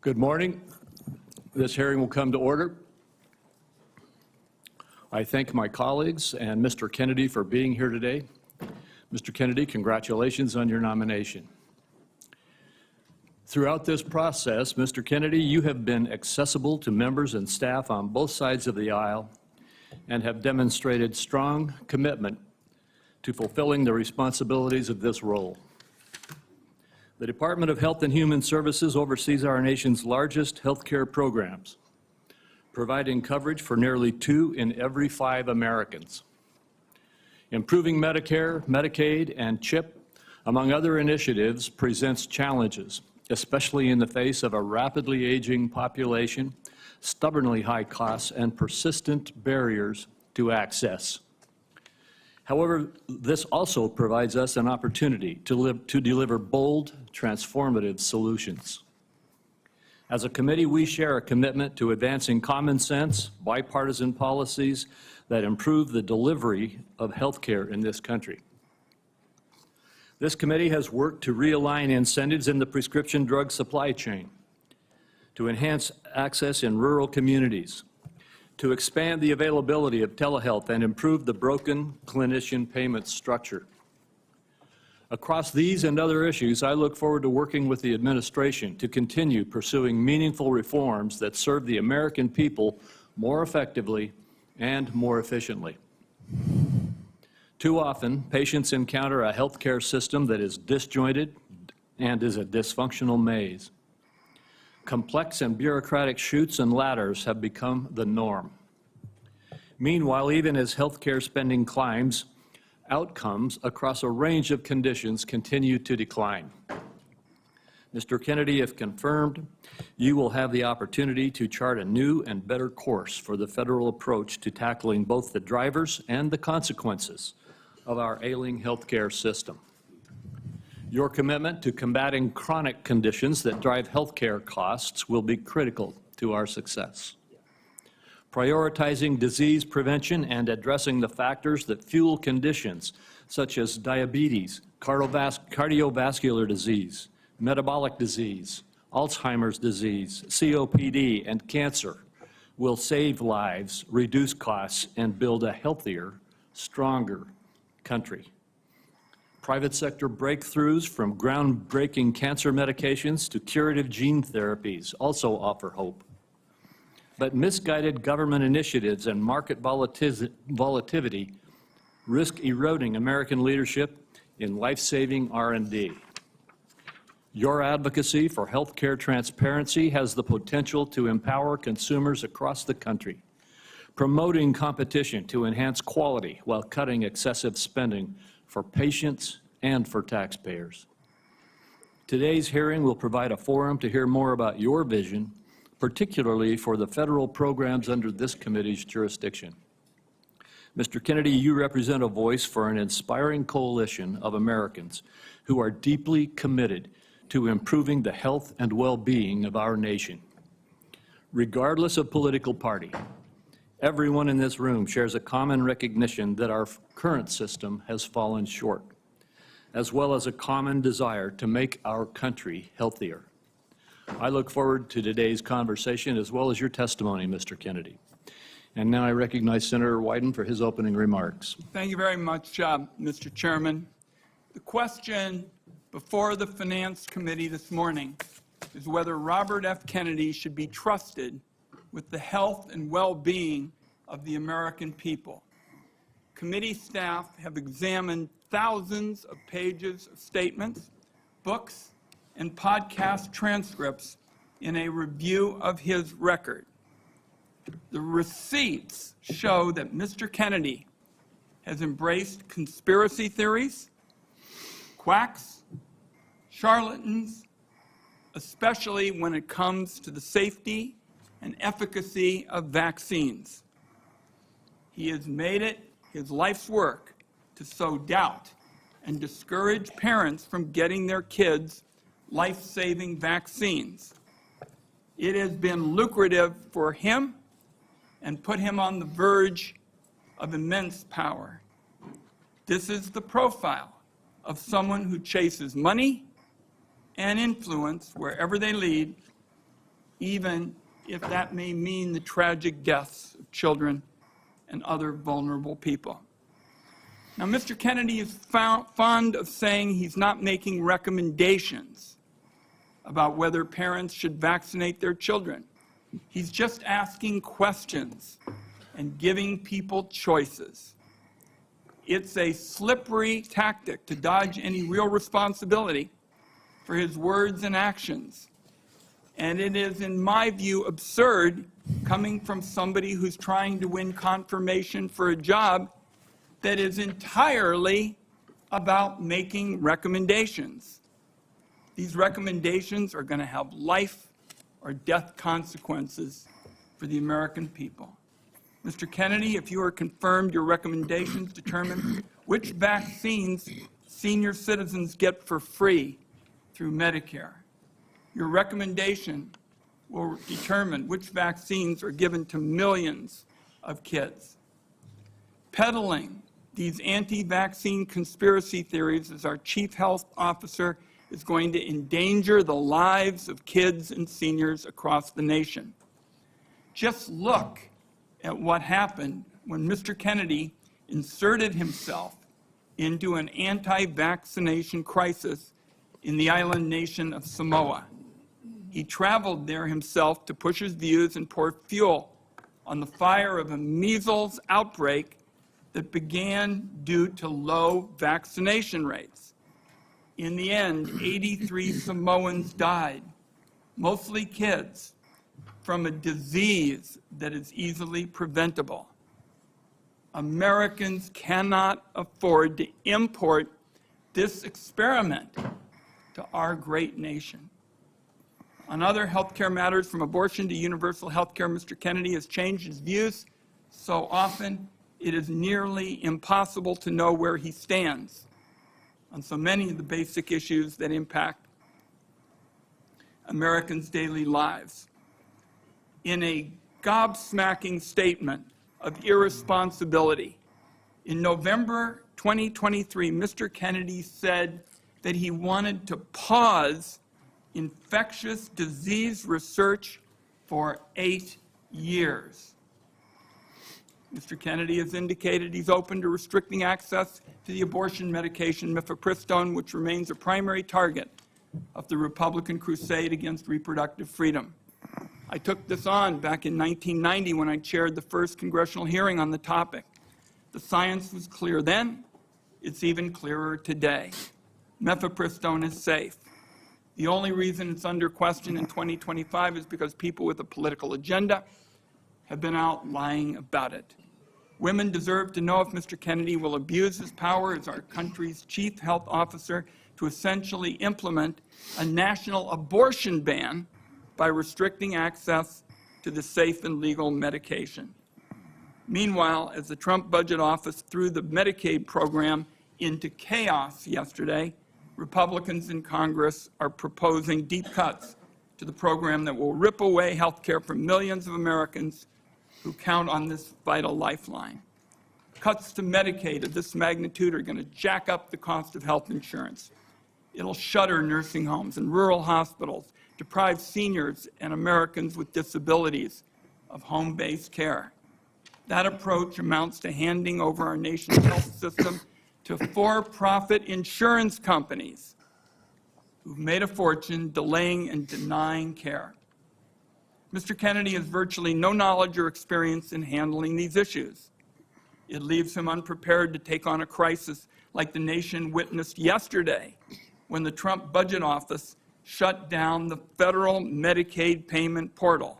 Good morning. This hearing will come to order. I thank my colleagues and Mr. Kennedy for being here today. Mr. Kennedy, congratulations on your nomination. Throughout this process, Mr. Kennedy, you have been accessible to members and staff on both sides of the aisle and have demonstrated strong commitment to fulfilling the responsibilities of this role. The Department of Health and Human Services oversees our nation's largest healthcare programs, providing coverage for nearly 2 in every 5 Americans. Improving Medicare, Medicaid, and CHIP, among other initiatives, presents challenges, especially in the face of a rapidly aging population, stubbornly high costs, and persistent barriers to access. However, this also provides us an opportunity to deliver bold, transformative solutions. As a committee, we share a commitment to advancing common sense, bipartisan policies that improve the delivery of health care in this country. This committee has worked to realign incentives in the prescription drug supply chain, to enhance access in rural communities, to expand the availability of telehealth and improve the broken clinician payment structure. Across these and other issues, I look forward to working with the administration to continue pursuing meaningful reforms that serve the American people more effectively and more efficiently. Too often, patients encounter a healthcare system that is disjointed and is a dysfunctional maze. Complex and bureaucratic chutes and ladders have become the norm. Meanwhile, even as healthcare spending climbs, outcomes across a range of conditions continue to decline. Mr. Kennedy, if confirmed, you will have the opportunity to chart a new and better course for the federal approach to tackling both the drivers and the consequences of our ailing healthcare system. Your commitment to combating chronic conditions that drive healthcare costs will be critical to our success. Prioritizing disease prevention and addressing the factors that fuel conditions such as diabetes, cardiovascular disease, metabolic disease, Alzheimer's disease, COPD, and cancer will save lives, reduce costs, and build a healthier, stronger country. Private sector breakthroughs from groundbreaking cancer medications to curative gene therapies also offer hope. But misguided government initiatives and market volatility risk eroding American leadership in life-saving R&D. Your advocacy for healthcare transparency has the potential to empower consumers across the country, promoting competition to enhance quality while cutting excessive spending for patients and for taxpayers. Today's hearing will provide a forum to hear more about your vision, particularly for the federal programs under this committee's jurisdiction. Mr. Kennedy, you represent a voice for an inspiring coalition of Americans who are deeply committed to improving the health and well-being of our nation. Regardless of political party, everyone in this room shares a common recognition that our current system has fallen short, as well as a common desire to make our country healthier. I look forward to today's conversation as well as your testimony, Mr. Kennedy. And now I recognize Senator Wyden for his opening remarks. Thank you very much, Mr. Chairman. The question before the Finance Committee this morning is whether Robert F. Kennedy should be trusted with the health and well-being of the American people. Committee staff have examined thousands of pages of statements, books, and podcast transcripts in a review of his record. The receipts show that Mr. Kennedy has embraced conspiracy theories, quacks, charlatans, especially when it comes to the safety and efficacy of vaccines. He has made it his life's work to sow doubt and discourage parents from getting their kids life-saving vaccines. It has been lucrative for him and put him on the verge of immense power. This is the profile of someone who chases money and influence wherever they lead even if that may mean the tragic deaths of children and other vulnerable people. Now, Mr. Kennedy is fond of saying he's not making recommendations about whether parents should vaccinate their children. He's just asking questions and giving people choices. It's a slippery tactic to dodge any real responsibility for his words and actions. And it is, in my view, absurd coming from somebody who's trying to win confirmation for a job that is entirely about making recommendations. These recommendations are going to have life or death consequences for the American people. Mr. Kennedy, if you are confirmed, your recommendations determine which vaccines senior citizens get for free through Medicare. Your recommendation will determine which vaccines are given to millions of kids. Peddling these anti-vaccine conspiracy theories as our chief health officer is going to endanger the lives of kids and seniors across the nation. Just look at what happened when Mr. Kennedy inserted himself into an anti-vaccination crisis in the island nation of Samoa. He traveled there himself to push his views and pour fuel on the fire of a measles outbreak that began due to low vaccination rates. In the end, 83 Samoans died, mostly kids, from a disease that is easily preventable. Americans cannot afford to import this experiment to our great nation. On other healthcare matters, from abortion to universal healthcare, Mr. Kennedy has changed his views so often it is nearly impossible to know where he stands on so many of the basic issues that impact Americans' daily lives. In a gobsmacking statement of irresponsibility, in November 2023, Mr. Kennedy said that he wanted to pause infectious disease research for 8 years. Mr. Kennedy has indicated he's open to restricting access to the abortion medication mifepristone, which remains a primary target of the Republican crusade against reproductive freedom. I took this on back in 1990 when I chaired the first congressional hearing on the topic. The science was clear then. It's even clearer today. Mifepristone is safe. The only reason it's under question in 2025 is because people with a political agenda have been out lying about it. Women deserve to know if Mr. Kennedy will abuse his power as our country's chief health officer to essentially implement a national abortion ban by restricting access to the safe and legal medication. Meanwhile, as the Trump budget office threw the Medicaid program into chaos yesterday, Republicans in Congress are proposing deep cuts to the program that will rip away health care from millions of Americans who count on this vital lifeline. Cuts to Medicaid of this magnitude are going to jack up the cost of health insurance. It'll shutter nursing homes and rural hospitals, deprive seniors and Americans with disabilities of home-based care. That approach amounts to handing over our nation's health system to for-profit insurance companies who've made a fortune delaying and denying care. Mr. Kennedy has virtually no knowledge or experience in handling these issues. It leaves him unprepared to take on a crisis like the nation witnessed yesterday when the Trump budget office shut down the federal Medicaid payment portal.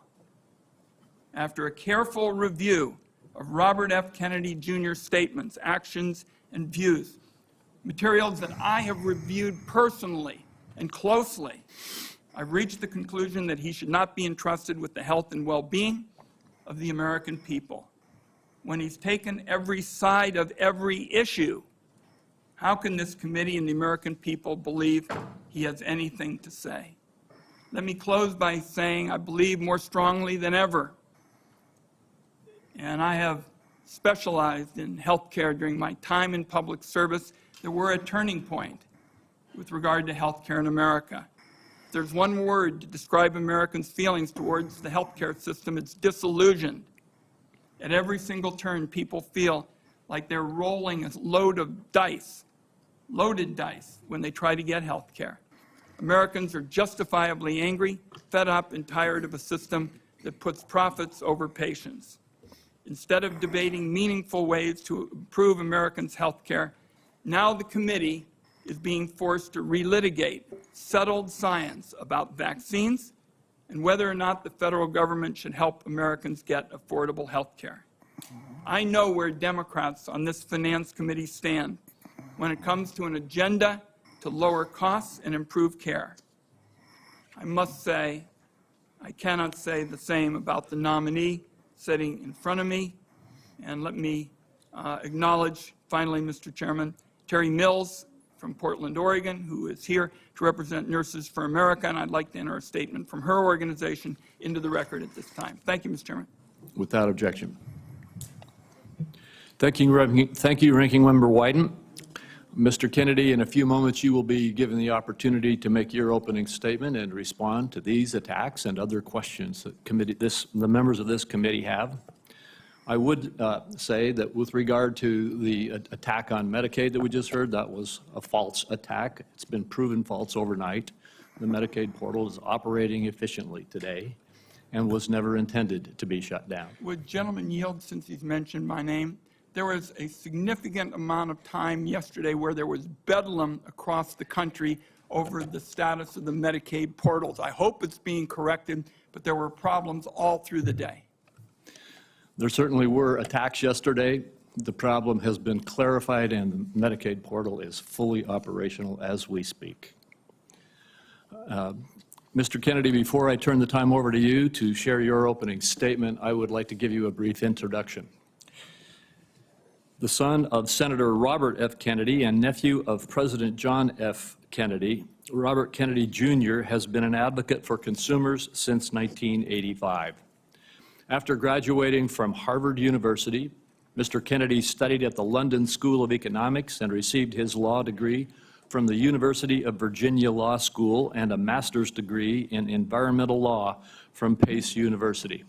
After a careful review of Robert F. Kennedy Jr.'s statements, actions, and views, materials that I have reviewed personally and closely, I've reached the conclusion that he should not be entrusted with the health and well-being of the American people. When he's taken every side of every issue, how can this committee and the American people believe he has anything to say? Let me close by saying I believe more strongly than ever, and I have specialized in health care during my time in public service, that we're at a turning point with regard to health care in America. there's one word to describe Americans' feelings towards the healthcare system, it's disillusioned. At every single turn, people feel like they're rolling a load of dice, loaded dice, when they try to get health care. Americans are justifiably angry, fed up, and tired of a system that puts profits over patients. Instead of debating meaningful ways to improve Americans' health care, now the committee is being forced to relitigate settled science about vaccines and whether or not the federal government should help Americans get affordable health care. I know where Democrats on this Finance Committee stand when it comes to an agenda to lower costs and improve care. I must say, I cannot say the same about the nominee sitting in front of me. And let me acknowledge, finally, Mr. Chairman, Terry Mills from Portland, Oregon, who is here to represent Nurses for America, and I'd like to enter a statement from her organization into the record at this time. Thank you, Mr. Chairman. Without objection. Thank you, Ranking Member Wyden. Mr. Kennedy, in a few moments, you will be given the opportunity to make your opening statement and respond to these attacks and other questions that the members of this committee have. I would say that with regard to the attack on Medicaid that we just heard, that was a false attack. It's been proven false overnight. The Medicaid portal is operating efficiently today and was never intended to be shut down. Would gentleman yield, since he's mentioned my name? There was a significant amount of time yesterday where there was bedlam across the country over the status of the Medicaid portals. I hope it's being corrected, but there were problems all through the day. There certainly were attacks yesterday. The problem has been clarified, and the Medicaid portal is fully operational as we speak. Mr. Kennedy, before I turn the time over to you to share your opening statement, I would like to give you a brief introduction. The son of Senator Robert F. Kennedy and nephew of President John F. Kennedy, Robert Kennedy Jr. has been an advocate for consumers since 1985. After graduating from Harvard University, Mr. Kennedy studied at the London School of Economics and received his law degree from the University of Virginia Law School and a master's degree in environmental law from Pace University.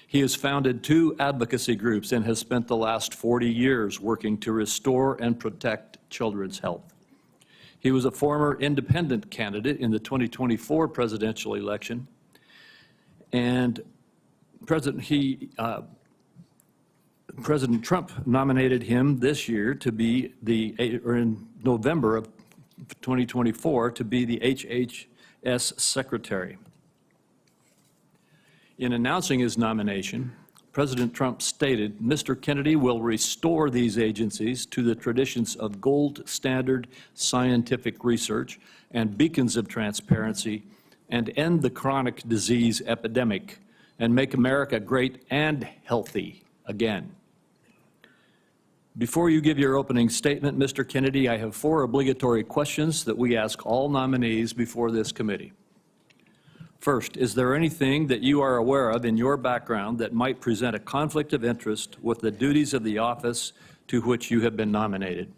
He has founded 2 advocacy groups and has spent the last 40 years working to restore and protect children's health. He was a former independent candidate in the 2024 presidential election, and President Trump nominated him this year to be in November of 2024 to be the HHS secretary. In announcing his nomination, President Trump stated, "Mr. Kennedy will restore these agencies to the traditions of gold standard scientific research and beacons of transparency and end the chronic disease epidemic and make America great and healthy again." Before you give your opening statement, Mr. Kennedy, I have 4 obligatory questions that we ask all nominees before this committee. First, is there anything that you are aware of in your background that might present a conflict of interest with the duties of the office to which you have been nominated?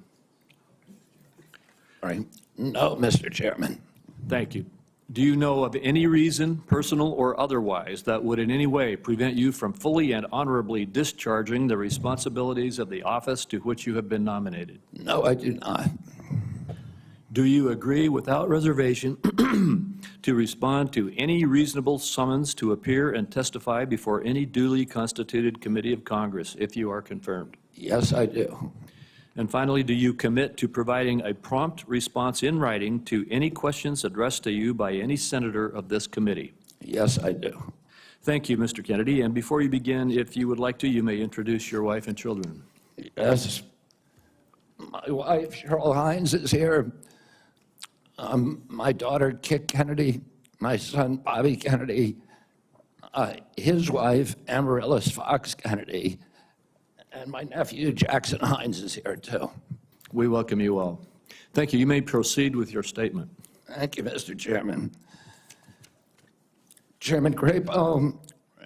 Right. No, Mr. Chairman. Thank you. Do you know of any reason, personal or otherwise, that would in any way prevent you from fully and honorably discharging the responsibilities of the office to which you have been nominated? No, I do not. Do you agree without reservation to respond to any reasonable summons to appear and testify before any duly constituted committee of Congress if you are confirmed? Yes, I do. And finally, do you commit to providing a prompt response in writing to any questions addressed to you by any senator of this committee? Yes, I do. Thank you, Mr. Kennedy. And before you begin, if you would like to, you may introduce your wife and children. Yes. My wife, Cheryl Hines, is here. My daughter, Kit Kennedy, my son, Bobby Kennedy, his wife, Amaryllis Fox Kennedy, and my nephew, Jackson Hines, is here, too. We welcome you all. Thank you. You may proceed with your statement. Thank you, Mr. Chairman. Chairman Crapo,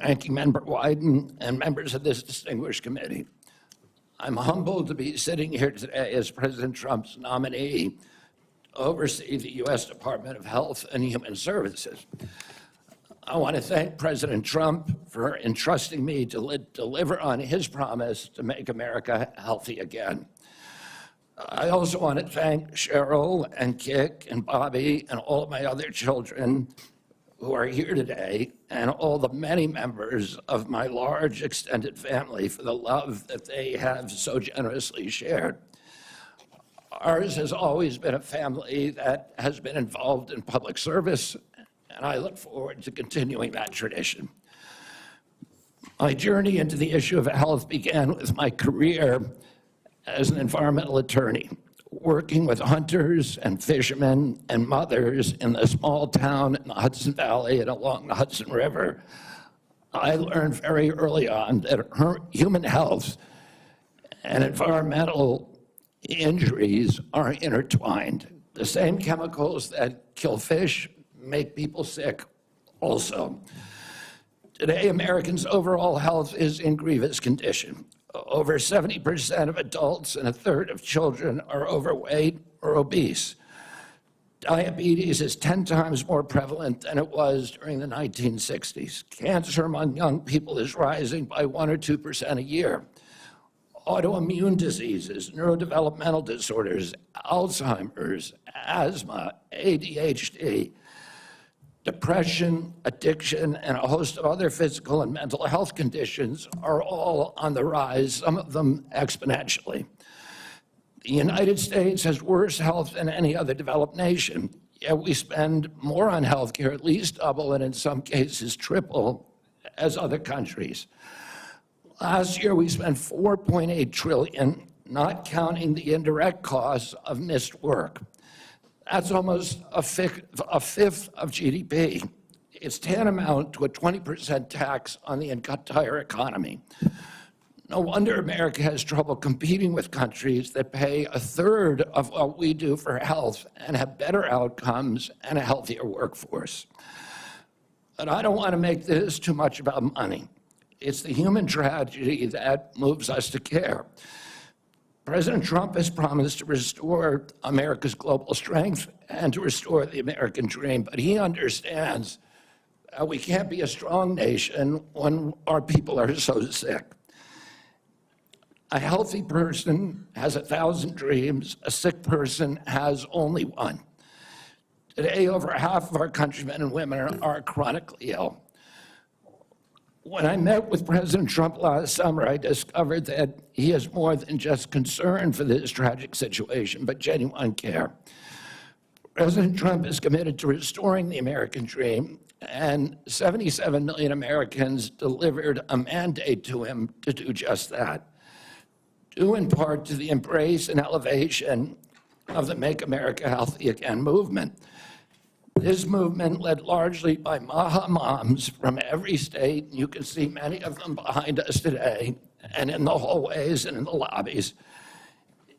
Ranking Member Wyden, and members of this distinguished committee, I'm humbled to be sitting here today as President Trump's nominee oversee the U.S. Department of Health and Human Services. I want to thank President Trump for entrusting me to deliver on his promise to make America healthy again. I also want to thank Cheryl and Kik and Bobby and all of my other children who are here today, and all the many members of my large extended family for the love that they have so generously shared. Ours has always been a family that has been involved in public service, and I look forward to continuing that tradition. My journey into the issue of health began with my career as an environmental attorney, working with hunters and fishermen and mothers in the small town in the Hudson Valley and along the Hudson River. I learned very early on that human health and environmental injuries are intertwined. The same chemicals that kill fish make people sick also. Today, Americans' overall health is in grievous condition. Over 70% of adults and a third of children are overweight or obese. Diabetes is 10 times more prevalent than it was during the 1960s. Cancer among young people is rising by 1 or 2% a year. Autoimmune diseases, neurodevelopmental disorders, Alzheimer's, asthma, ADHD, depression, addiction, and a host of other physical and mental health conditions are all on the rise, some of them exponentially. The United States has worse health than any other developed nation, yet we spend more on healthcare, at least double, and in some cases triple, as other countries. Last year, we spent $4.8 trillion, not counting the indirect costs of missed work. That's almost a fifth of GDP. It's tantamount to a 20% tax on the entire economy. No wonder America has trouble competing with countries that pay a third of what we do for health and have better outcomes and a healthier workforce. But I don't want to make this too much about money. It's the human tragedy that moves us to care. President Trump has promised to restore America's global strength and to restore the American dream, but he understands we can't be a strong nation when our people are so sick. A healthy person has 1,000 dreams. A sick person has only one. Today, over half of our countrymen and women are chronically ill. When I met with President Trump last summer, I discovered that he is more than just concern for this tragic situation, but genuine care. President Trump is committed to restoring the American dream, and 77 million Americans delivered a mandate to him to do just that, due in part to the embrace and elevation of the Make America Healthy Again movement. This movement, led largely by Maha moms from every state, you can see many of them behind us today, and in the hallways and in the lobbies,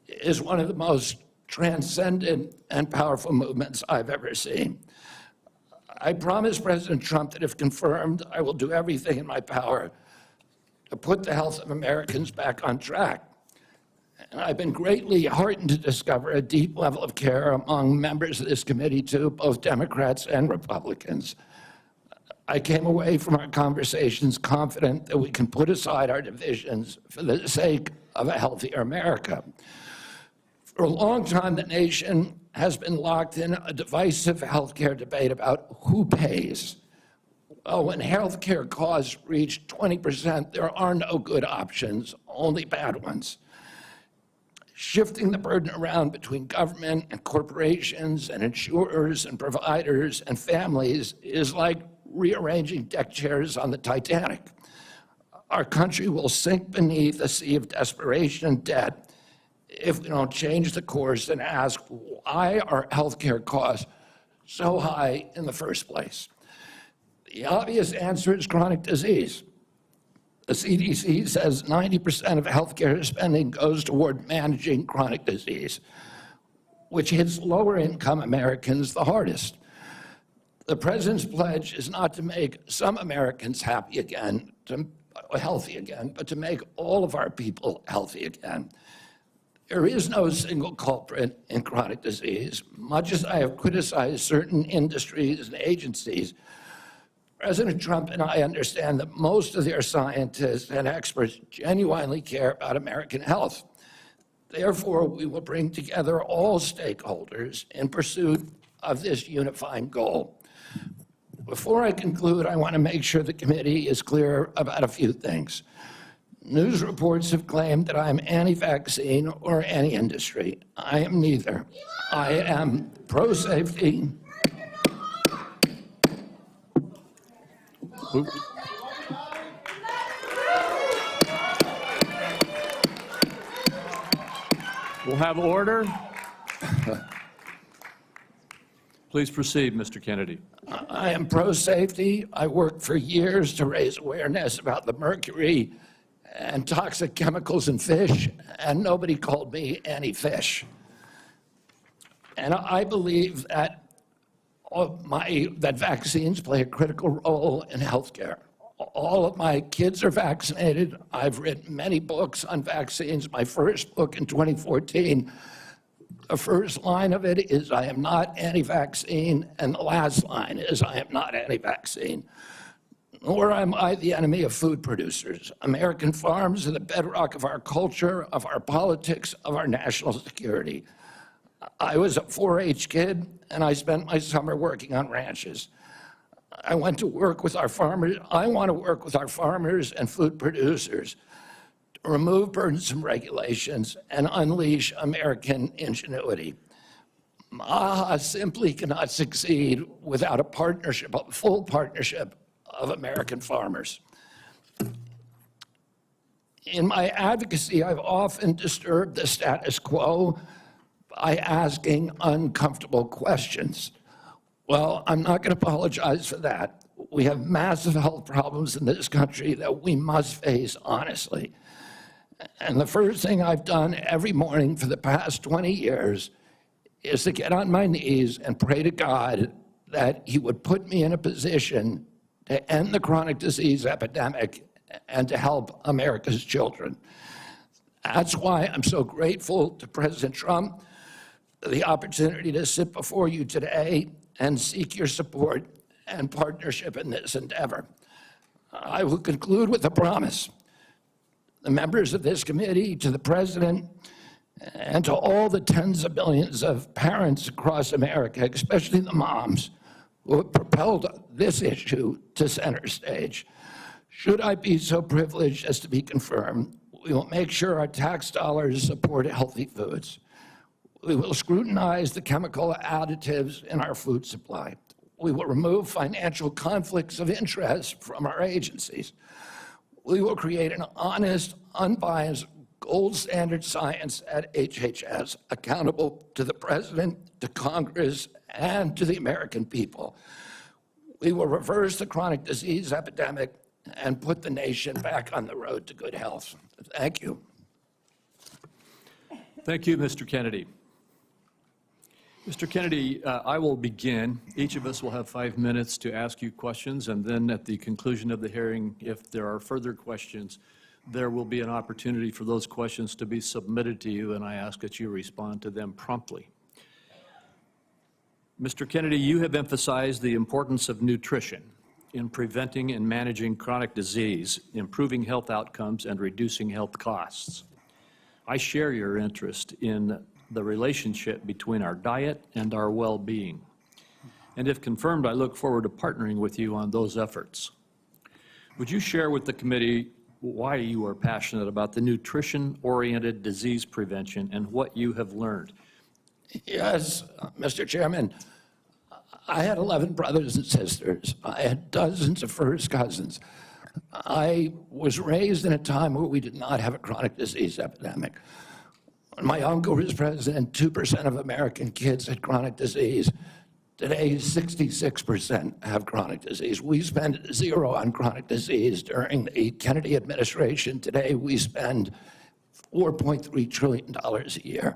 is one of the most transcendent and powerful movements I've ever seen. I promise President Trump that if confirmed, I will do everything in my power to put the health of Americans back on track. And I've been greatly heartened to discover a deep level of care among members of this committee, too, both Democrats and Republicans. I came away from our conversations confident that we can put aside our divisions for the sake of a healthier America. For a long time, the nation has been locked in a divisive healthcare debate about who pays. Well, when healthcare costs reach 20%, there are no good options, only bad ones. Shifting the burden around between government and corporations and insurers and providers and families is like rearranging deck chairs on the Titanic. Our country will sink beneath a sea of desperation and debt if we don't change the course and ask why are healthcare costs so high in the first place. The obvious answer is chronic disease. The CDC says 90% of healthcare spending goes toward managing chronic disease, which hits lower income Americans the hardest. The president's pledge is not to make some Americans healthy again, but to make all of our people healthy again. There is no single culprit in chronic disease. Much as I have criticized certain industries and agencies, President Trump and I understand that most of their scientists and experts genuinely care about American health. Therefore, we will bring together all stakeholders in pursuit of this unifying goal. Before I conclude, I want to make sure the committee is clear about a few things. News reports have claimed that I am anti-vaccine or anti-industry. I am neither. I am pro-safety. We'll have order. Please proceed, Mr. Kennedy. I am pro-safety. I worked for years to raise awareness about the mercury and toxic chemicals in fish, and nobody called me anti-fish. And I believe that that vaccines play a critical role in healthcare. All of my kids are vaccinated. I've written many books on vaccines. My first book in 2014, the first line of it is, I am not anti-vaccine, and the last line is, I am not anti-vaccine. Nor am I the enemy of food producers. American farms are the bedrock of our culture, of our politics, of our national security. I was a 4-H kid, and I spent my summer working on ranches. I went to work with our farmers. I want to work with our farmers and food producers to remove burdensome regulations and unleash American ingenuity. MAHA simply cannot succeed without a partnership, a full partnership of American farmers. In my advocacy, I've often disturbed the status quo by asking uncomfortable questions. Well, I'm not going to apologize for that. We have massive health problems in this country that we must face honestly. And the first thing I've done every morning for the past 20 years is to get on my knees and pray to God that he would put me in a position to end the chronic disease epidemic and to help America's children. That's why I'm so grateful to President Trump for the opportunity to sit before you today and seek your support and partnership in this endeavor. I will conclude with a promise. The members of this committee, to the President, and to all the tens of millions of parents across America, especially the moms, who have propelled this issue to center stage. Should I be so privileged as to be confirmed, we will make sure our tax dollars support healthy foods. We will scrutinize the chemical additives in our food supply. We will remove financial conflicts of interest from our agencies. We will create an honest, unbiased, gold standard science at HHS, accountable to the President, to Congress, and to the American people. We will reverse the chronic disease epidemic and put the nation back on the road to good health. Thank you. Thank you, Mr. Kennedy. Mr. Kennedy, I will begin. Each of us will have 5 minutes to ask you questions, and then at the conclusion of the hearing, if there are further questions, there will be an opportunity for those questions to be submitted to you, and I ask that you respond to them promptly. Mr. Kennedy, you have emphasized the importance of nutrition in preventing and managing chronic disease, improving health outcomes, and reducing health costs. I share your interest in the relationship between our diet and our well-being. And if confirmed, I look forward to partnering with you on those efforts. Would you share with the committee why you are passionate about the nutrition-oriented disease prevention and what you have learned? Yes, Mr. Chairman. I had 11 brothers and sisters. I had dozens of first cousins. I was raised in a time where we did not have a chronic disease epidemic. When my uncle was president, 2% of American kids had chronic disease. Today, 66% have chronic disease. We spend zero on chronic disease during the Kennedy administration. Today, we spend $4.3 trillion a year.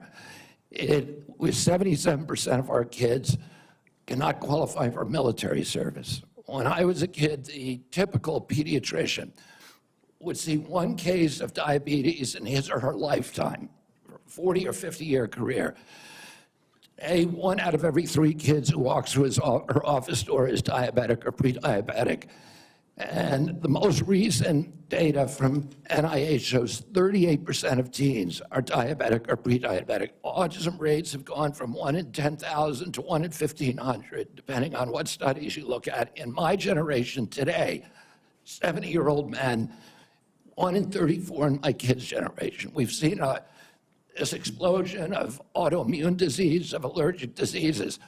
With 77% of our kids cannot qualify for military service. When I was a kid, the typical pediatrician would see one case of diabetes in his or her lifetime. 40 or 50-year career. Today, 1 out of every 3 kids who walks through her office door is diabetic or pre-diabetic. And the most recent data from NIH shows 38% of teens are diabetic or pre-diabetic. Autism rates have gone from 1 in 10,000 to 1 in 1,500, depending on what studies you look at. In my generation today, 70-year-old men, 1 in 34 in my kids' generation. We've seen this explosion of autoimmune disease, of allergic diseases.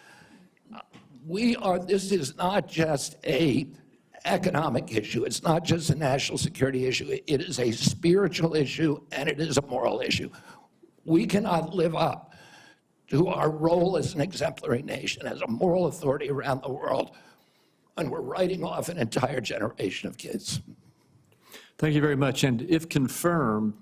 This is not just an economic issue. It's not just a national security issue. It is a spiritual issue, and it is a moral issue. We cannot live up to our role as an exemplary nation, as a moral authority around the world, and we're writing off an entire generation of kids. Thank you very much. And if confirmed,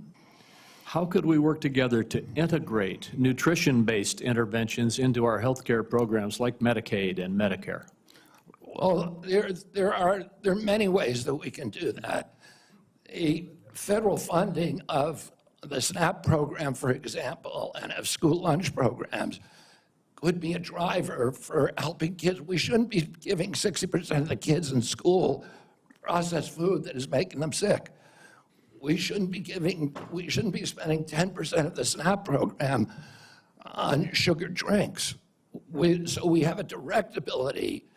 how could we work together to integrate nutrition-based interventions into our healthcare programs like Medicaid and Medicare? Well, there are many ways that we can do that. The federal funding of the SNAP program, for example, and of school lunch programs could be a driver for helping kids. We shouldn't be giving 60% of the kids in school processed food that is making them sick. We shouldn't be spending 10% of the SNAP program on sugared drinks. So we have a direct ability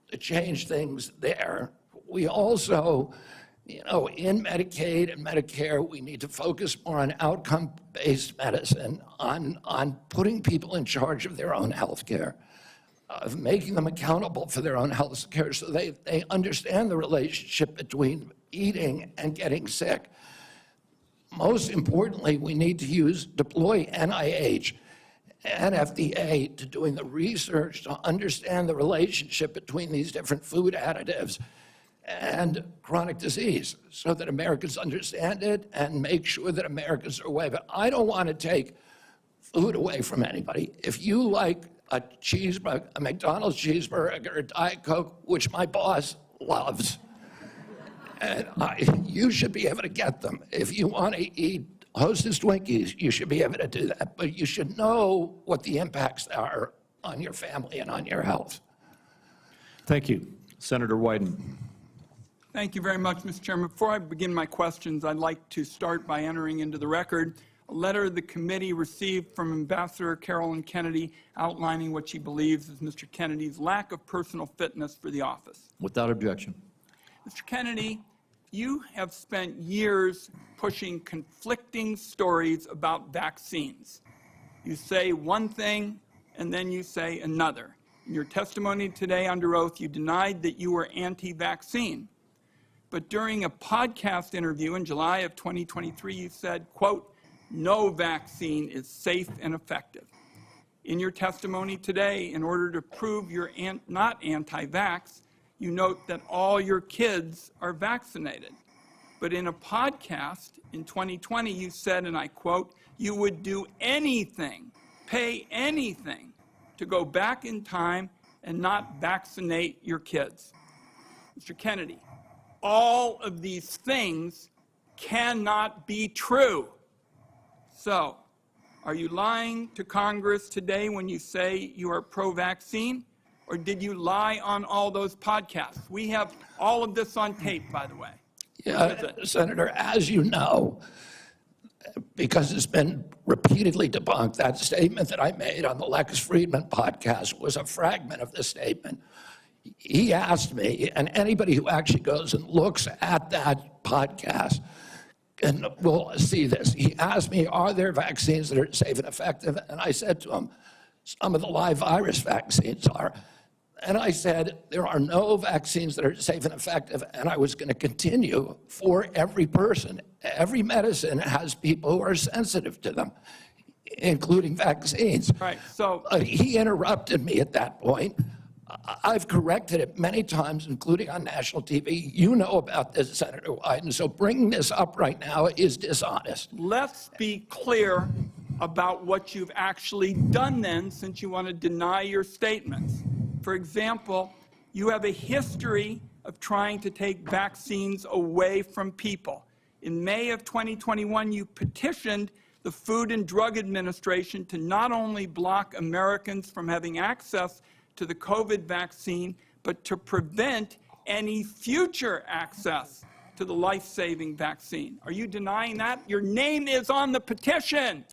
to change things there. We also, in Medicaid and Medicare, we need to focus more on outcome-based medicine, on putting people in charge of their own health care, of making them accountable for their own health care so they understand the relationship between eating and getting sick. Most importantly, we need to deploy NIH and FDA to doing the research to understand the relationship between these different food additives and chronic disease so that Americans understand it and make sure that Americans are aware of it. I don't want to take food away from anybody. If you like a cheeseburger, a McDonald's cheeseburger, a Diet Coke, which my boss loves, and you should be able to get them. If you want to eat Hostess Twinkies, you should be able to do that. But you should know what the impacts are on your family and on your health. Thank you. Senator Wyden. Thank you very much, Mr. Chairman. Before I begin my questions, I'd like to start by entering into the record a letter the committee received from Ambassador Carolyn Kennedy outlining what she believes is Mr. Kennedy's lack of personal fitness for the office. Without objection. Mr. Kennedy, you have spent years pushing conflicting stories about vaccines. You say one thing, and then you say another. In your testimony today under oath, you denied that you were anti-vaccine. But during a podcast interview in July of 2023, you said, quote, "No vaccine is safe and effective." In your testimony today, in order to prove you're not anti-vax, you note that all your kids are vaccinated. But in a podcast in 2020, you said, and I quote, "You would do anything, pay anything to go back in time and not vaccinate your kids." Mr. Kennedy, all of these things cannot be true. So, are you lying to Congress today when you say you are pro-vaccine? Or did you lie on all those podcasts? We have all of this on tape, by the way. Yeah, Senator, as you know, because it's been repeatedly debunked, that statement that I made on the Lex Friedman podcast was a fragment of the statement. He asked me, and anybody who actually goes and looks at that podcast and will see this, he asked me, are there vaccines that are safe and effective? And I said to him, some of the live virus vaccines are. And I said, there are no vaccines that are safe and effective, and I was going to continue for every person. Every medicine has people who are sensitive to them, including vaccines. Right, so he interrupted me at that point. I've corrected it many times, including on national TV. You know about this, Senator Wyden, so bringing this up right now is dishonest. let's be clear about what you've actually done then, since you want to deny your statements. For example, you have a history of trying to take vaccines away from people. In May of 2021, you petitioned the Food and Drug Administration to not only block Americans from having access to the COVID vaccine, but to prevent any future access to the life-saving vaccine. Are you denying that? Your name is on the petition.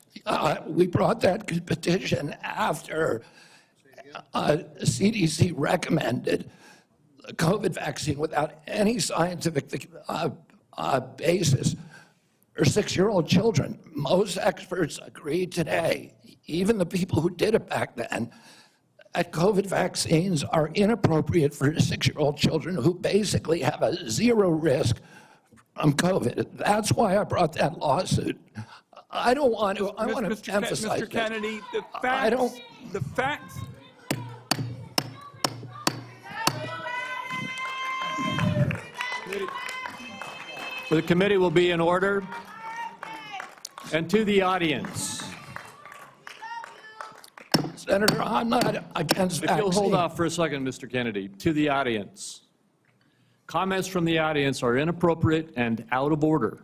We brought that petition after CDC recommended the COVID vaccine without any scientific basis for 6-year-old children. Most experts agree today, even the people who did it back then, that COVID vaccines are inappropriate for 6-year-old children who basically have a zero risk from COVID. That's why I brought that lawsuit. I don't want to, I want to emphasize Mr. Kennedy, the facts, I don't- the facts. The committee will be in order. And to the audience, Senator, I'm not against if you'll vaccine. hold off for a second, Mr. Kennedy, to the audience. Comments from the audience are inappropriate and out of order.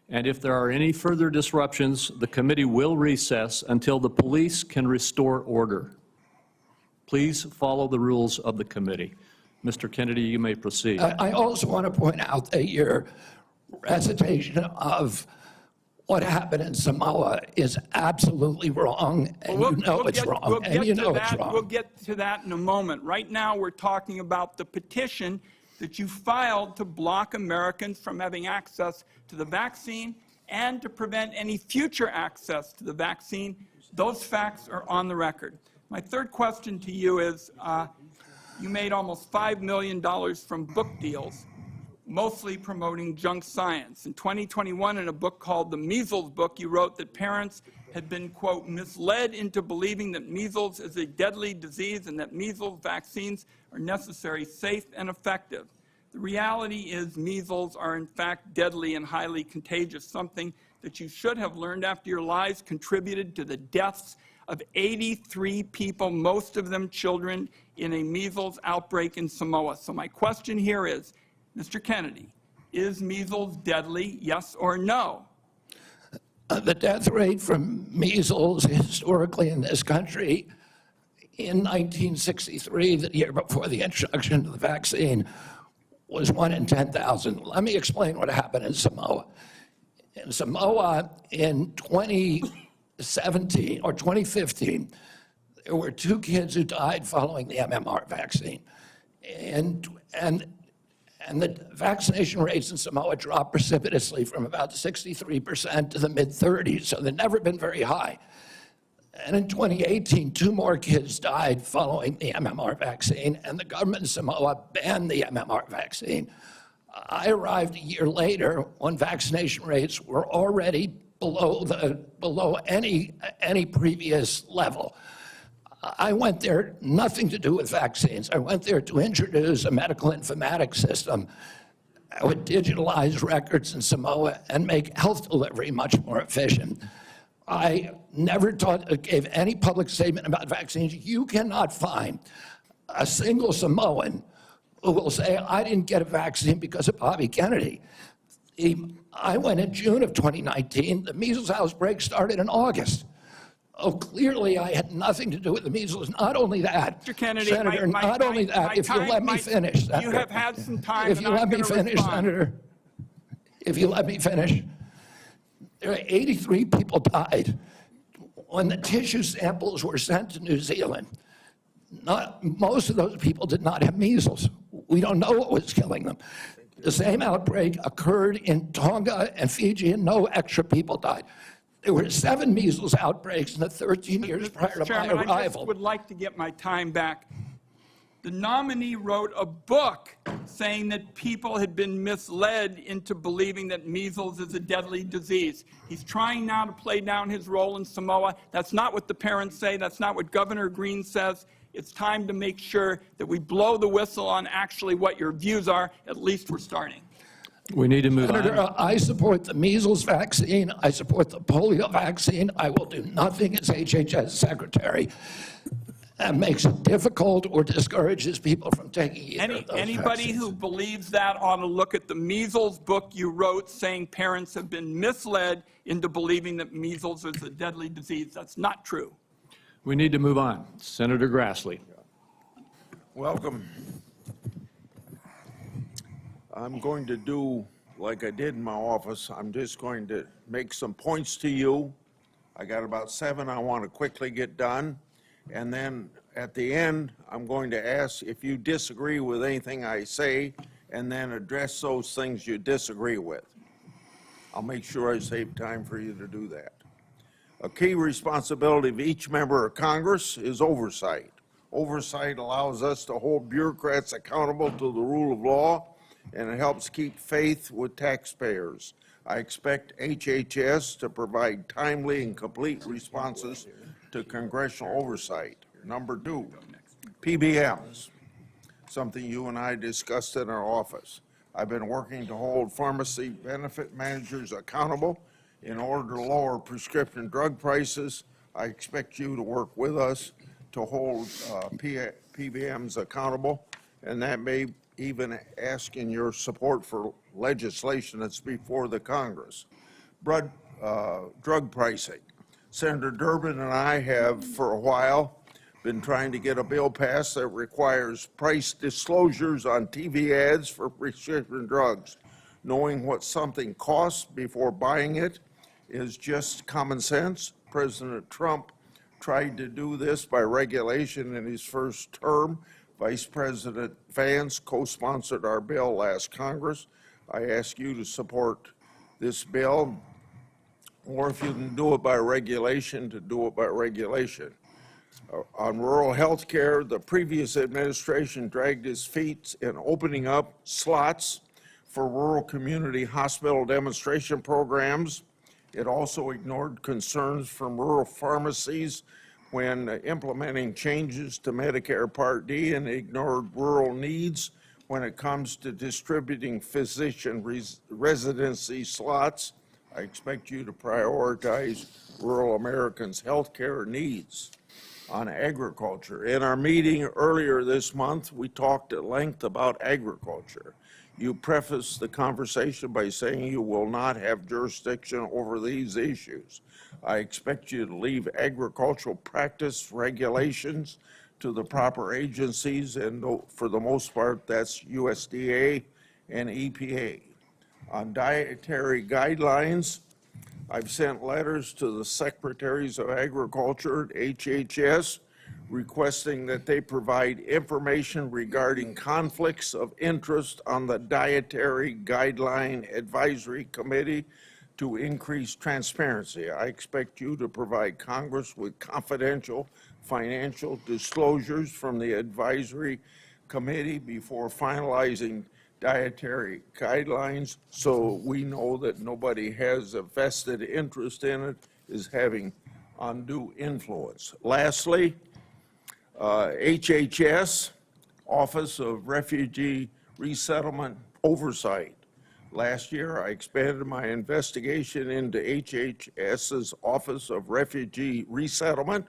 And if there are any further disruptions, the committee will recess until the police can restore order. Please follow the rules of the committee. Mr. Kennedy, you may proceed. I also want to point out that your recitation of what happened in Samoa is absolutely wrong, and you know it's wrong, and you know it's wrong. We'll get to that in a moment. Right now, we're talking about the petition that you filed to block Americans from having access to the vaccine and to prevent any future access to the vaccine. Those facts are on the record. My third question to you is, you made almost $5 million from book deals, mostly promoting junk science. In 2021, in a book called The Measles Book, you wrote that parents had been, quote, misled into believing that measles is a deadly disease and that measles vaccines are necessary, safe, and effective. The reality is measles are in fact deadly and highly contagious, something that you should have learned after your lies contributed to the deaths of 83 people, most of them children, in a measles outbreak in Samoa. So my question here is, Mr. Kennedy, is measles deadly, yes or no? The death rate from measles historically in this country in 1963, the year before the introduction of the vaccine, was 1 in 10,000. Let me explain what happened in Samoa. In Samoa in 2017 or 2015, there were 2 kids who died following the MMR vaccine. And the vaccination rates in Samoa dropped precipitously from about 63% to the mid-30s, so they've never been very high. And in 2018, 2 more kids died following the MMR vaccine, and the government of Samoa banned the MMR vaccine. I arrived a year later when vaccination rates were already below any previous level. I went there, nothing to do with vaccines. I went there to introduce a medical informatics system that would digitalize records in Samoa and make health delivery much more efficient. I never gave any public statement about vaccines. You cannot find a single Samoan who will say, I didn't get a vaccine because of Bobby Kennedy. I went in June of 2019. The measles outbreak started in August. Oh, clearly I had nothing to do with the measles. Not only that, Mr. Kennedy, Senator, not only that, if you let me finish, Senator. You have had some time, If you let me finish, Senator, if you let me finish, there are 83 people died when the tissue samples were sent to New Zealand. Most of those people did not have measles. We don't know what was killing them. The same outbreak occurred in Tonga and Fiji, and no extra people died. There were 7 measles outbreaks in the 13 years prior to my arrival. I just would like to get my time back. The nominee wrote a book saying that people had been misled into believing that measles is a deadly disease. He's trying now to play down his role in Samoa. That's not what the parents say. That's not what Governor Green says. It's time to make sure that we blow the whistle on actually what your views are. At least we're starting. We need to move Senator, on. I support the measles vaccine. I support the polio vaccine. I will do nothing as HHS secretary and makes it difficult or discourages people from taking either of those Anybody vaccines. who believes that ought to look at the measles book you wrote saying parents have been misled into believing that measles is a deadly disease. That's not true. We need to move on. Senator Grassley. Welcome. I'm going to do like I did in my office. I'm just going to make some points to you. I got about 7 I want to quickly get done. And then at the end, I'm going to ask if you disagree with anything I say and then address those things you disagree with. I'll make sure I save time for you to do that. A key responsibility of each member of Congress is oversight. Oversight allows us to hold bureaucrats accountable to the rule of law, and it helps keep faith with taxpayers. I expect HHS to provide timely and complete responses to congressional oversight. Number 2, PBMs, something you and I discussed in our office. I've been working to hold pharmacy benefit managers accountable in order to lower prescription drug prices. I expect you to work with us to hold PBMs accountable, and that may even ask in your support for legislation that's before the Congress. Drug pricing. Senator Durbin and I have for a while been trying to get a bill passed that requires price disclosures on TV ads for prescription drugs. Knowing what something costs before buying it is just common sense. President Trump tried to do this by regulation in his first term. Vice President Vance co-sponsored our bill last Congress. I ask you to support this bill, or if you can do it by regulation, to do it by regulation. On rural health care, the previous administration dragged its feet in opening up slots for rural community hospital demonstration programs. It also ignored concerns from rural pharmacies when implementing changes to Medicare Part D, and ignored rural needs when it comes to distributing physician residency slots. I expect you to prioritize rural Americans' health care needs. On agriculture, in our meeting earlier this month, we talked at length about agriculture. You prefaced the conversation by saying you will not have jurisdiction over these issues. I expect you to leave agricultural practice regulations to the proper agencies, and for the most part, that's USDA and EPA. On dietary guidelines, I've sent letters to the Secretaries of Agriculture at HHS requesting that they provide information regarding conflicts of interest on the Dietary Guideline Advisory Committee to increase transparency. I expect you to provide Congress with confidential financial disclosures from the advisory committee before finalizing dietary guidelines, so we know that nobody has a vested interest in it, is having undue influence. Lastly, HHS, Office of Refugee Resettlement Oversight. Last year, I expanded my investigation into HHS's Office of Refugee Resettlement.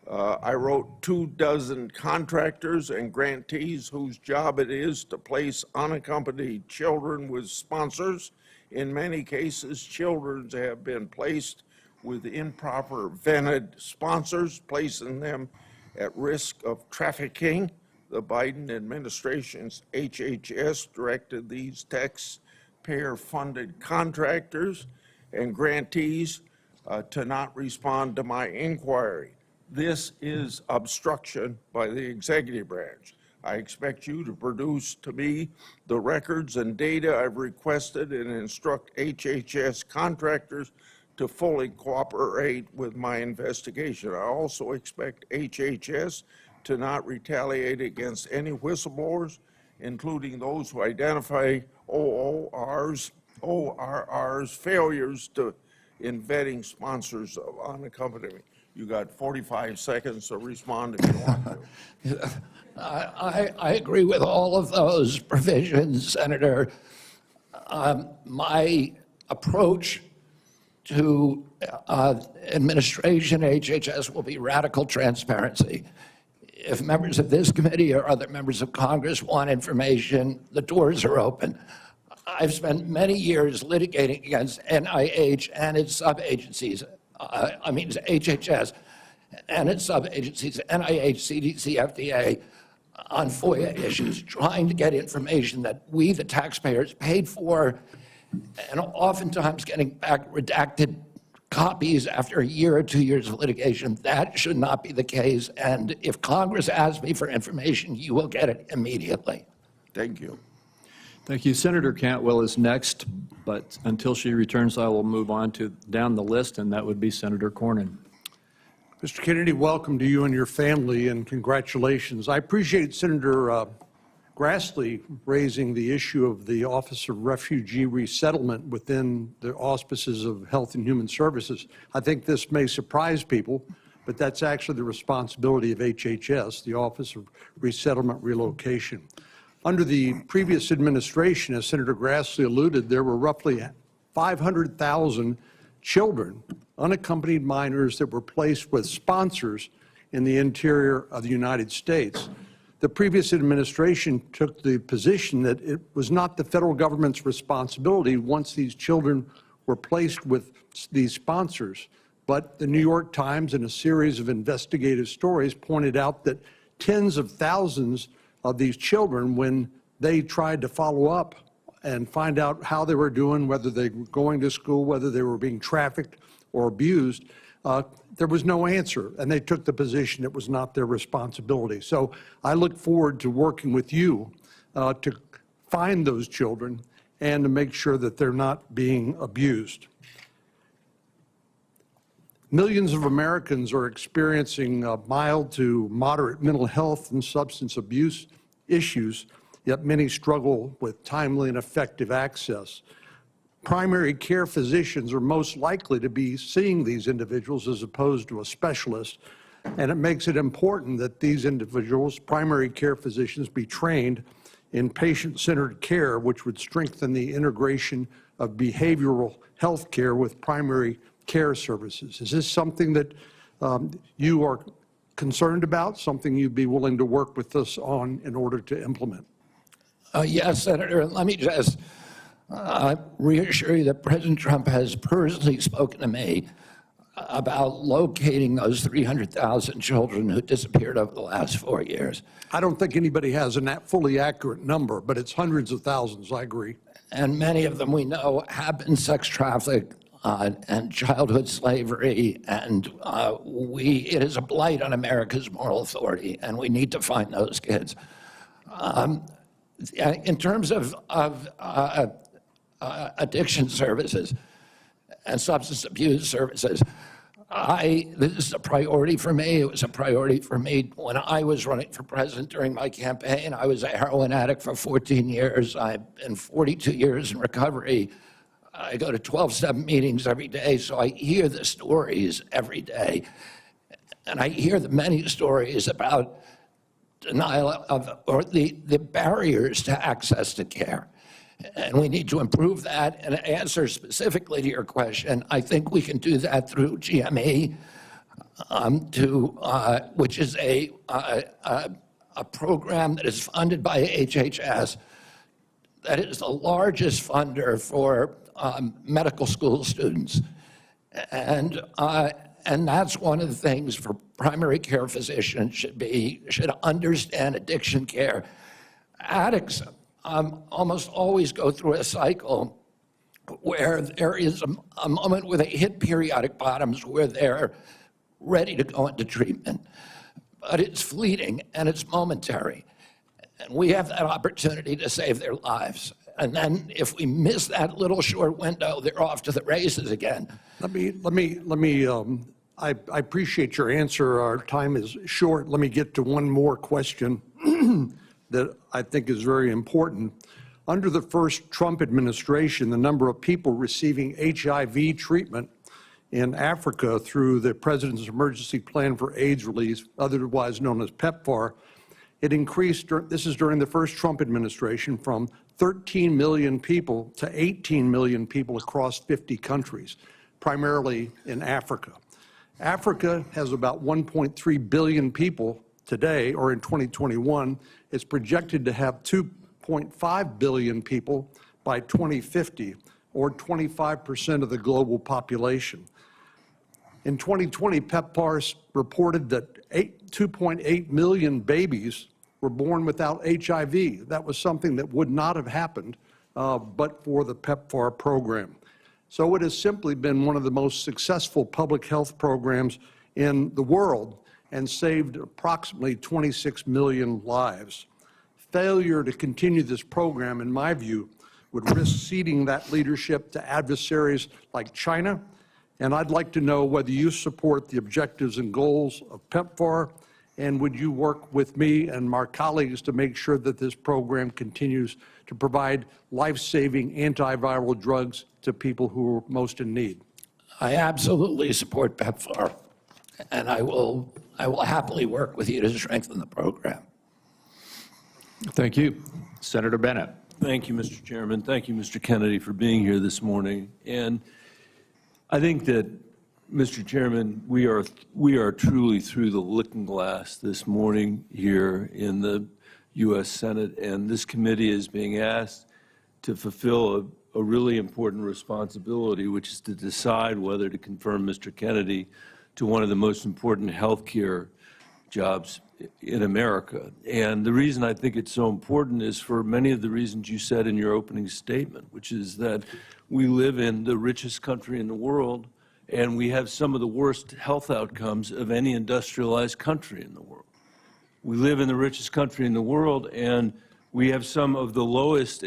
I wrote 24 contractors and grantees whose job it is to place unaccompanied children with sponsors. In many cases, children have been placed with improper vetted sponsors, placing them at risk of trafficking. The Biden administration's HHS directed these taxpayer-funded contractors and grantees to not respond to my inquiry. This is obstruction by the executive branch. I expect you to produce to me the records and data I've requested and instruct HHS contractors to fully cooperate with my investigation. I also expect HHS to not retaliate against any whistleblowers, including those who identify ORR's failures in vetting sponsors of unaccompanied. You got 45 seconds to respond if you want to. I agree with all of those provisions, Senator. My approach to administration HHS will be radical transparency. if members of this committee or other members of Congress want information, the doors are open. I've spent many years litigating against NIH and its sub-agencies, HHS and its sub-agencies, NIH, CDC, FDA, on FOIA issues, trying to get information that we, the taxpayers, paid for, and oftentimes getting back redacted copies after a year or 2 years of litigation. That should not be the case, and if Congress asks me for information, you will get it immediately. Thank you. Thank you. Senator Cantwell is next, but until she returns, I will move on to down the list, and that would be Senator Cornyn. Mr. Kennedy, welcome to you and your family, and congratulations. I appreciate Senator Grassley raising the issue of the Office of Refugee Resettlement within the auspices of Health and Human Services. I think this may surprise people, but that's actually the responsibility of HHS, the Office of Resettlement Relocation. Under the previous administration, as Senator Grassley alluded, there were roughly 500,000 children, unaccompanied minors, that were placed with sponsors in the interior of the United States. The previous administration took the position that it was not the federal government's responsibility once these children were placed with these sponsors. But the New York Times, in a series of investigative stories, pointed out that tens of thousands of these children, when they tried to follow up and find out how they were doing, whether they were going to school, whether they were being trafficked or abused, there was no answer, and they took the position it was not their responsibility. So I look forward to working with you to find those children and to make sure that they're not being abused. Millions of Americans are experiencing mild to moderate mental health and substance abuse issues, yet many struggle with timely and effective access. Primary care physicians are most likely to be seeing these individuals as opposed to a specialist, and it makes it important that these individuals, primary care physicians, be trained in patient-centered care, which would strengthen the integration of behavioral health care with primary care services. Is this something that you are concerned about, something you'd be willing to work with us on in order to implement? Yes, Senator, let me just reassure you that President Trump has personally spoken to me about locating those 300,000 children who disappeared over the last 4 years. I don't think anybody has a fully accurate number, but it's hundreds of thousands, I agree. And many of them we know have been sex trafficked and childhood slavery, and it is a blight on America's moral authority, and we need to find those kids. In terms of addiction services and substance abuse services, this is a priority for me. It was a priority for me when I was running for president during my campaign. I was a heroin addict for 14 years. I've been 42 years in recovery. I go to 12-step meetings every day, so I hear the stories every day. And I hear the many stories about denial of, or the barriers to access to care. And we need to improve that. And to answer specifically to your question, I think we can do that through GME, which is a program that is funded by HHS, that is the largest funder for medical school students. And that's one of the things for primary care physicians should understand addiction care. Addicts almost always go through a cycle where there is a moment where they hit periodic bottoms where they're ready to go into treatment. But it's fleeting and it's momentary. And we have that opportunity to save their lives. And then if we miss that little short window, they're off to the races again. I appreciate your answer. Our time is short. Let me get to one more question that I think is very important. Under the first Trump administration, the number of people receiving HIV treatment in Africa through the President's Emergency Plan for AIDS Relief, otherwise known as PEPFAR, it increased, this is during the first Trump administration, from 13 million people to 18 million people across 50 countries, primarily in Africa. Africa has about 1.3 billion people today, or in 2021, it's projected to have 2.5 billion people by 2050, or 25% of the global population. In 2020, PEPFAR reported that 2.8 million babies were born without HIV. That was something that would not have happened but for the PEPFAR program. So it has simply been one of the most successful public health programs in the world and saved approximately 26 million lives. Failure to continue this program, in my view, would risk ceding that leadership to adversaries like China. And I'd like to know whether you support the objectives and goals of PEPFAR, and would you work with me and my colleagues to make sure that this program continues to provide life-saving antiviral drugs to people who are most in need? I absolutely support PEPFAR, and I will happily work with you to strengthen the program. Thank you. Senator Bennett. Thank you, Mr. Chairman. Thank you, Mr. Kennedy, for being here this morning. And I think that, Mr. Chairman, we are truly through the looking glass this morning here in the U.S. Senate, and this committee is being asked to fulfill a really important responsibility, which is to decide whether to confirm Mr. Kennedy to one of the most important health care jobs in America. And the reason I think it's so important is for many of the reasons you said in your opening statement, which is that we live in the richest country in the world, and we have some of the worst health outcomes of any industrialized country in the world. We live in the richest country in the world, and we have some of the lowest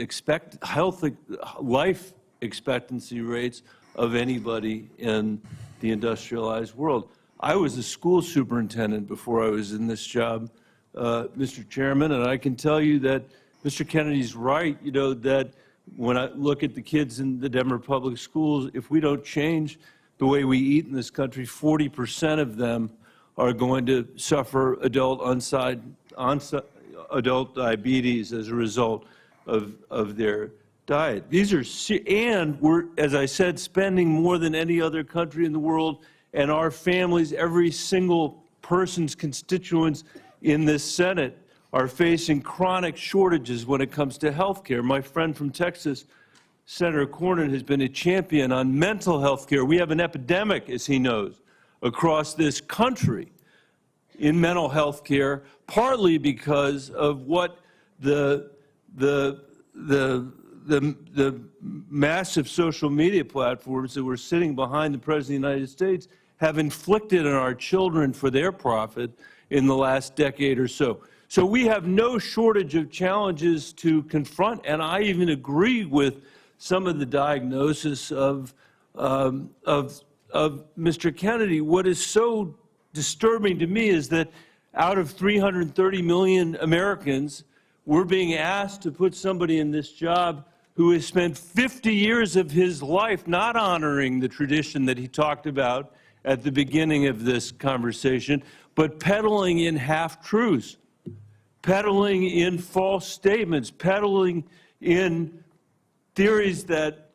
life expectancy rates of anybody in the industrialized world. I was a school superintendent before I was in this job, Mr. Chairman, and I can tell you that Mr. Kennedy's right, that when I look at the kids in the Denver public schools, if we don't change the way we eat in this country, 40% of them are going to suffer adult diabetes as a result of their diet. And we're, as I said, spending more than any other country in the world, and our families, every single person's constituents in this Senate are facing chronic shortages when it comes to health care. My friend from Texas, Senator Cornyn, has been a champion on mental health care. We have an epidemic, as he knows, across this country in mental health care, partly because of what the massive social media platforms that were sitting behind the President of the United States have inflicted on our children for their profit in the last decade or so. So we have no shortage of challenges to confront, and I even agree with some of the diagnosis of Mr. Kennedy. What is so disturbing to me is that out of 330 million Americans, we're being asked to put somebody in this job who has spent 50 years of his life not honoring the tradition that he talked about at the beginning of this conversation, but peddling in half-truths, peddling in false statements, peddling in theories that,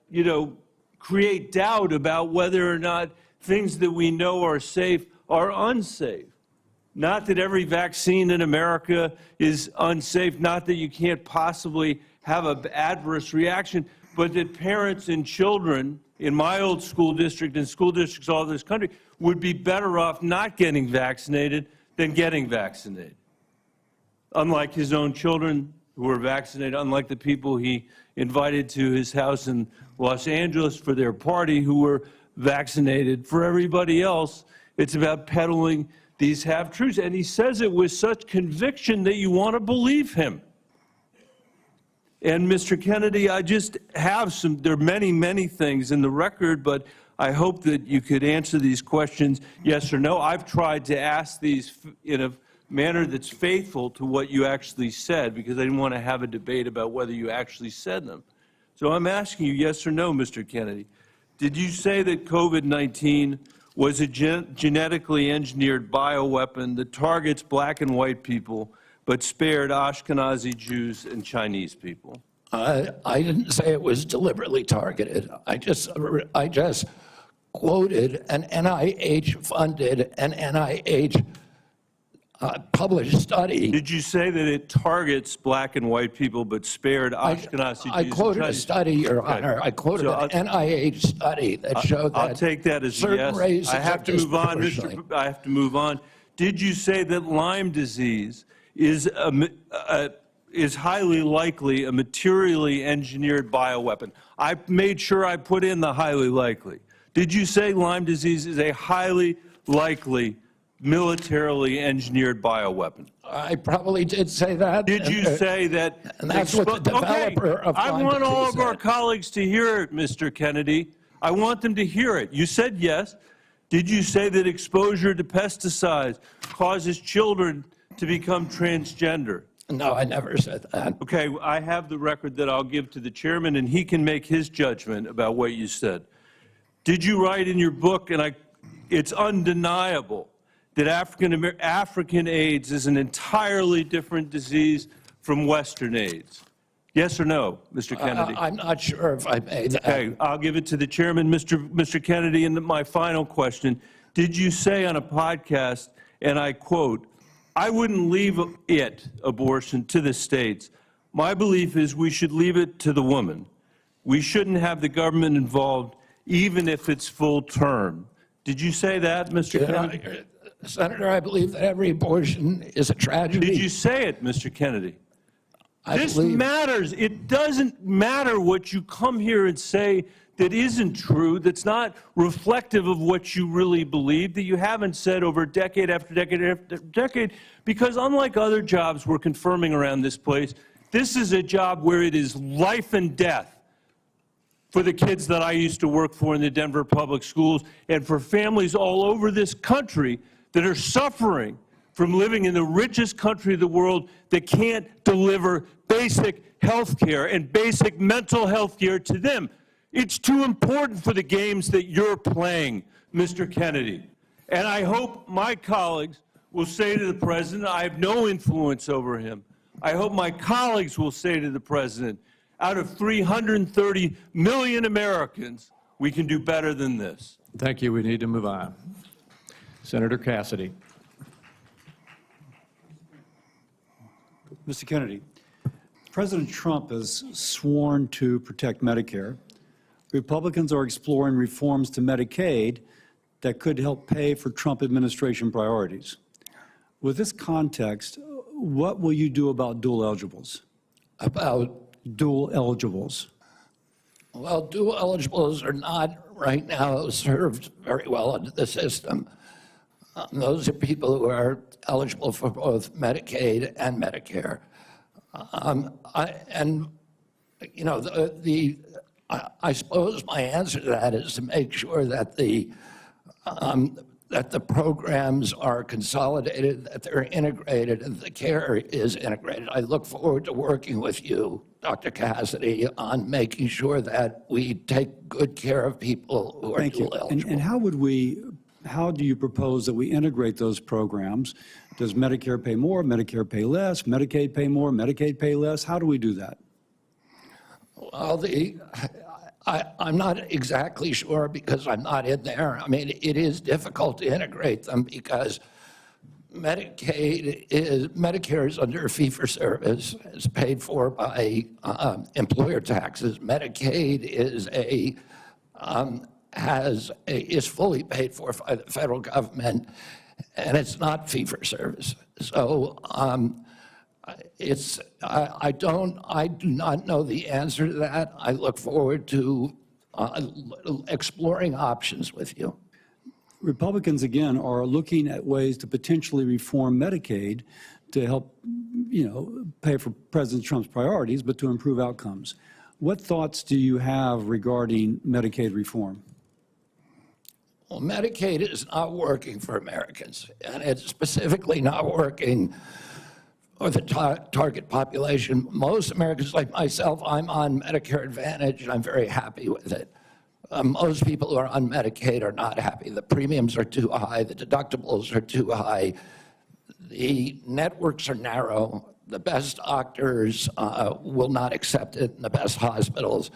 create doubt about whether or not things that we know are safe are unsafe. Not that every vaccine in America is unsafe, not that you can't possibly have an adverse reaction, but that parents and children in my old school district and school districts all over this country would be better off not getting vaccinated than getting vaccinated. Unlike his own children who were vaccinated, unlike the people he invited to his house in Los Angeles for their party who were vaccinated. For everybody else, it's about peddling these half-truths. And he says it with such conviction that you want to believe him. And Mr. Kennedy, I just have there are many, many things in the record, but I hope that you could answer these questions yes or no. I've tried to ask these in a manner that's faithful to what you actually said, because I didn't want to have a debate about whether you actually said them. So I'm asking you yes or no, Mr. Kennedy. Did you say that COVID-19 was a genetically engineered bioweapon that targets black and white people, but spared Ashkenazi Jews and Chinese people? I didn't say it was deliberately targeted. I just quoted an NIH-funded and NIH published study. Did you say that it targets black and white people but spared Ashkenazi Jews? I and quoted a Chinese? study, Your Okay. Honor. I quoted So an NIH study that showed that I'll take that as a certain yes. races I have are to move on, disproportionately- I have to move on. Did you say that Lyme disease is highly likely a materially engineered bioweapon? I made sure I put in the highly likely. Did you say Lyme disease is a highly likely militarily engineered bioweapon? I probably did say that. Did you say that? And that's what the developer of I Lyme want all disease of our said. colleagues to hear it, Mr. Kennedy. I want them to hear it. You said yes. Did you say that exposure to pesticides causes children to become transgender? No, I never said that. Okay, I have the record that I'll give to the chairman, and he can make his judgment about what you said. Did you write in your book, and it's undeniable, that African AIDS is an entirely different disease from Western AIDS? Yes or no, Mr. Kennedy? I'm not sure if I made that. Okay, I'll give it to the chairman, Mr. Kennedy. And my final question, did you say on a podcast, and I quote, "I wouldn't leave abortion, to the states. My belief is we should leave it to the woman. We shouldn't have the government involved, even if it's full term." Did you say that, Mr. Kennedy? Senator, I believe that every abortion is a tragedy. Did you say it, Mr. Kennedy? This believe- matters. It doesn't matter what you come here and say that isn't true, that's not reflective of what you really believe, that you haven't said over decade after decade after decade, because unlike other jobs we're confirming around this place, this is a job where it is life and death for the kids that I used to work for in the Denver public schools and for families all over this country that are suffering from living in the richest country of the world that can't deliver basic health care and basic mental health care to them. It's too important for the games that you're playing, Mr. Kennedy. And I hope my colleagues will say to the president, I have no influence over him. I hope my colleagues will say to the president, out of 330 million Americans, we can do better than this. Thank you. We need to move on. Senator Cassidy. Mr. Kennedy, President Trump has sworn to protect Medicare. Republicans are exploring reforms to Medicaid that could help pay for Trump administration priorities. With this context, what will you do about dual eligibles? About, Dual eligibles. well, dual eligibles are not right now served very well under the system. Those are people who are eligible for both Medicaid and Medicare. I suppose my answer to that is to make sure that the programs are consolidated, that they're integrated, and the care is integrated. I look forward to working with you, Dr. Cassidy, on making sure that we take good care of people who are Thank you. dual eligible. And how do you propose that we integrate those programs? Does Medicare pay more, Medicare pay less, Medicaid pay more, Medicaid pay less? How do we do that? Well, I'm not exactly sure because I'm not in there. I mean, it is difficult to integrate them because Medicare is under fee-for-service. It's paid for by employer taxes. Medicaid is fully paid for by the federal government, and it's not fee-for-service. So I do not know the answer to that. I look forward to exploring options with you. Republicans, again, are looking at ways to potentially reform Medicaid to help, pay for President Trump's priorities, but to improve outcomes. What thoughts do you have regarding Medicaid reform? Well, Medicaid is not working for Americans, and it's specifically not working for the target population. Most Americans, like myself, I'm on Medicare Advantage, and I'm very happy with it. Most people who are on Medicaid are not happy. The premiums are too high. The deductibles are too high. The networks are narrow. The best doctors will not accept it in the best hospitals.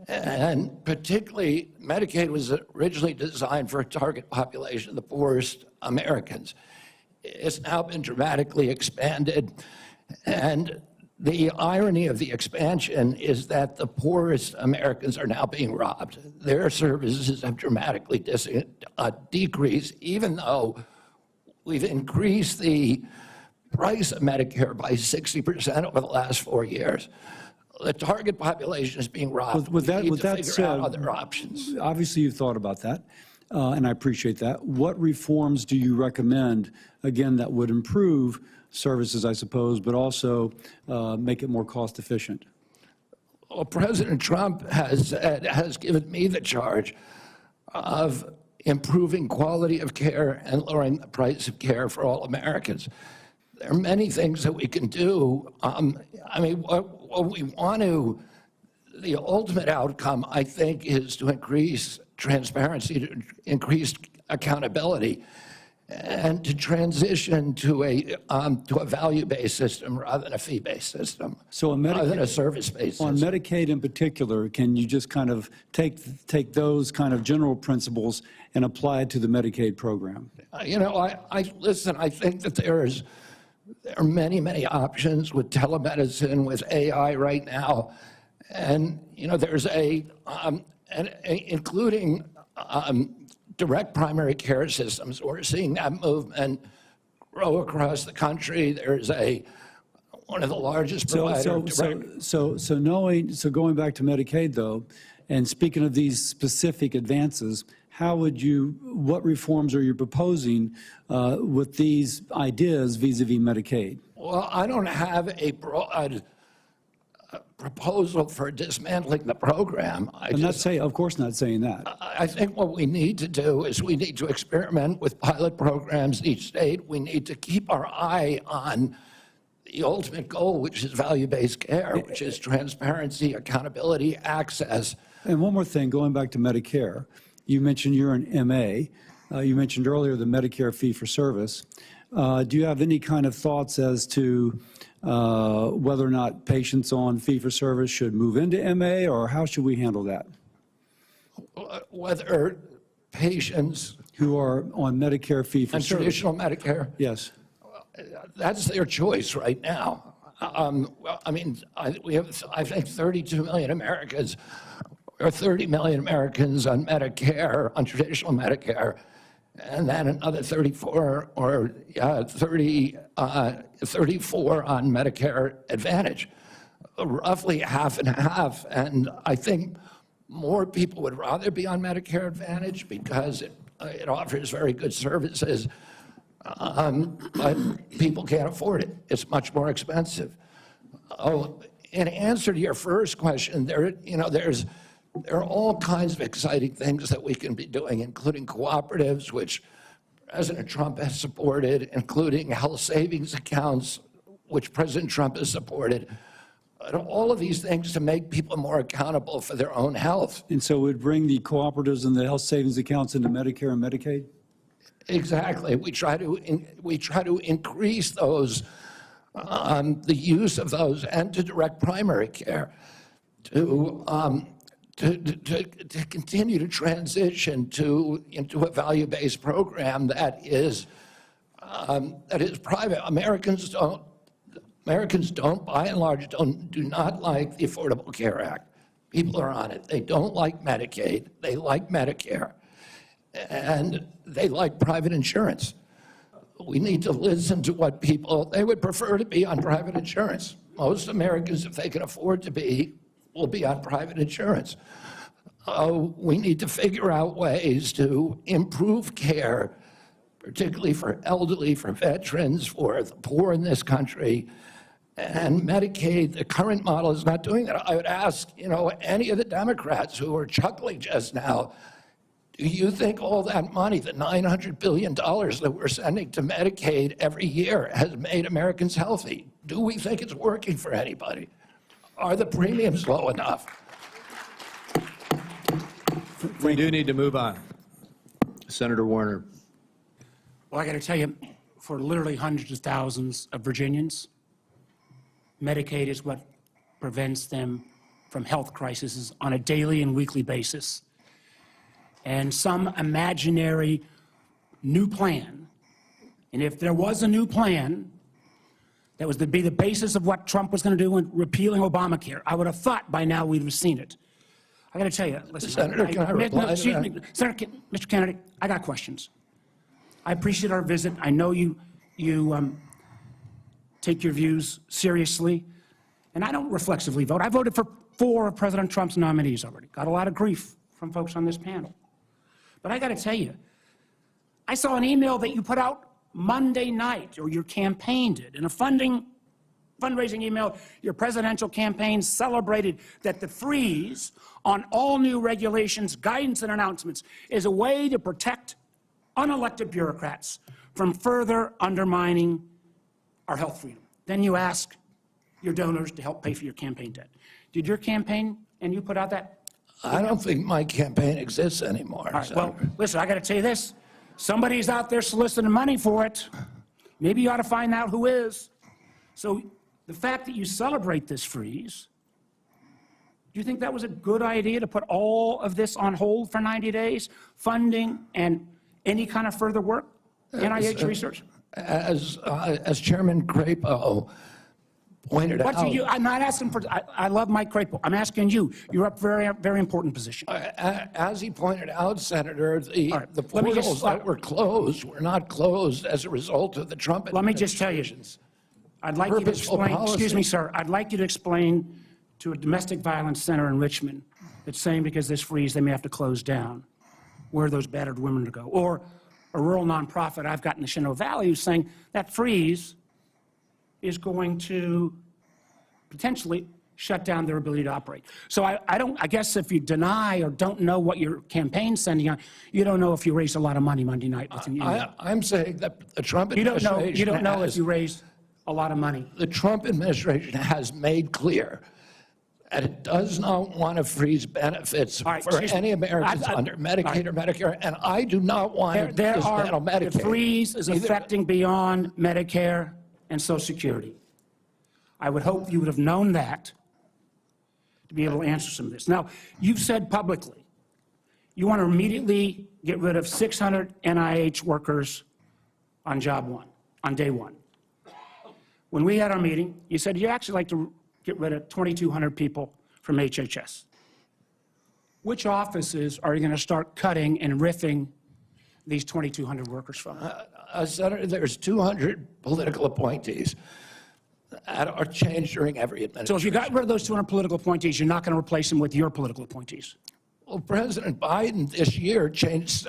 And particularly, Medicaid was originally designed for a target population, the poorest Americans. it's now been dramatically expanded. And the irony of the expansion is that the poorest Americans are now being robbed. Their services have dramatically decreased, even though we've increased the price of Medicare by 60% over the last 4 years. The target population is being robbed. With that We need to figure said, out other options. obviously you've thought about that, and I appreciate that. What reforms do you recommend, again, that would improve services, I suppose, but also make it more cost efficient? Well, President Trump has given me the charge of improving quality of care and lowering the price of care for all Americans. There are many things that we can do. I mean, what we want to, the ultimate outcome, I think, is to increase transparency, to increase accountability, and to transition to a value-based system rather than a fee-based system, So on rather than a Medicaid, service-based on system. Medicaid in particular, can you just kind of take those kind of general principles and apply it to the Medicaid program? You know, listen, I think that there are many, many options with telemedicine, with AI right now. And, you know, there's including direct primary care systems. We're seeing that movement grow across the country. There's one of the largest providers of direct. So going back to Medicaid though, and speaking of these specific advances, what reforms are you proposing with these ideas vis-a-vis Medicaid? Well, I don't have a broad proposal for dismantling the program. Of course not saying that. I think what we need to do is we need to experiment with pilot programs in each state. We need to keep our eye on the ultimate goal, which is value-based care, which is transparency, accountability, access. And one more thing, going back to Medicare, you mentioned you're an MA. You mentioned earlier the Medicare fee for service. Do you have any kind of thoughts as to whether or not patients on fee for service should move into MA, or how should we handle that? Whether patients Who are on Medicare fee for and service? traditional Medicare, Yes. that's their choice right now. Well, I mean, we have, I think, 32 million Americans, or 30 million Americans on Medicare, on traditional Medicare, and then another 34 or 34 on Medicare Advantage, roughly half and half. And I think more people would rather be on Medicare Advantage because it offers very good services, but people can't afford it. It's much more expensive. Oh, in answer to your first question, there are all kinds of exciting things that we can be doing, including cooperatives, which President Trump has supported, including health savings accounts, which President Trump has supported. But all of these things to make people more accountable for their own health. And so we'd bring the cooperatives and the health savings accounts into Medicare and Medicaid? Exactly. We try to increase those, the use of those, and to direct primary care, to continue to transition into a value-based program that is private. Americans don't, by and large, do not like the Affordable Care Act. People are on it. They don't like Medicaid. They like Medicare. And they like private insurance. We need to listen to what they would prefer to be on private insurance. Most Americans, if they can afford to be, will be on private insurance. We need to figure out ways to improve care, particularly for elderly, for veterans, for the poor in this country. And Medicaid, the current model is not doing that. I would ask, any of the Democrats who are chuckling just now, do you think all that money, the $900 billion that we're sending to Medicaid every year, has made Americans healthy? Do we think it's working for anybody? Are the premiums low enough? We do need to move on. Senator Warner. Well, I got to tell you, for literally hundreds of thousands of Virginians, Medicaid is what prevents them from health crises on a daily and weekly basis. And some imaginary new plan And if there was a new plan that was to be the basis of what Trump was going to do in repealing Obamacare, I would have thought by now we'd have seen it. I got to tell you, listen, Senator, can I reply to excuse that? me, Mr. Kennedy, I got questions. I appreciate our visit. I know you take your views seriously, and I don't reflexively vote. I voted for 4 of President Trump's nominees already. Got a lot of grief from folks on this panel. But I got to tell you, I saw an email that you put out Monday night, or your campaign did, in a fundraising email. Your presidential campaign celebrated that the freeze on all new regulations, guidance, and announcements is a way to protect unelected bureaucrats from further undermining our health freedom. Then you ask your donors to help pay for your campaign debt. Did your campaign and you put out that? I don't think my campaign exists anymore. All right, well, Senator. listen, I got to tell you this. Somebody's out there soliciting money for it. Maybe you ought to find out who is. So the fact that you celebrate this freeze, do you think that was a good idea to put all of this on hold for 90 days? Funding and any kind of further work? NIH research? As Chairman Crapo pointed What do out, you, I'm not asking for, I love Mike Crapo. I'm asking you. You're up for a very important position. as he pointed out, Senator, the, All right, the let me just- portals that were closed were not closed as a result of the Trump Let me just tell you, administration's I'd like you to purposeful explain, policy. excuse me, sir, I'd like you to explain to a domestic violence center in Richmond that's saying because this freeze, they may have to close down, where those battered women to go. Or a rural nonprofit I've got in the Shenandoah Valley who's saying that freeze is going to potentially shut down their ability to operate. So I guess if you deny or don't know what your campaign's sending on, you don't know if you raised a lot of money Monday night. I'm saying that the Trump You don't know administration if you raised a lot of money. the Trump administration has made clear that it does not want to freeze benefits All right, for excuse me. any Americans under Medicaid or Medicare, and I do not want to dismantle Medicaid. The freeze is affecting beyond Medicare and Social Security. I would hope you would have known that to be able to answer some of this. Now, you've said publicly you want to immediately get rid of 600 NIH workers on job one, on day one. When we had our meeting, you said you'd actually like to get rid of 2,200 people from HHS. Which offices are you going to start cutting and riffing these 2,200 workers from? Senator, there's 200 political appointees that are changed during every administration. So if you got rid of those 200 political appointees, you're not going to replace them with your political appointees? Well, President Biden this year changed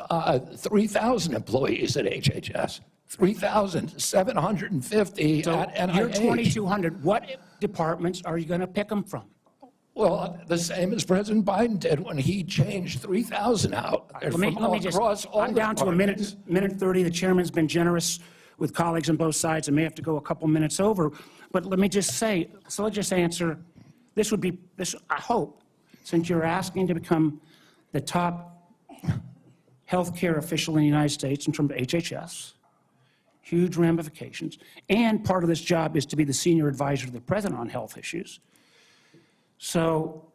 3,000 employees at HHS, 3,750 So at NIH. your 2,200, what departments are you going to pick them from? Well, the same as President Biden did when he changed 3,000 out. They're from all across all I'm down to a departments. minute 30. The chairman's been generous with colleagues on both sides. I may have to go a couple minutes over. But let me just say, so let's just answer, this would be, this, I hope, since you're asking to become the top healthcare official in the United States in terms of HHS, huge ramifications, and part of this job is to be the senior advisor to the president on health issues. So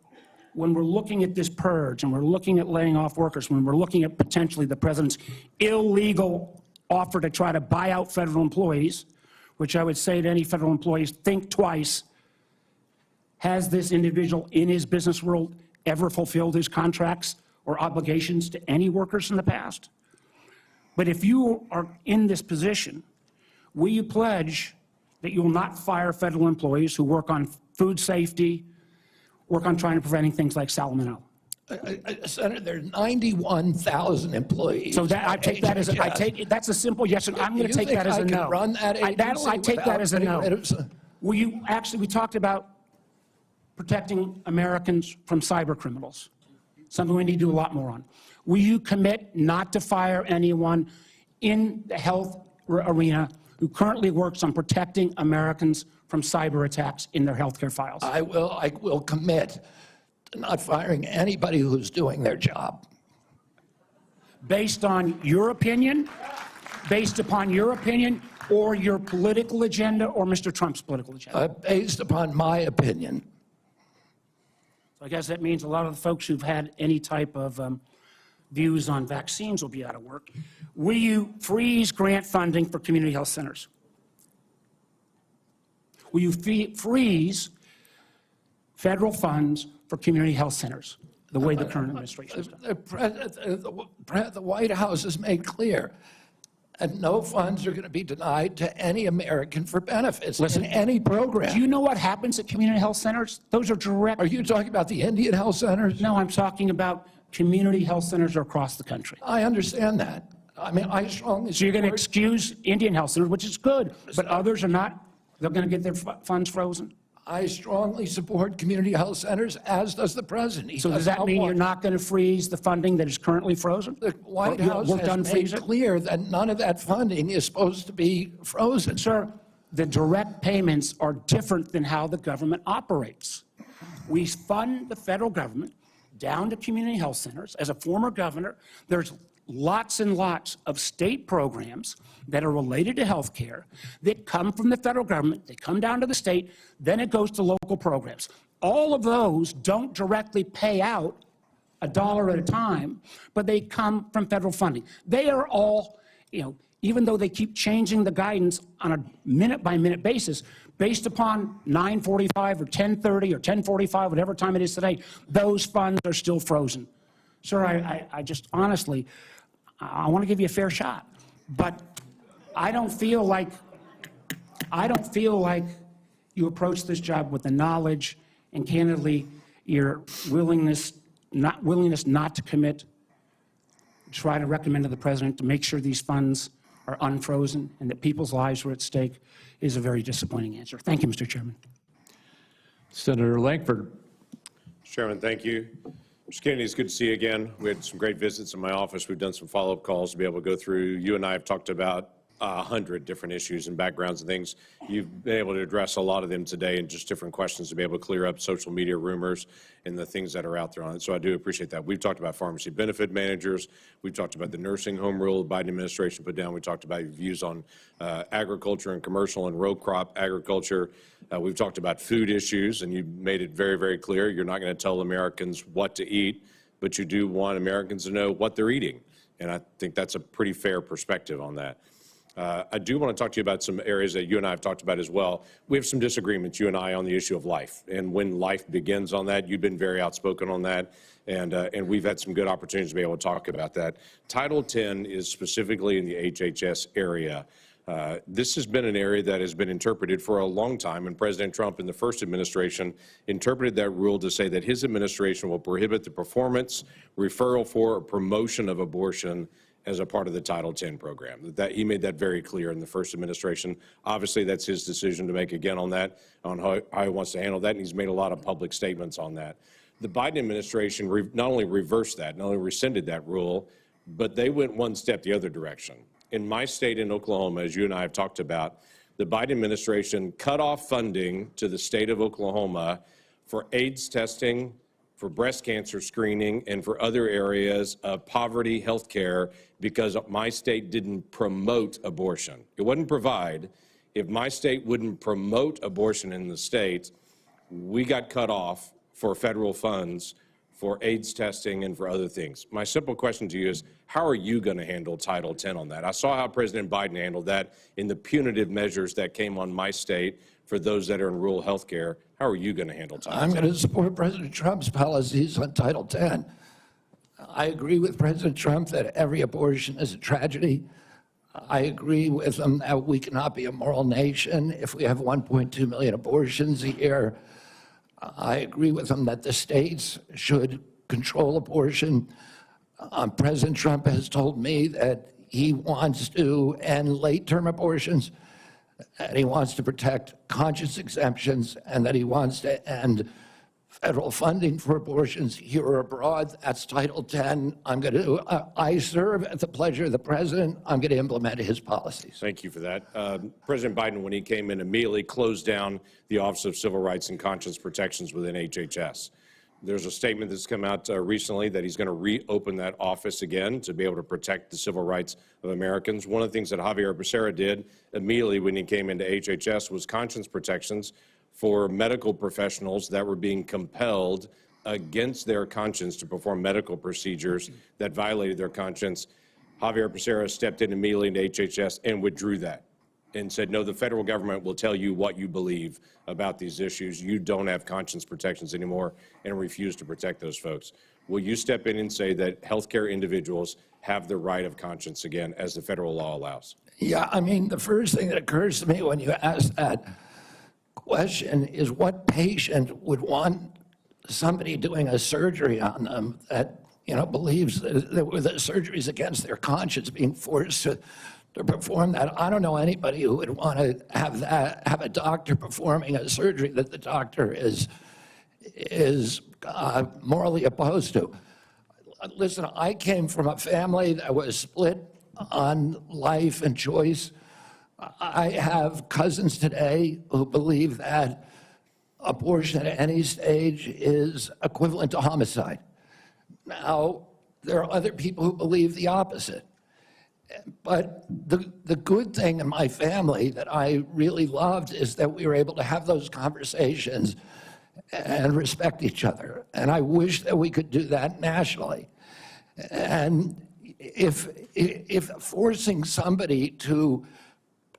when we're looking at this purge and we're looking at laying off workers, when we're looking at potentially the president's illegal offer to try to buy out federal employees, which I would say to any federal employees, think twice. Has this individual in his business world ever fulfilled his contracts or obligations to any workers in the past? But if you are in this position, will you pledge that you will not fire federal employees who work on food safety, work on trying to preventing things like salmonella? Senator, there are 91,000 employees. So that, I take that as a, HHS. that's a simple yes, and I'm going to You take think that as I a can no. run that agency I take that without as a getting no. rid of some- Will you, actually, we talked about protecting Americans from cyber criminals, something we need to do a lot more on. Will you commit not to fire anyone in the health arena who currently works on protecting Americans from cyber attacks in their healthcare files? I will commit to not firing anybody who's doing their job. Based on your opinion, based upon your opinion, or your political agenda, or Mr. Trump's political agenda? Based upon my opinion. So I guess that means a lot of the folks who've had any type of views on vaccines will be out of work. Will you freeze grant funding for community health centers? Will you freeze federal funds for community health centers, the way the current administration has done? The White House has made clear and no funds are going to be denied to any American for benefits in any program. Do you know what happens at community health centers? Those are direct. Are you talking about the Indian health centers? No, I'm talking about community health centers across the country. I understand that. I mean, I strongly So you're going to support- excuse Indian health centers, which is good, but others are not. They're going to get their funds frozen. I strongly support community health centers, as does the president. He So does that mean you're not going to freeze the funding that is currently frozen? The White Or House work has done, made freeze it? clear that none of that funding is supposed to be frozen. Sir, the direct payments are different than how the government operates. We fund the federal government down to community health centers. As a former governor, there's lots and lots of state programs that are related to health care that come from the federal government, they come down to the state, then it goes to local programs. All of those don't directly pay out $1 at a time, but they come from federal funding. They are all, even though they keep changing the guidance on a minute-by-minute basis, based upon 9:45 or 10:30 or 10:45, whatever time it is today, those funds are still frozen. Sir, I just honestly, I want to give you a fair shot, but I don't feel like you approach this job with the knowledge and candidly your willingness not to commit. Try to recommend to the president to make sure these funds are unfrozen and that people's lives are at stake is a very disappointing answer. Thank you, Mr. Chairman. Senator Lankford. Mr. Chairman, thank you. Mr. Kennedy, it's good to see you again. We had some great visits in my office. We've done some follow-up calls to be able to go through. You and I have talked about 100 different issues and backgrounds and things. You've been able to address a lot of them today and just different questions to be able to clear up social media rumors and the things that are out there on it. So I do appreciate that. We've talked about pharmacy benefit managers. We've talked about the nursing home rule the Biden administration put down. We talked about your views on agriculture and commercial and row crop agriculture. We've talked about food issues, and you made it very, very clear. You're not going to tell Americans what to eat, but you do want Americans to know what they're eating. And I think that's a pretty fair perspective on that. I do want to talk to you about some areas that you and I have talked about as well. We have some disagreements, you and I, on the issue of life and when life begins on that. You've been very outspoken on that, and we've had some good opportunities to be able to talk about that. Title 10 is specifically in the HHS area. This has been an area that has been interpreted for a long time, and President Trump in the first administration interpreted that rule to say that his administration will prohibit the performance, referral for, or promotion of abortion as a part of the Title 10 program. He made that very clear in the first administration. Obviously, that's his decision to make again on that, on how he wants to handle that, and he's made a lot of public statements on that. The Biden administration not only reversed that, not only rescinded that rule, but they went one step the other direction. In my state in Oklahoma, as you and I have talked about, the Biden administration cut off funding to the state of Oklahoma for AIDS testing, for breast cancer screening, and for other areas of poverty health care because my state didn't promote abortion. It wouldn't provide. If my state wouldn't promote abortion in the state, we got cut off for federal funds for AIDS testing and for other things. My simple question to you is, how are you going to handle Title 10 on that? I saw how President Biden handled that in the punitive measures that came on my state for those that are in rural health care. How are you going to handle Title 10? I'm going to support President Trump's policies on Title 10. I agree with President Trump that every abortion is a tragedy. I agree with him that we cannot be a moral nation if we have 1.2 million abortions a year. I agree with him that the states should control abortion. President Trump has told me that he wants to end late-term abortions, and he wants to protect conscience exemptions, and that he wants to end federal funding for abortions here or abroad. That's Title 10. I serve at the pleasure of the president. I'm going to implement his policies. Thank you for that. President Biden, when he came in, immediately closed down the Office of Civil Rights and Conscience Protections within HHS. There's a statement that's come out recently that he's going to reopen that office again to be able to protect the civil rights of Americans. One of the things that Javier Becerra did immediately when he came into HHS was conscience protections for medical professionals that were being compelled against their conscience to perform medical procedures that violated their conscience. Javier Becerra stepped in immediately into HHS and withdrew that and said, no, the federal government will tell you what you believe about these issues. You don't have conscience protections anymore, and refused to protect those folks. Will you step in and say that healthcare individuals have the right of conscience again, as the federal law allows? Yeah, I mean, the first thing that occurs to me when you ask that question is what patient would want somebody doing a surgery on them that, believes that the surgery is against their conscience being forced to perform that. I don't know anybody who would want to have a doctor performing a surgery that the doctor is morally opposed to. Listen, I came from a family that was split on life and choice. I have cousins today who believe that abortion at any stage is equivalent to homicide. Now, there are other people who believe the opposite. But the good thing in my family that I really loved is that we were able to have those conversations and respect each other. And I wish that we could do that nationally. And if forcing somebody to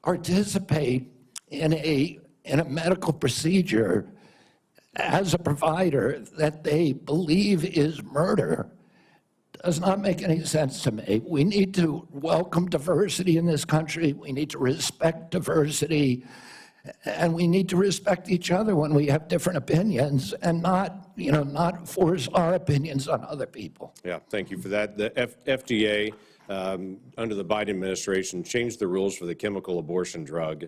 participate in a medical procedure as a provider that they believe is murder does not make any sense to me. We need to welcome diversity in this country. We need to respect diversity. And we need to respect each other when we have different opinions and not force our opinions on other people. Yeah, thank you for that. The FDA, under the Biden administration, changed the rules for the chemical abortion drug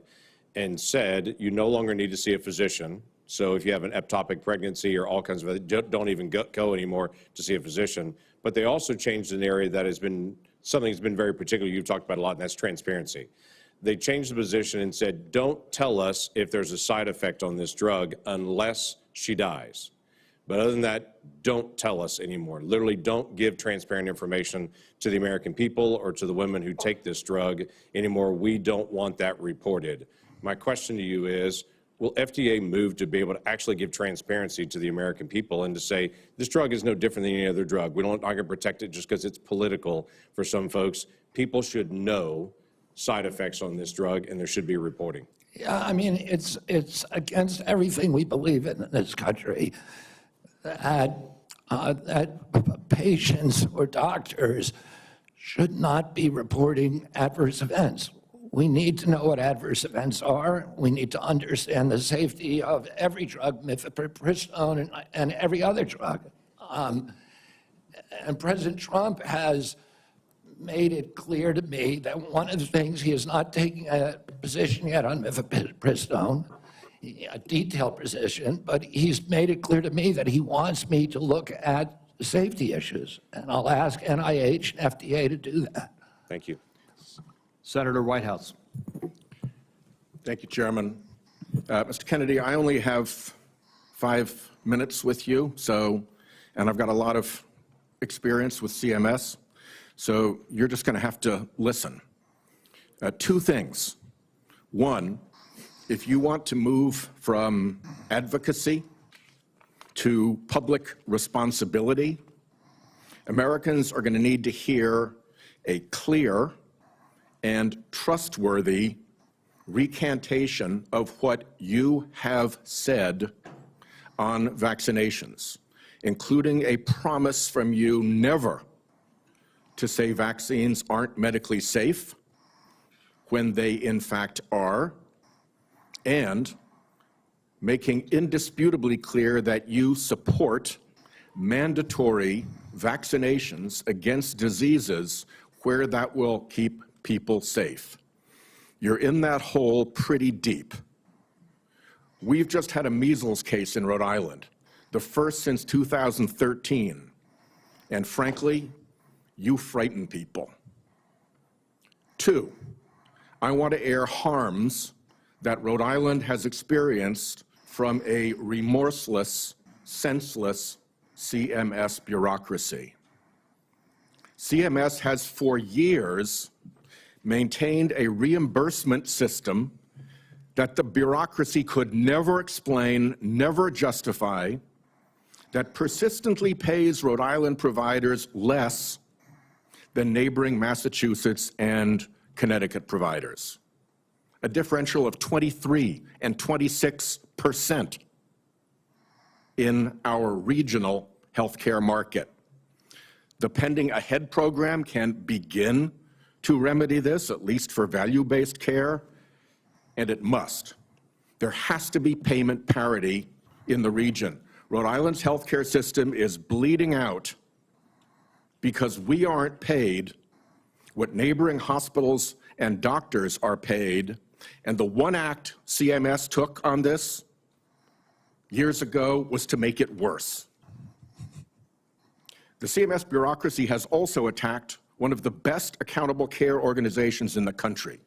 and said you no longer need to see a physician. So if you have an ectopic pregnancy or all kinds of, don't even go anymore to see a physician. But they also changed an area that has been, something that's been very particular, you've talked about a lot, and that's transparency. They changed the position and said, don't tell us if there's a side effect on this drug unless she dies. But other than that, don't tell us anymore. Literally, don't give transparent information to the American people or to the women who take this drug anymore. We don't want that reported. My question to you is, will FDA move to be able to actually give transparency to the American people and to say, this drug is no different than any other drug. We're not going to protect it just because it's political for some folks. People should know side effects on this drug, and there should be reporting. Yeah, I mean, it's against everything we believe in this country that patients or doctors should not be reporting adverse events. We need to know what adverse events are. We need to understand the safety of every drug, mifepristone and every other drug. And President Trump has made it clear to me that one of the things, he is not taking a position yet on mifepristone, a detailed position, but he's made it clear to me that he wants me to look at safety issues. And I'll ask NIH and FDA to do that. Thank you. Senator Whitehouse. Thank you, Chairman. Mr. Kennedy, I only have 5 minutes with you, and I've got a lot of experience with CMS, so you're just going to have to listen. Two things. One, if you want to move from advocacy to public responsibility, Americans are going to need to hear a clear and trustworthy recantation of what you have said on vaccinations, including a promise from you never to say vaccines aren't medically safe when they in fact are, and making indisputably clear that you support mandatory vaccinations against diseases where that will keep people safe. You're in that hole pretty deep. We've just had a measles case in Rhode Island, the first since 2013, and frankly, you frighten people. Two, I want to air harms that Rhode Island has experienced from a remorseless, senseless CMS bureaucracy. CMS has for years maintained a reimbursement system that the bureaucracy could never explain, never justify, that persistently pays Rhode Island providers less than neighboring Massachusetts and Connecticut providers, a differential of 23 and 26% in our regional healthcare market. The Pending Ahead program can begin to remedy this, at least for value-based care, and it must. There has to be payment parity in the region. Rhode Island's healthcare system is bleeding out because we aren't paid what neighboring hospitals and doctors are paid, and the one act CMS took on this years ago was to make it worse. The CMS bureaucracy has also attacked one of the best accountable care organizations in the country,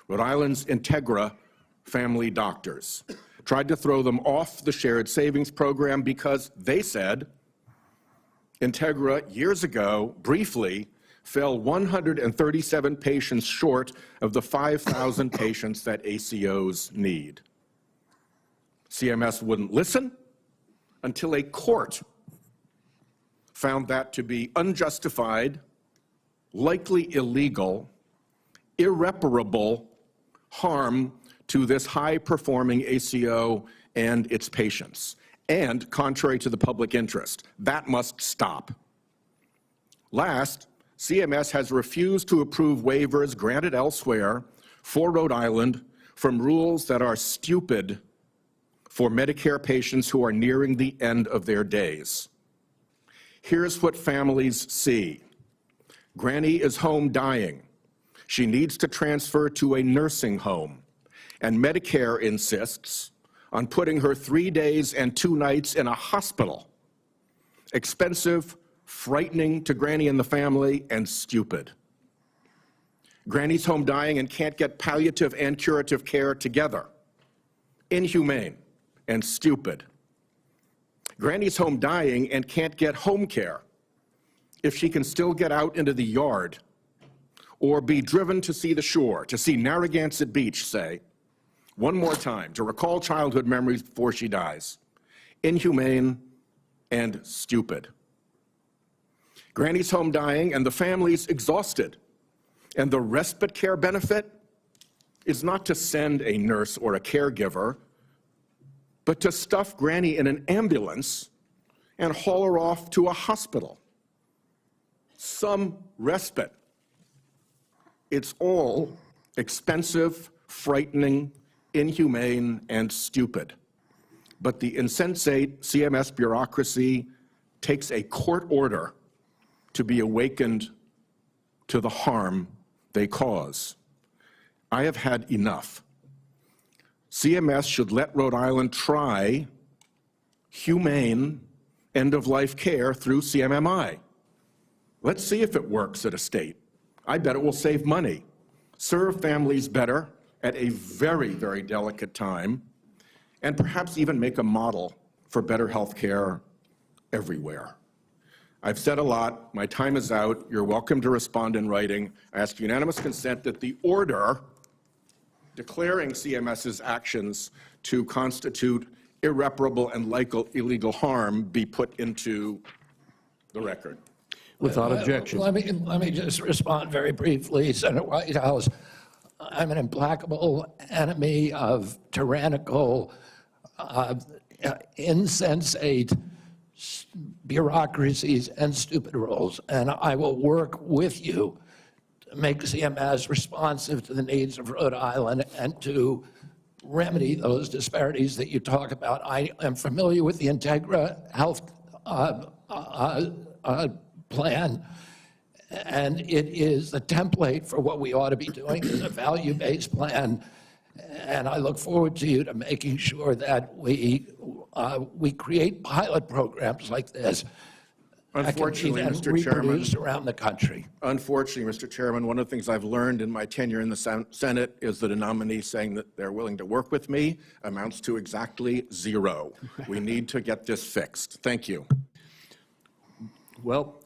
Rhode Island's Integra Family Doctors. Tried to throw them off the shared savings program because they said Integra, years ago, briefly, fell 137 patients short of the 5,000 patients that ACOs need. CMS wouldn't listen until a court found that to be unjustified, likely illegal, irreparable harm to this high-performing ACO and its patients, and contrary to the public interest. That must stop. Last, CMS has refused to approve waivers granted elsewhere for Rhode Island from rules that are stupid for Medicare patients who are nearing the end of their days. Here's what families see. Granny is home dying. She needs to transfer to a nursing home, and Medicare insists on putting her 3 days and 2 nights in a hospital. Expensive, frightening to Granny and the family, and stupid. Granny's home dying and can't get palliative and curative care together. Inhumane and stupid. Granny's home dying and can't get home care if she can still get out into the yard or be driven to see the shore, to see Narragansett Beach, say, one more time, to recall childhood memories before she dies. Inhumane and stupid. Granny's home dying and the family's exhausted. And the respite care benefit is not to send a nurse or a caregiver, but to stuff Granny in an ambulance and haul her off to a hospital. Some respite. It's all expensive, frightening, inhumane, and stupid. But the insensate CMS bureaucracy takes a court order to be awakened to the harm they cause. I have had enough. CMS should let Rhode Island try humane end-of-life care through CMMI. Let's see if it works at a state. I bet it will save money, serve families better at a very, very delicate time, and perhaps even make a model for better health care everywhere. I've said a lot. My time is out. You're welcome to respond in writing. I ask unanimous consent that the order declaring CMS's actions to constitute irreparable and illegal harm be put into the record. Without objection. Let me just respond very briefly. Senator Whitehouse, I'm an implacable enemy of tyrannical, insensate bureaucracies and stupid rules, and I will work with you to make CMS responsive to the needs of Rhode Island and to remedy those disparities that you talk about. I am familiar with the Integra Health plan, and it is the template for what we ought to be doing is a value-based plan, and I look forward to you to making sure that we create pilot programs like this. Unfortunately, Mr. Chairman, reproduced around the country. Unfortunately, Mr. Chairman, one of the things I've learned in my tenure in the Senate is that a nominee saying that they're willing to work with me amounts to exactly zero. We need to get this fixed. Thank you. Well,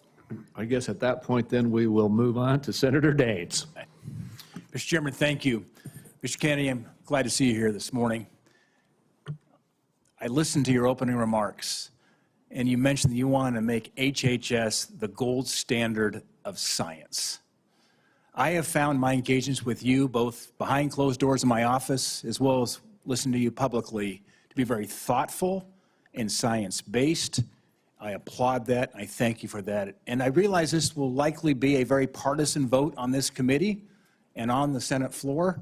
I guess at that point, then, we will move on to Senator Daines. Mr. Chairman, thank you. Mr. Kennedy, I'm glad to see you here this morning. I listened to your opening remarks, and you mentioned that you want to make HHS the gold standard of science. I have found my engagements with you, both behind closed doors in my office, as well as listening to you publicly, to be very thoughtful and science-based. I applaud that. I thank you for that. And I realize this will likely be a very partisan vote on this committee and on the Senate floor.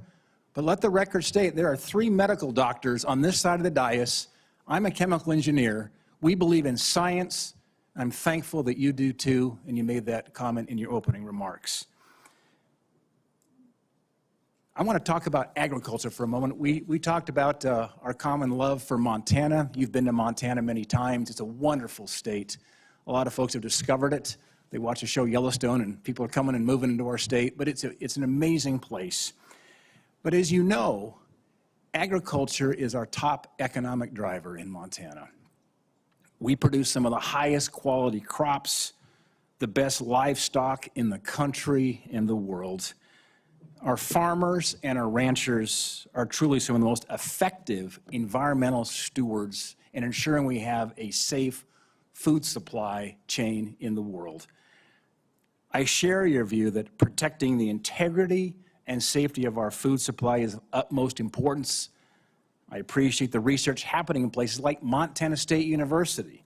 But let the record state there are 3 medical doctors on this side of the dais. I'm a chemical engineer. We believe in science. I'm thankful that you do too, and you made that comment in your opening remarks. I want to talk about agriculture for a moment. We talked about our common love for Montana. You've been to Montana many times. It's a wonderful state. A lot of folks have discovered it. They watch the show Yellowstone, and people are coming and moving into our state, but it's an amazing place. But as you know, agriculture is our top economic driver in Montana. We produce some of the highest quality crops, the best livestock in the country and the world. Our farmers and our ranchers are truly some of the most effective environmental stewards in ensuring we have a safe food supply chain in the world. I share your view that protecting the integrity and safety of our food supply is of utmost importance. I appreciate the research happening in places like Montana State University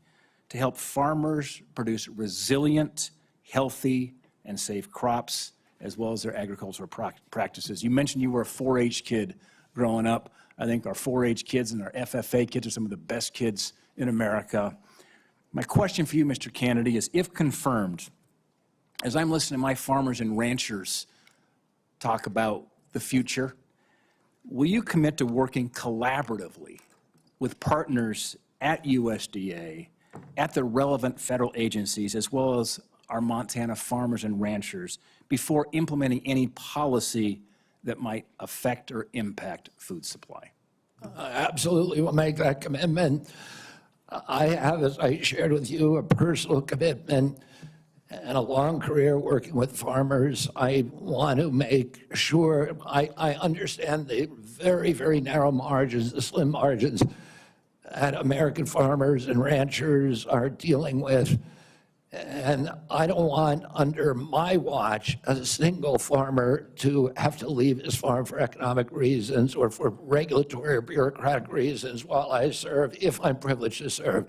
to help farmers produce resilient, healthy, and safe crops, as well as their agricultural practices. You mentioned you were a 4-H kid growing up. I think our 4-H kids and our FFA kids are some of the best kids in America. My question for you, Mr. Kennedy, is if confirmed, as I'm listening to my farmers and ranchers talk about the future, will you commit to working collaboratively with partners at USDA, at the relevant federal agencies, as well as our Montana farmers and ranchers before implementing any policy that might affect or impact food supply? Absolutely will make that commitment. I have, as I shared with you, a personal commitment and a long career working with farmers. I want to make sure I understand the very, very narrow margins, the slim margins that American farmers and ranchers are dealing with. And I don't want, under my watch, a single farmer to have to leave his farm for economic reasons or for regulatory or bureaucratic reasons while I serve, if I'm privileged to serve,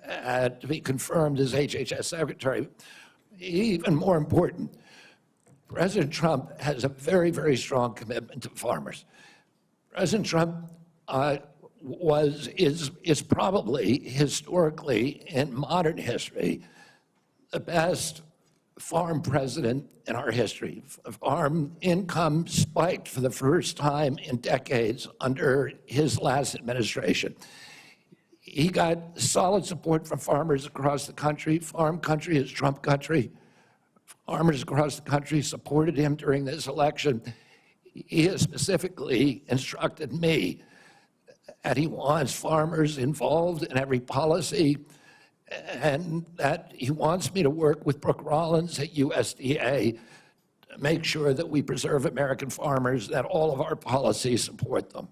to be confirmed as HHS Secretary. Even more important, President Trump has a very, very strong commitment to farmers. President Trump is probably, historically, in modern history, the best farm president in our history. Farm income spiked for the first time in decades under his last administration. He got solid support from farmers across the country. Farm country is Trump country. Farmers across the country supported him during this election. He has specifically instructed me that he wants farmers involved in every policy, and that he wants me to work with Brooke Rollins at USDA to make sure that we preserve American farmers, that all of our policies support them.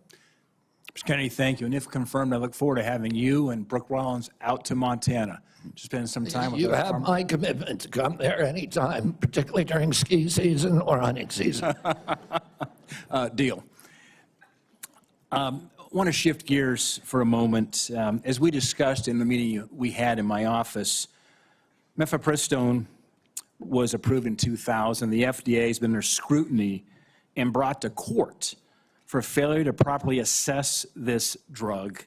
Mr. Kennedy, thank you. And if confirmed, I look forward to having you and Brooke Rollins out to Montana to spend some time with You our have farmers. my commitment to come there anytime, particularly during ski season or hunting season. Deal. I want to shift gears for a moment. As we discussed in the meeting we had in my office, mifepristone was approved in 2000. The FDA has been under scrutiny and brought to court for failure to properly assess this drug,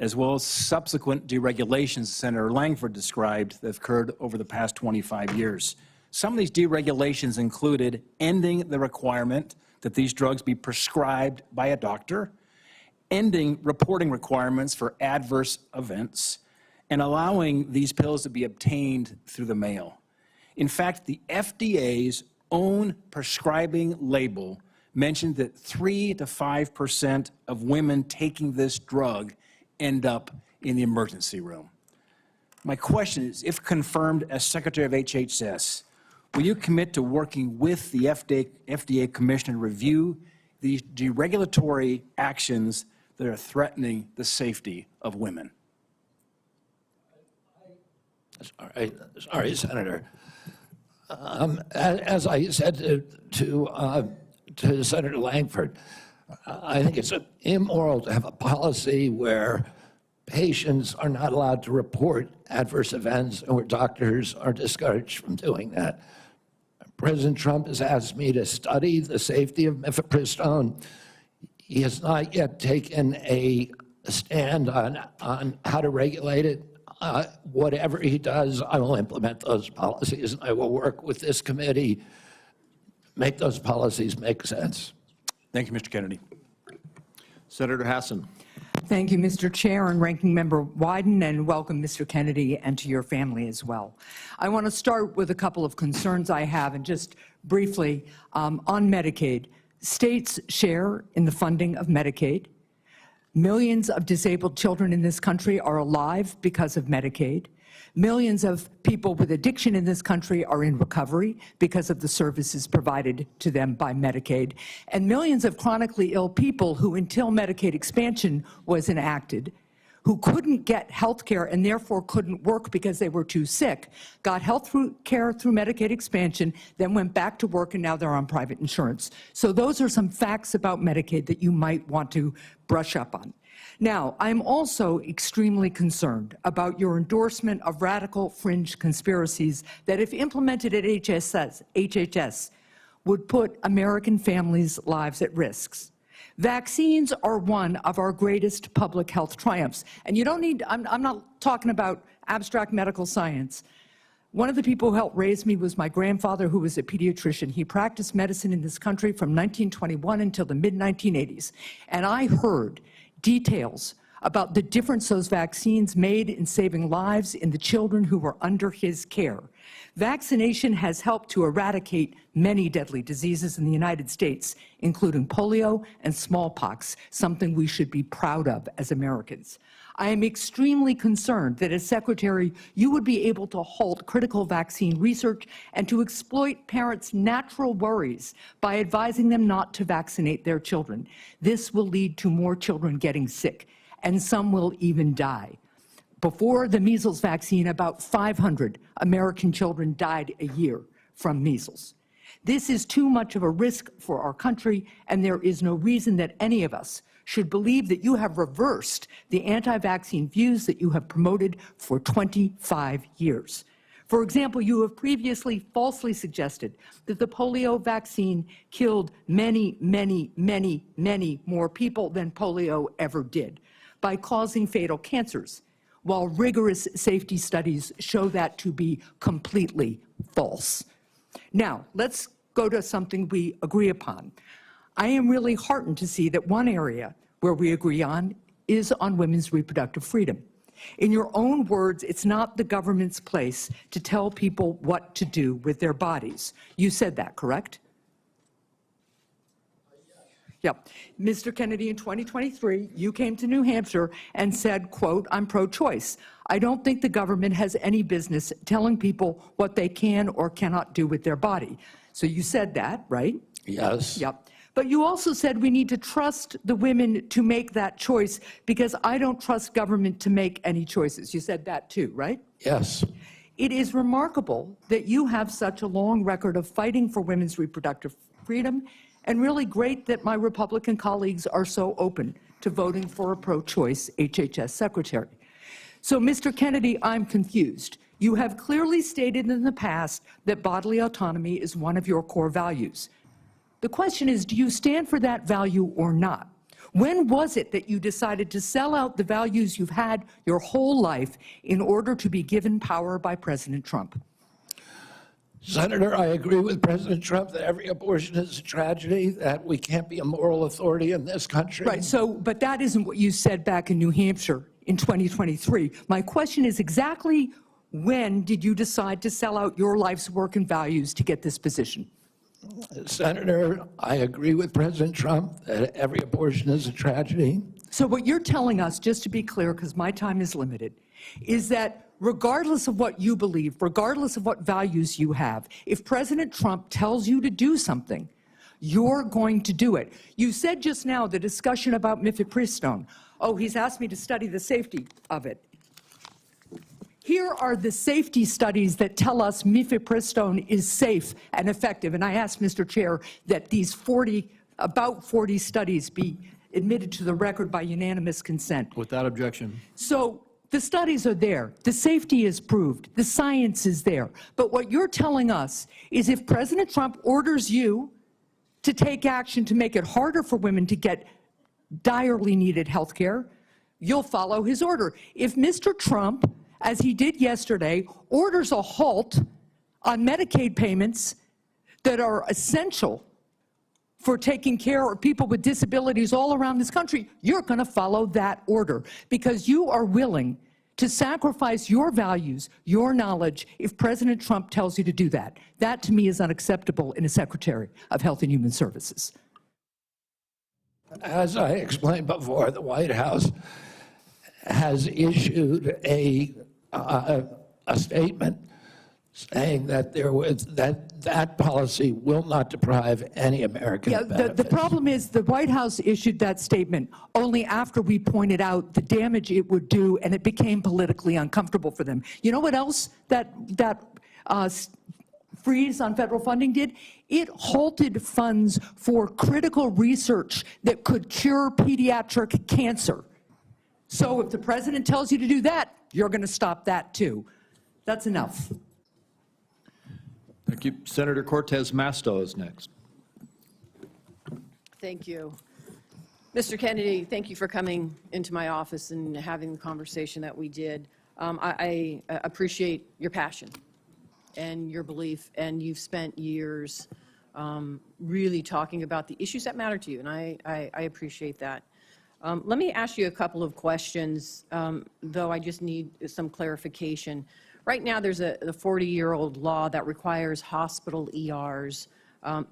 as well as subsequent deregulations Senator Langford described that have occurred over the past 25 years. Some of these deregulations included ending the requirement that these drugs be prescribed by a doctor, ending reporting requirements for adverse events, and allowing these pills to be obtained through the mail. In fact, the FDA's own prescribing label mentioned that 3 to 5% of women taking this drug end up in the emergency room. My question is, if confirmed as Secretary of HHS, will you commit to working with the FDA Commissioner to review these deregulatory actions that are threatening the safety of women? I Sorry, Senator. As I said to Senator Langford, I think it's immoral to have a policy where patients are not allowed to report adverse events and where doctors are discouraged from doing that. President Trump has asked me to study the safety of mifepristone. He has not yet taken a stand on how to regulate it. Whatever he does, I will implement those policies, and I will work with this committee, make those policies make sense. Thank you, Mr. Kennedy. Senator Hassan. Thank you, Mr. Chair and Ranking Member Wyden, and welcome, Mr. Kennedy, and to your family as well. I want to start with a couple of concerns I have, and just briefly on Medicaid. States share in the funding of Medicaid. Millions of disabled children in this country are alive because of Medicaid. Millions of people with addiction in this country are in recovery because of the services provided to them by Medicaid. And millions of chronically ill people who, until Medicaid expansion was enacted, who couldn't get health care and therefore couldn't work because they were too sick, got health care through Medicaid expansion, then went back to work, and now they're on private insurance. So those are some facts about Medicaid that you might want to brush up on. Now, I'm also extremely concerned about your endorsement of radical fringe conspiracies that, if implemented at HHS, would put American families' lives at risk. Vaccines are one of our greatest public health triumphs. And you don't need, I'm not talking about abstract medical science. One of the people who helped raise me was my grandfather, who was a pediatrician. He practiced medicine in this country from 1921 until the mid-1980s. And I heard details about the difference those vaccines made in saving lives in the children who were under his care. Vaccination has helped to eradicate many deadly diseases in the United States, including polio and smallpox, something we should be proud of as Americans. I am extremely concerned that as Secretary, you would be able to halt critical vaccine research and to exploit parents' natural worries by advising them not to vaccinate their children. This will lead to more children getting sick, and some will even die. Before the measles vaccine, about 500 American children died a year from measles. This is too much of a risk for our country, and there is no reason that any of us should believe that you have reversed the anti-vaccine views that you have promoted for 25 years. For example, you have previously falsely suggested that the polio vaccine killed many, many, many, many more people than polio ever did by causing fatal cancers, while rigorous safety studies show that to be completely false. Now, let's go to something we agree upon. I am really heartened to see that one area where we agree on is on women's reproductive freedom. In your own words, it's not the government's place to tell people what to do with their bodies. You said that, correct? Yep. Mr. Kennedy, in 2023, you came to New Hampshire and said, quote, "I'm pro-choice. I don't think the government has any business telling people what they can or cannot do with their body." So you said that, right? Yes. Yep. But you also said we need to trust the women to make that choice because I don't trust government to make any choices. You said that too, right? Yes. It is remarkable that you have such a long record of fighting for women's reproductive freedom, and really great that my Republican colleagues are so open to voting for a pro-choice HHS secretary. So, Mr. Kennedy, I'm confused. You have clearly stated in the past that bodily autonomy is one of your core values. The question is, do you stand for that value or not? When was it that you decided to sell out the values you've had your whole life in order to be given power by President Trump? Senator, I agree with President Trump that every abortion is a tragedy, that we can't be a moral authority in this country. Right, so, but that isn't what you said back in New Hampshire in 2023. My question is exactly when did you decide to sell out your life's work and values to get this position? Senator, I agree with President Trump that every abortion is a tragedy. So what you're telling us, just to be clear, because my time is limited, is that regardless of what you believe, regardless of what values you have, if President Trump tells you to do something, you're going to do it. You said just now the discussion about mifepristone. Oh, he's asked me to study the safety of it. Here are the safety studies that tell us mifepristone is safe and effective. And I ask, Mr. Chair, that these about 40 studies be admitted to the record by unanimous consent. Without objection. So the studies are there. The safety is proved. The science is there. But what you're telling us is if President Trump orders you to take action to make it harder for women to get direly needed health care, you'll follow his order. If Mr. Trump, as he did yesterday, orders a halt on Medicaid payments that are essential for taking care of people with disabilities all around this country, you're going to follow that order because you are willing to sacrifice your values, your knowledge, if President Trump tells you to do that. That, to me, is unacceptable in a Secretary of Health and Human Services. As I explained before, the White House has issued a statement saying that that policy will not deprive any American Yeah, of benefits. the problem is the White House issued that statement only after we pointed out the damage it would do, and it became politically uncomfortable for them. You know what else that freeze on federal funding did? It halted funds for critical research that could cure pediatric cancer. So if the president tells you to do that, you're going to stop that too. That's enough. Thank you. Senator Cortez Masto is next. Thank you. Mr. Kennedy, thank you for coming into my office and having the conversation that we did. I appreciate your passion and your belief, and you've spent years really talking about the issues that matter to you, and I appreciate that. Let me ask you a couple of questions, though I just need some clarification. Right now, there's a 40-year-old law that requires hospital ERs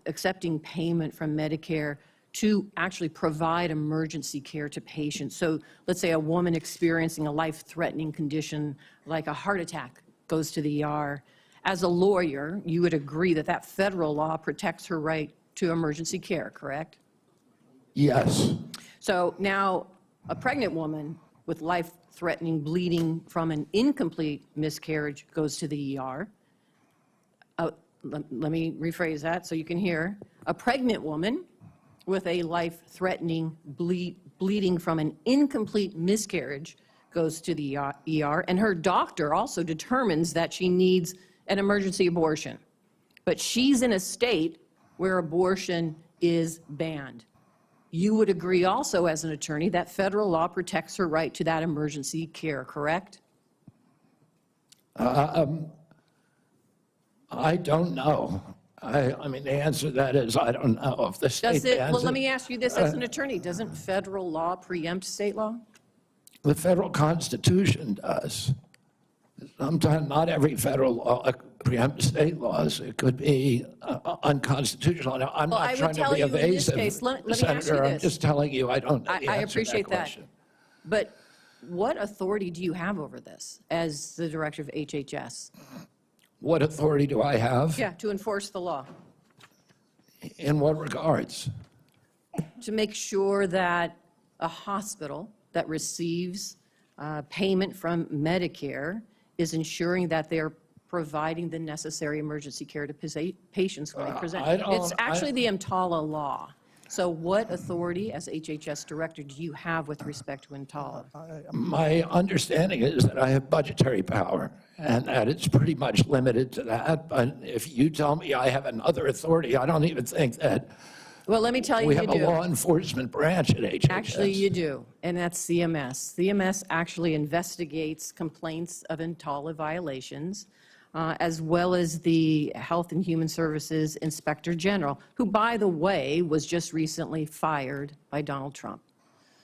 accepting payment from Medicare to actually provide emergency care to patients. So let's say a woman experiencing a life-threatening condition like a heart attack goes to the ER. As a lawyer, you would agree that that federal law protects her right to emergency care, correct? Yes. So now a pregnant woman with life-threatening bleeding from an incomplete miscarriage goes to the ER. Let me rephrase that so you can hear. A pregnant woman with a life-threatening bleeding from an incomplete miscarriage goes to the ER, and her doctor also determines that she needs an emergency abortion. But she's in a state where abortion is banned. You would agree also as an attorney that federal law protects her right to that emergency care, correct? I don't know. I mean, the answer to that is I don't know if the state Does it, bans well, let it. me ask you this as an attorney. Doesn't federal law preempt state law? The federal Constitution does. Sometimes not every federal law preempts state laws. It could be unconstitutional. Now, I'm Well, I not would trying to tell be you in this evasive, case, let me ask you Senator. I'm this. just telling you I don't know the I answer appreciate to that. question. But what authority do you have over this as the director of HHS? What authority do I have? Yeah, to enforce the law, In what regards? to make sure that a hospital that receives payment from Medicare is ensuring that they're providing the necessary emergency care to patients when they present. It's actually the EMTALA law. So what authority as HHS director do you have with respect to EMTALA? My understanding is that I have budgetary power and that it's pretty much limited to that. But if you tell me I have another authority, I don't even think that Well, let me tell you, we you have a do. law enforcement branch at HHS. Actually, you do, and that's CMS. CMS actually investigates complaints of EMTALA violations, as well as the Health and Human Services Inspector General, who, by the way, was just recently fired by Donald Trump.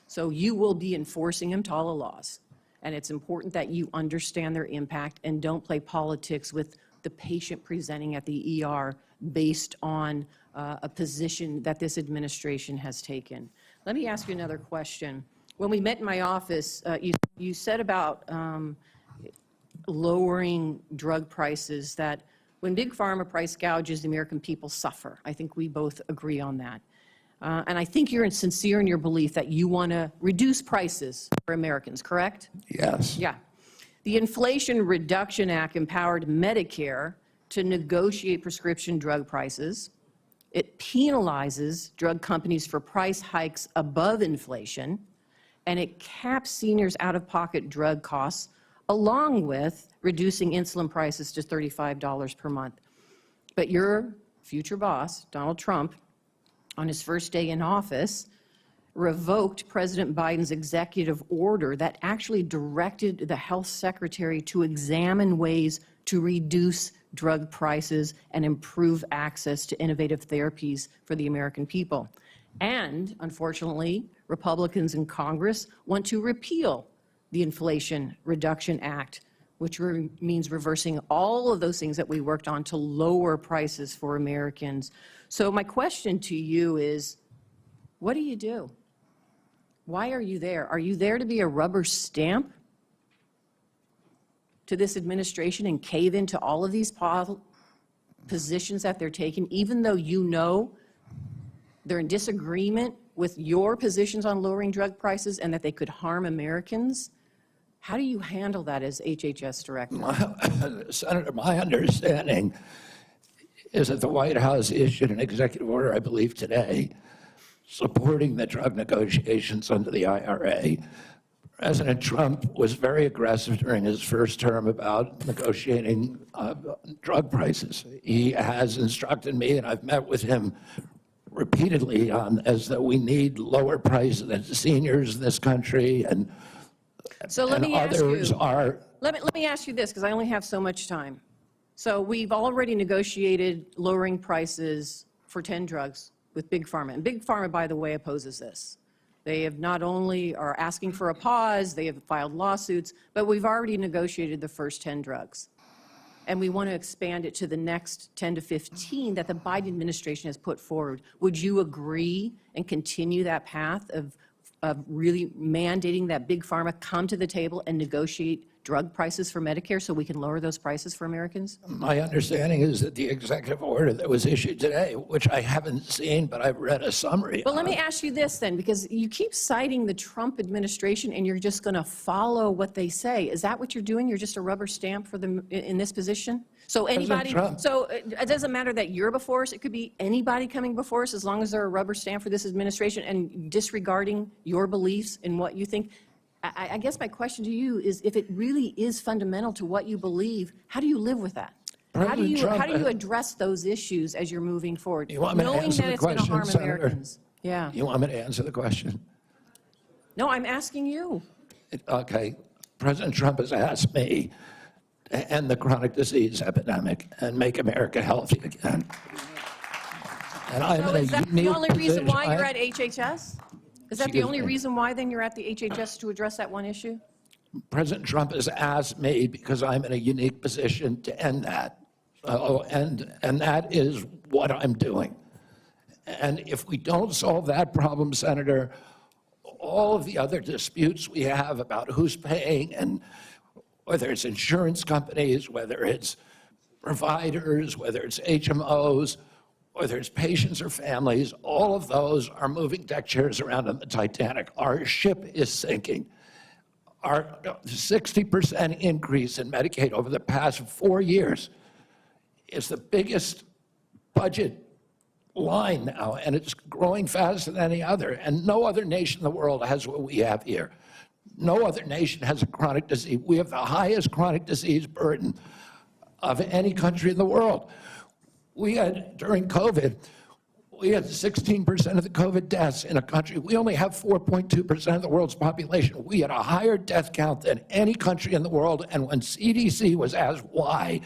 So you will be enforcing EMTALA laws, and it's important that you understand their impact and don't play politics with the patient presenting at the ER based on a position that this administration has taken. Let me ask you another question. When we met in my office, you said about lowering drug prices, that when Big Pharma price gouges, the American people suffer. I think we both agree on that. And I think you're sincere in your belief that you want to reduce prices for Americans, correct? Yes. Yeah. The Inflation Reduction Act empowered Medicare to negotiate prescription drug prices. It penalizes drug companies for price hikes above inflation, and it caps seniors' out-of-pocket drug costs, along with reducing insulin prices to $35 per month. But your future boss, Donald Trump, on his first day in office, revoked President Biden's executive order that actually directed the health secretary to examine ways to reduce drug prices and improve access to innovative therapies for the American people. And unfortunately, Republicans in Congress want to repeal the Inflation Reduction Act, which means reversing all of those things that we worked on to lower prices for Americans. So my question to you is, what do you do? Why are you there? Are you there to be a rubber stamp to this administration and cave into all of these positions that they're taking, even though you know they're in disagreement with your positions on lowering drug prices and that they could harm Americans? How do you handle that as HHS director? Senator, my understanding is that the White House issued an executive order, I believe today, supporting the drug negotiations under the IRA. President Trump was very aggressive during his first term about negotiating drug prices. He has instructed me, and I've met with him repeatedly on as that we need lower prices than seniors in this country, and so let me ask others you, are. Let me ask you this, because I only have so much time. So we've already negotiated lowering prices for 10 drugs with Big Pharma. And Big Pharma, by the way, opposes this. They have not only are asking for a pause, they have filed lawsuits, but we've already negotiated the first 10 drugs. And we want to expand it to the next 10 to 15 that the Biden administration has put forward. Would you agree and continue that path of really mandating that Big Pharma come to the table and negotiate drug prices for Medicare so we can lower those prices for Americans? My understanding is that the executive order that was issued today, which I haven't seen, but I've read a summary. Well, let me ask you this then, because you keep citing the Trump administration and you're just going to follow what they say. Is that what you're doing? You're just a rubber stamp for them in this position? So anybody, so it doesn't matter that you're before us. It could be anybody coming before us as long as they're a rubber stamp for this administration and disregarding your beliefs and what you think. I guess my question to you is, if it really is fundamental to what you believe, how do you live with that? How do you address those issues as you're moving forward, knowing that it's going to harm Americans? Yeah. You want me to answer the question? No, I'm asking you. Okay. President Trump has asked me to end the chronic disease epidemic and make America healthy again. And I'm So in is a that the unique only reason why position. you're at HHS? Is that the only reason why then you're at the HHS, to address that one issue? President Trump has asked me because I'm in a unique position to end that. And that is what I'm doing. And if we don't solve that problem, Senator, all of the other disputes we have about who's paying, and whether it's insurance companies, whether it's providers, whether it's HMOs, whether it's patients or families, all of those are moving deck chairs around on the Titanic. Our ship is sinking. Our 60% increase in Medicaid over the past 4 years is the biggest budget line now, and it's growing faster than any other. And no other nation in the world has what we have here. No other nation has a chronic disease. We have the highest chronic disease burden of any country in the world. We had, during COVID, we had 16% of the COVID deaths in a country. We only have 4.2% of the world's population. We had a higher death count than any country in the world. And when CDC was asked why,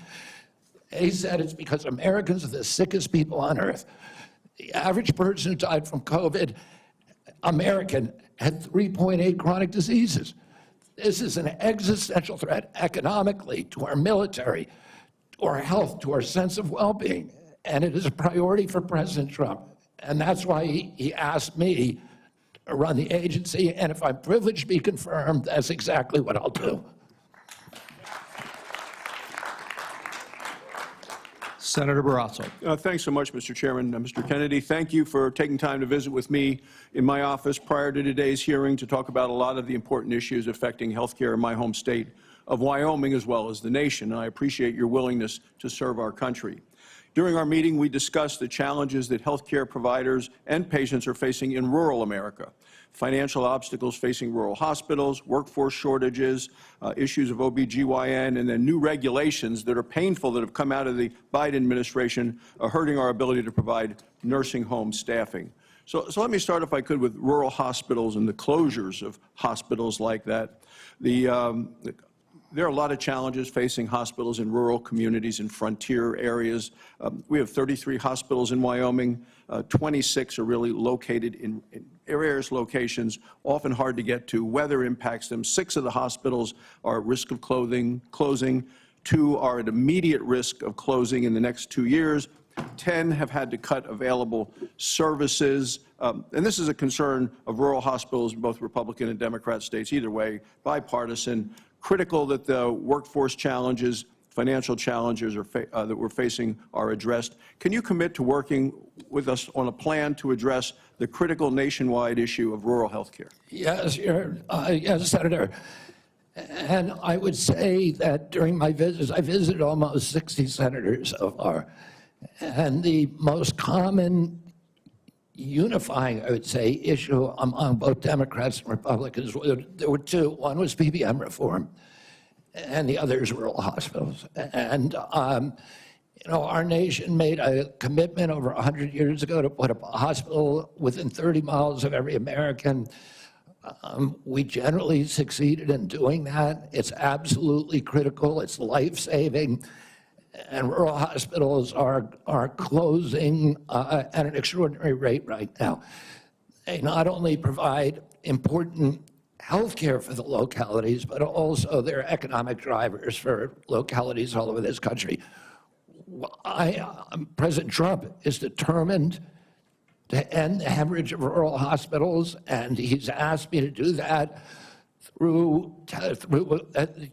they said it's because Americans are the sickest people on earth. The average person who died from COVID, American, had 3.8 chronic diseases. This is an existential threat economically, to our military, to our health, to our sense of well-being. And it is a priority for President Trump. And that's why he asked me to run the agency. And if I'm privileged to be confirmed, that's exactly what I'll do. Senator Barrasso. Thanks so much, Mr. Chairman. Mr. Kennedy, thank you for taking time to visit with me in my office prior to today's hearing to talk about a lot of the important issues affecting health care in my home state of Wyoming as well as the nation, and I appreciate your willingness to serve our country. During our meeting, we discussed the challenges that healthcare providers and patients are facing in rural America. Financial obstacles facing rural hospitals, workforce shortages, issues of OBGYN, and then new regulations that are painful that have come out of the Biden administration are hurting our ability to provide nursing home staffing. So let me start, if I could, with rural hospitals and the closures of hospitals like that. There are a lot of challenges facing hospitals in rural communities and frontier areas. We have 33 hospitals in Wyoming. 26 are really located in various locations, often hard to get to. Weather impacts them. 6 of the hospitals are at risk of closing. 2 are at immediate risk of closing in the next 2 years. 10 have had to cut available services. And this is a concern of rural hospitals in both Republican and Democrat states, either way, bipartisan. Critical that the workforce challenges, financial challenges that we're facing are addressed. Can you commit to working with us on a plan to address the critical nationwide issue of rural health care? Yes, yes, Senator. And I would say that during my visits, I visited almost 60 senators so far. And the most common unifying, I would say, issue among both Democrats and Republicans, there were 2. One was PBM reform, and the other is rural hospitals. And, you know, our nation made a commitment over 100 years ago to put up a hospital within 30 miles of every American. We generally succeeded in doing that. It's absolutely critical. It's life-saving. And rural hospitals are closing at an extraordinary rate right now. They not only provide important health care for the localities, but also they're economic drivers for localities all over this country. President Trump is determined to end the hemorrhage of rural hospitals, and he's asked me to do that through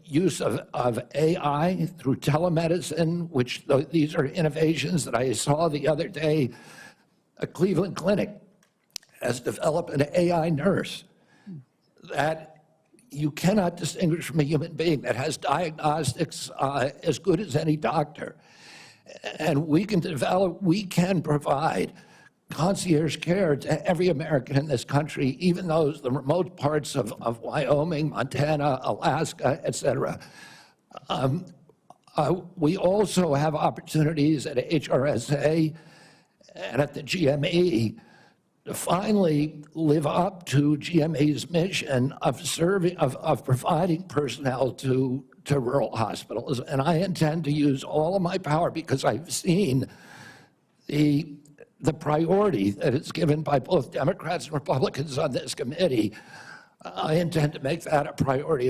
use of AI, through telemedicine, which these are innovations that I saw the other day. A Cleveland clinic has developed an AI nurse that you cannot distinguish from a human being, that has diagnostics as good as any doctor. And we can provide concierge care to every American in this country, even those the remote parts of Wyoming, Montana, Alaska, et cetera. We also have opportunities at HRSA and at the GME to finally live up to GME's mission of providing personnel to rural hospitals. And I intend to use all of my power, because I've seen the priority that is given by both Democrats and Republicans on this committee. I intend to make that a priority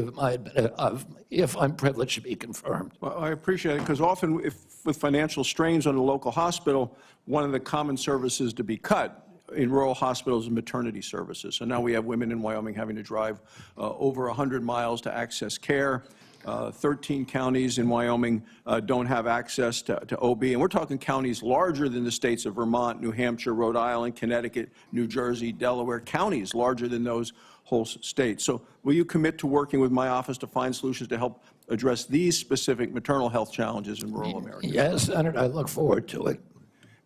if I'm privileged to be confirmed. Well, I appreciate it, because often with financial strains on a local hospital, one of the common services to be cut in rural hospitals is maternity services. So now we have women in Wyoming having to drive over 100 miles to access care. 13 counties in Wyoming don't have access to OB, and we're talking counties larger than the states of Vermont, New Hampshire, Rhode Island, Connecticut, New Jersey, Delaware, counties larger than those whole states. So will you commit to working with my office to find solutions to help address these specific maternal health challenges in rural America? Yes, Senator, I look forward to it.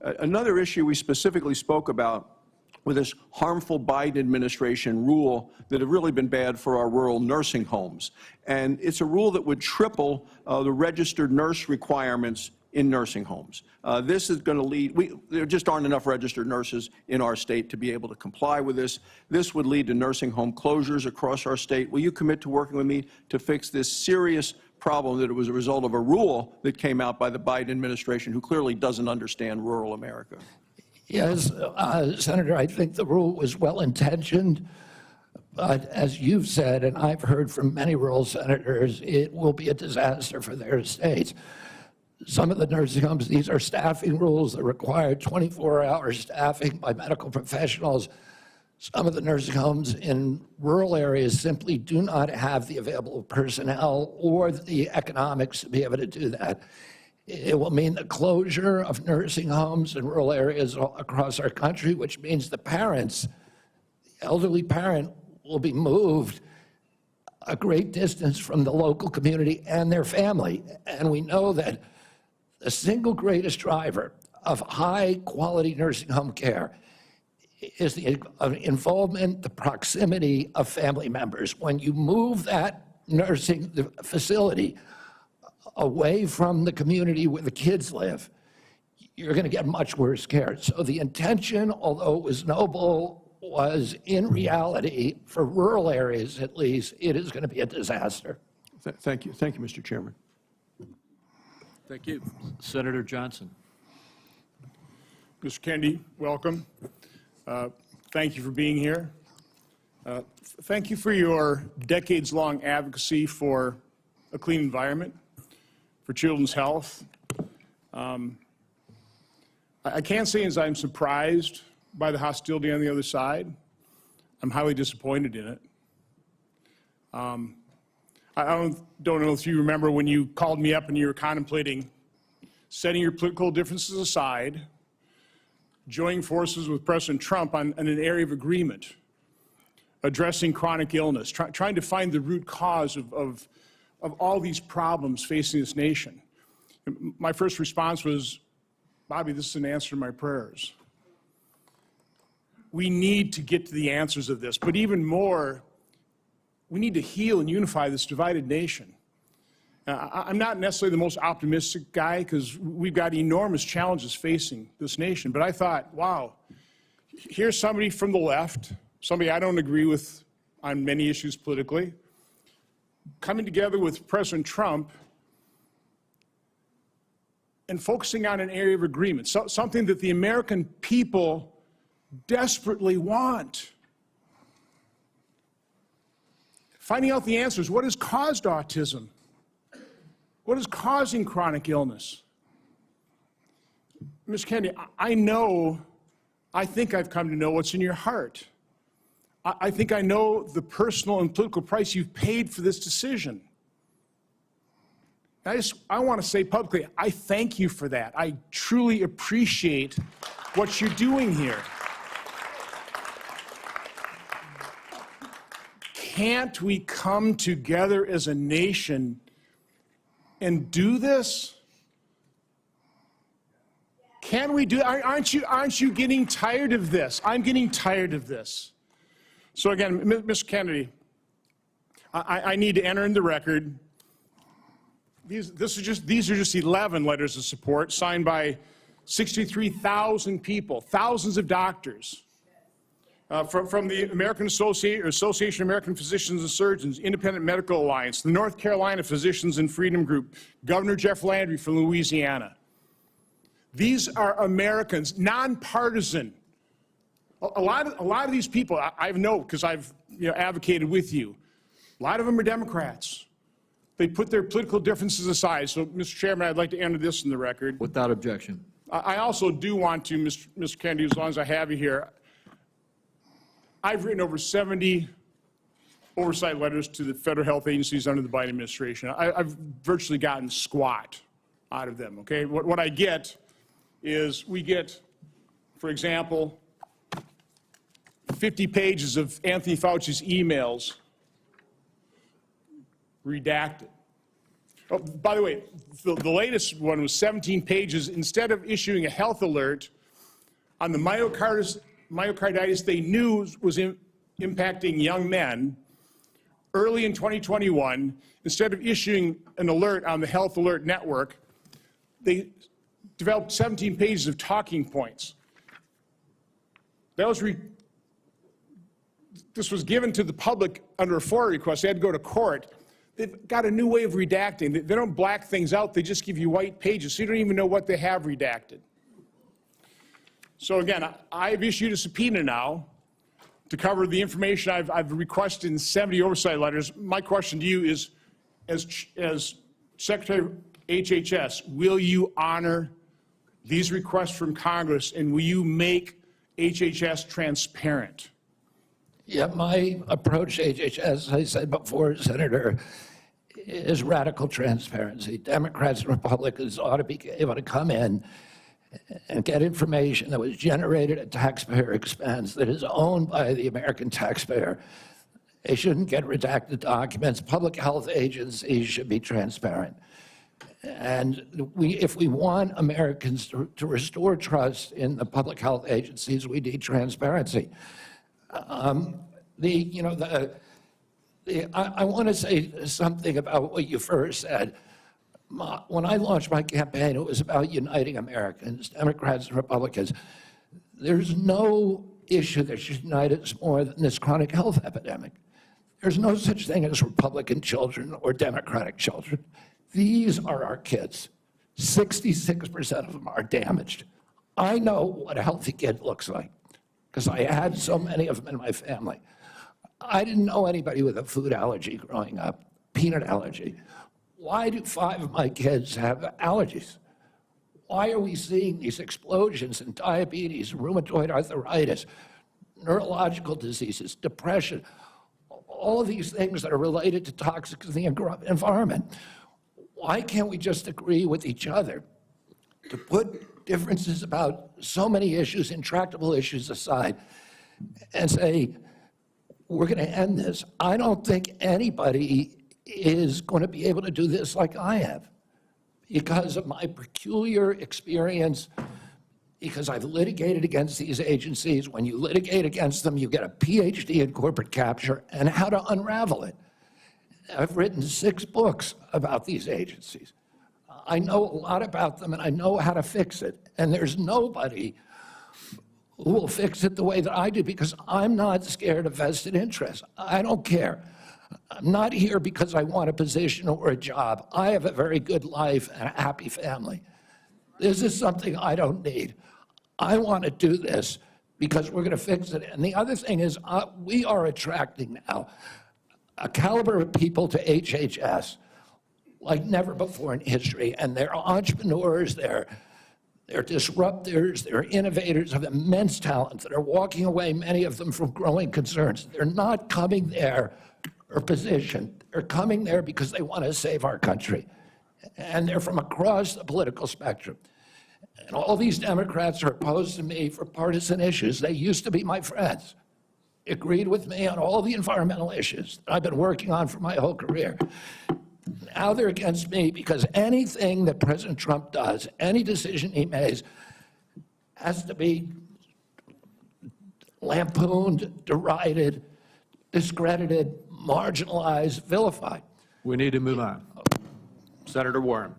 Another issue we specifically spoke about with this harmful Biden administration rule that have really been bad for our rural nursing homes. And it's a rule that would triple the registered nurse requirements in nursing homes. This is going to lead, there just aren't enough registered nurses in our state to be able to comply with this. This would lead to nursing home closures across our state. Will you commit to working with me to fix this serious problem that it was a result of a rule that came out by the Biden administration, who clearly doesn't understand rural America? Yes, Senator, I think the rule was well-intentioned, but as you've said, and I've heard from many rural senators, it will be a disaster for their states. Some of the nursing homes, these are staffing rules that require 24-hour staffing by medical professionals. Some of the nursing homes in rural areas simply do not have the available personnel or the economics to be able to do that. It will mean the closure of nursing homes in rural areas across our country, which means the parents, the elderly parent, will be moved a great distance from the local community and their family. And we know that the single greatest driver of high-quality nursing home care is the involvement, the proximity of family members. When you move that nursing facility away from the community where the kids live, you're going to get much worse care. So the intention, although it was noble, was in reality, for rural areas at least, it is going to be a disaster. Thank you. Thank you, Mr. Chairman. Thank you. Senator Johnson. Mr. Kennedy, welcome. Thank you for being here. Thank you for your decades-long advocacy for a clean environment, for children's health. I can't say as I'm surprised by the hostility on the other side. I'm highly disappointed in it. I don't know if you remember when you called me up and you were contemplating setting your political differences aside, joining forces with President Trump on an area of agreement, addressing chronic illness, trying to find the root cause of all these problems facing this nation. My first response was, Bobby, this is an answer to my prayers. We need to get to the answers of this, but even more, we need to heal and unify this divided nation. I'm not necessarily the most optimistic guy because we've got enormous challenges facing this nation, but I thought, wow, here's somebody from the left, somebody I don't agree with on many issues politically, coming together with President Trump and focusing on an area of agreement, something that the American people desperately want. Finding out the answers. What has caused autism? What is causing chronic illness? Ms. Kennedy, I think I've come to know what's in your heart. I think I know the personal and political price you've paid for this decision. I want to say publicly, I thank you for that. I truly appreciate what you're doing here. Can't we come together as a nation and do this? Can we do? Aren't you getting tired of this? I'm getting tired of this. So again, Mr. Kennedy, I need to enter in the record. These are just 11 letters of support signed by 63,000 people, thousands of doctors. From the American Association of American Physicians and Surgeons, Independent Medical Alliance, the North Carolina Physicians and Freedom Group, Governor Jeff Landry from Louisiana. These are Americans, nonpartisan. A lot of these people, I know because I've advocated with you. A lot of them are Democrats. They put their political differences aside. So, Mr. Chairman, I'd like to enter this in the record. Without objection. I also do want to, Mr. Kennedy, as long as I have you here, I've written over 70 oversight letters to the federal health agencies under the Biden administration. I've virtually gotten squat out of them, okay? What I get is we get, for example, 50 pages of Anthony Fauci's emails redacted. Oh, by the way, the latest one was 17 pages. Instead of issuing a health alert on the myocarditis they knew was impacting young men early in 2021, instead of issuing an alert on the Health Alert Network, they developed 17 pages of talking points. This was given to the public under a FOIA request. They had to go to court. They've got a new way of redacting. They don't black things out. They just give you white pages, so you don't even know what they have redacted. So again, I've issued a subpoena now to cover the information I've requested in 70 oversight letters. My question to you is, as Secretary of HHS, will you honor these requests from Congress, and will you make HHS transparent? Yeah, my approach to HHS, as I said before, Senator, is radical transparency. Democrats and Republicans ought to be able to come in and get information that was generated at taxpayer expense, that is owned by the American taxpayer, They shouldn't get redacted documents. Public health agencies should be transparent. And if we want Americans to restore trust in the public health agencies, we need transparency. I want to say something about what you first said. When I launched my campaign, it was about uniting Americans, Democrats and Republicans. There's no issue that should unite us more than this chronic health epidemic. There's no such thing as Republican children or Democratic children. These are our kids. 66% of them are damaged. I know what a healthy kid looks like because I had so many of them in my family. I didn't know anybody with a food allergy growing up, peanut allergy. Why do 5 of my kids have allergies? Why are we seeing these explosions in diabetes, rheumatoid arthritis, neurological diseases, depression, all of these things that are related to toxics in the environment? Why can't we just agree with each other to put differences about so many issues, intractable issues aside, and say, we're going to end this? I don't think anybody is going to be able to do this like I have because of my peculiar experience, because I've litigated against these agencies. When you litigate against them, you get a PhD in corporate capture and how to unravel it. I've written 6 books about these agencies. I know a lot about them and I know how to fix it. And there's nobody who will fix it the way that I do because I'm not scared of vested interests. I don't care. I'm not here because I want a position or a job. I have a very good life and a happy family. This is something I don't need. I want to do this because we're going to fix it. And the other thing is we are attracting now a caliber of people to HHS like never before in history. And they're entrepreneurs, they're disruptors, they're innovators of immense talent that are walking away, many of them from growing concerns. They're not coming there or positioned. They're coming there because they want to save our country. And they're from across the political spectrum. And all these Democrats are opposed to me for partisan issues. They used to be my friends. Agreed with me on all the environmental issues that I've been working on for my whole career. Now they're against me because anything that President Trump does, any decision he makes, has to be lampooned, derided, discredited, marginalized, vilified. We need to move on. Senator Warren.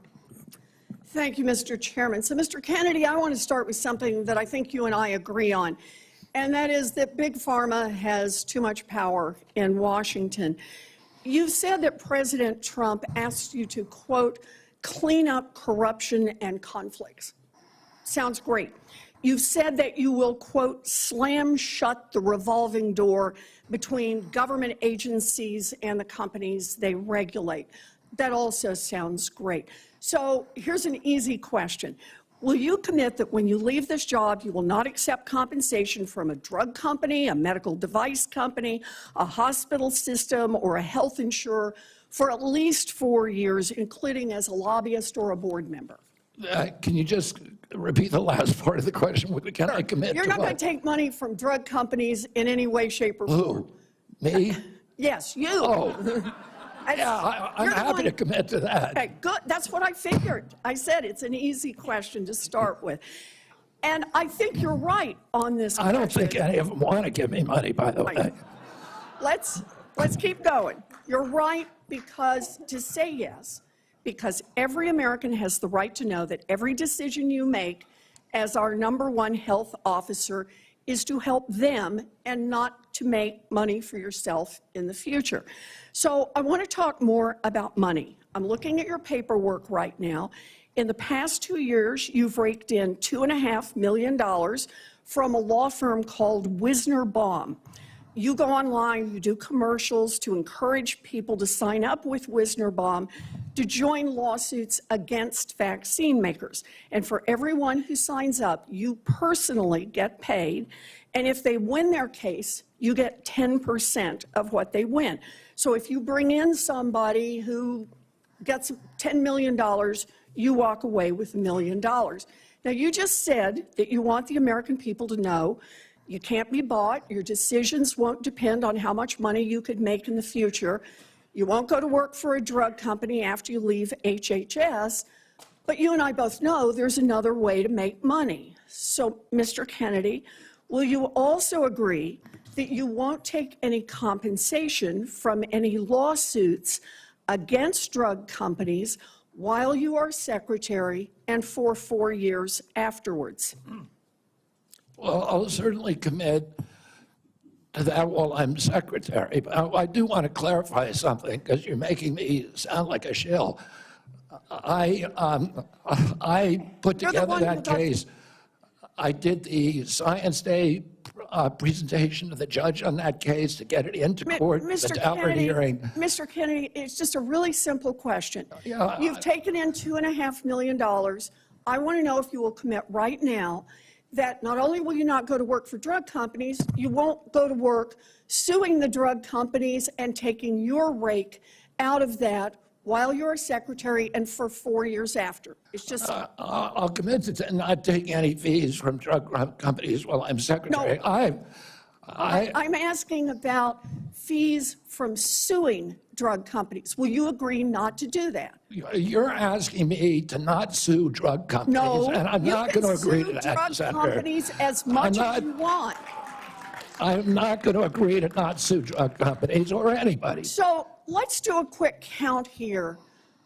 Thank you, Mr. Chairman. So, Mr. Kennedy, I want to start with something that I think you and I agree on, and that is that Big Pharma has too much power in Washington. You've said that President Trump asked you to, quote, clean up corruption and conflicts. Sounds great. You've said that you will, quote, slam shut the revolving door between government agencies and the companies they regulate. That also sounds great. So here's an easy question. Will you commit that when you leave this job, you will not accept compensation from a drug company, a medical device company, a hospital system, or a health insurer for at least 4 years, including as a lobbyist or a board member? Can you just repeat the last part of the question? Can I commit You're to not what? going to take money from drug companies in any way, shape, or form. Who? Me? Yes, you. Oh. Yeah, I'm happy to commit to that. Okay, good. That's what I figured. I said it's an easy question to start with. And I think you're right on this question. I don't think any of them want to give me money, by the way. Let's keep going. You're right because to say yes, because every American has the right to know that every decision you make as our #1 health officer is to help them and not to make money for yourself in the future. So I want to talk more about money. I'm looking at your paperwork right now. In the past 2 years, you've raked in $2.5 million from a law firm called Wisner Baum. You go online, you do commercials to encourage people to sign up with Wisner Baum to join lawsuits against vaccine makers. And for everyone who signs up, you personally get paid. And if they win their case, you get 10% of what they win. So if you bring in somebody who gets $10 million, you walk away with $1 million. Now, you just said that you want the American people to know You can't be bought. Your decisions won't depend on how much money you could make in the future. You won't go to work for a drug company after you leave HHS. But you and I both know there's another way to make money. So, Mr. Kennedy, will you also agree that you won't take any compensation from any lawsuits against drug companies while you are secretary and for 4 years afterwards? Well, I'll certainly commit to that while I'm secretary. But I do want to clarify something because you're making me sound like a shill. I put You're the together one who that got- case. I did the Science Day presentation to the judge on that case to get it into court, the Mr. Daubert Kennedy, hearing. Mr. Kennedy, it's just a really simple question. Yeah, You've taken in $2.5 million. I want to know if you will commit right now that not only will you not go to work for drug companies, you won't go to work suing the drug companies and taking your rake out of that while you're a secretary and for 4 years after. It's just... I'll commit to not taking any fees from drug companies while I'm secretary. No. I'm asking about fees from suing drug companies. Will you agree not to do that? You're asking me to not sue drug companies, No, and I'm not going to agree to that, drug Senator. companies as much as you want. I'm not going to agree to not sue drug companies or anybody. So let's do a quick count here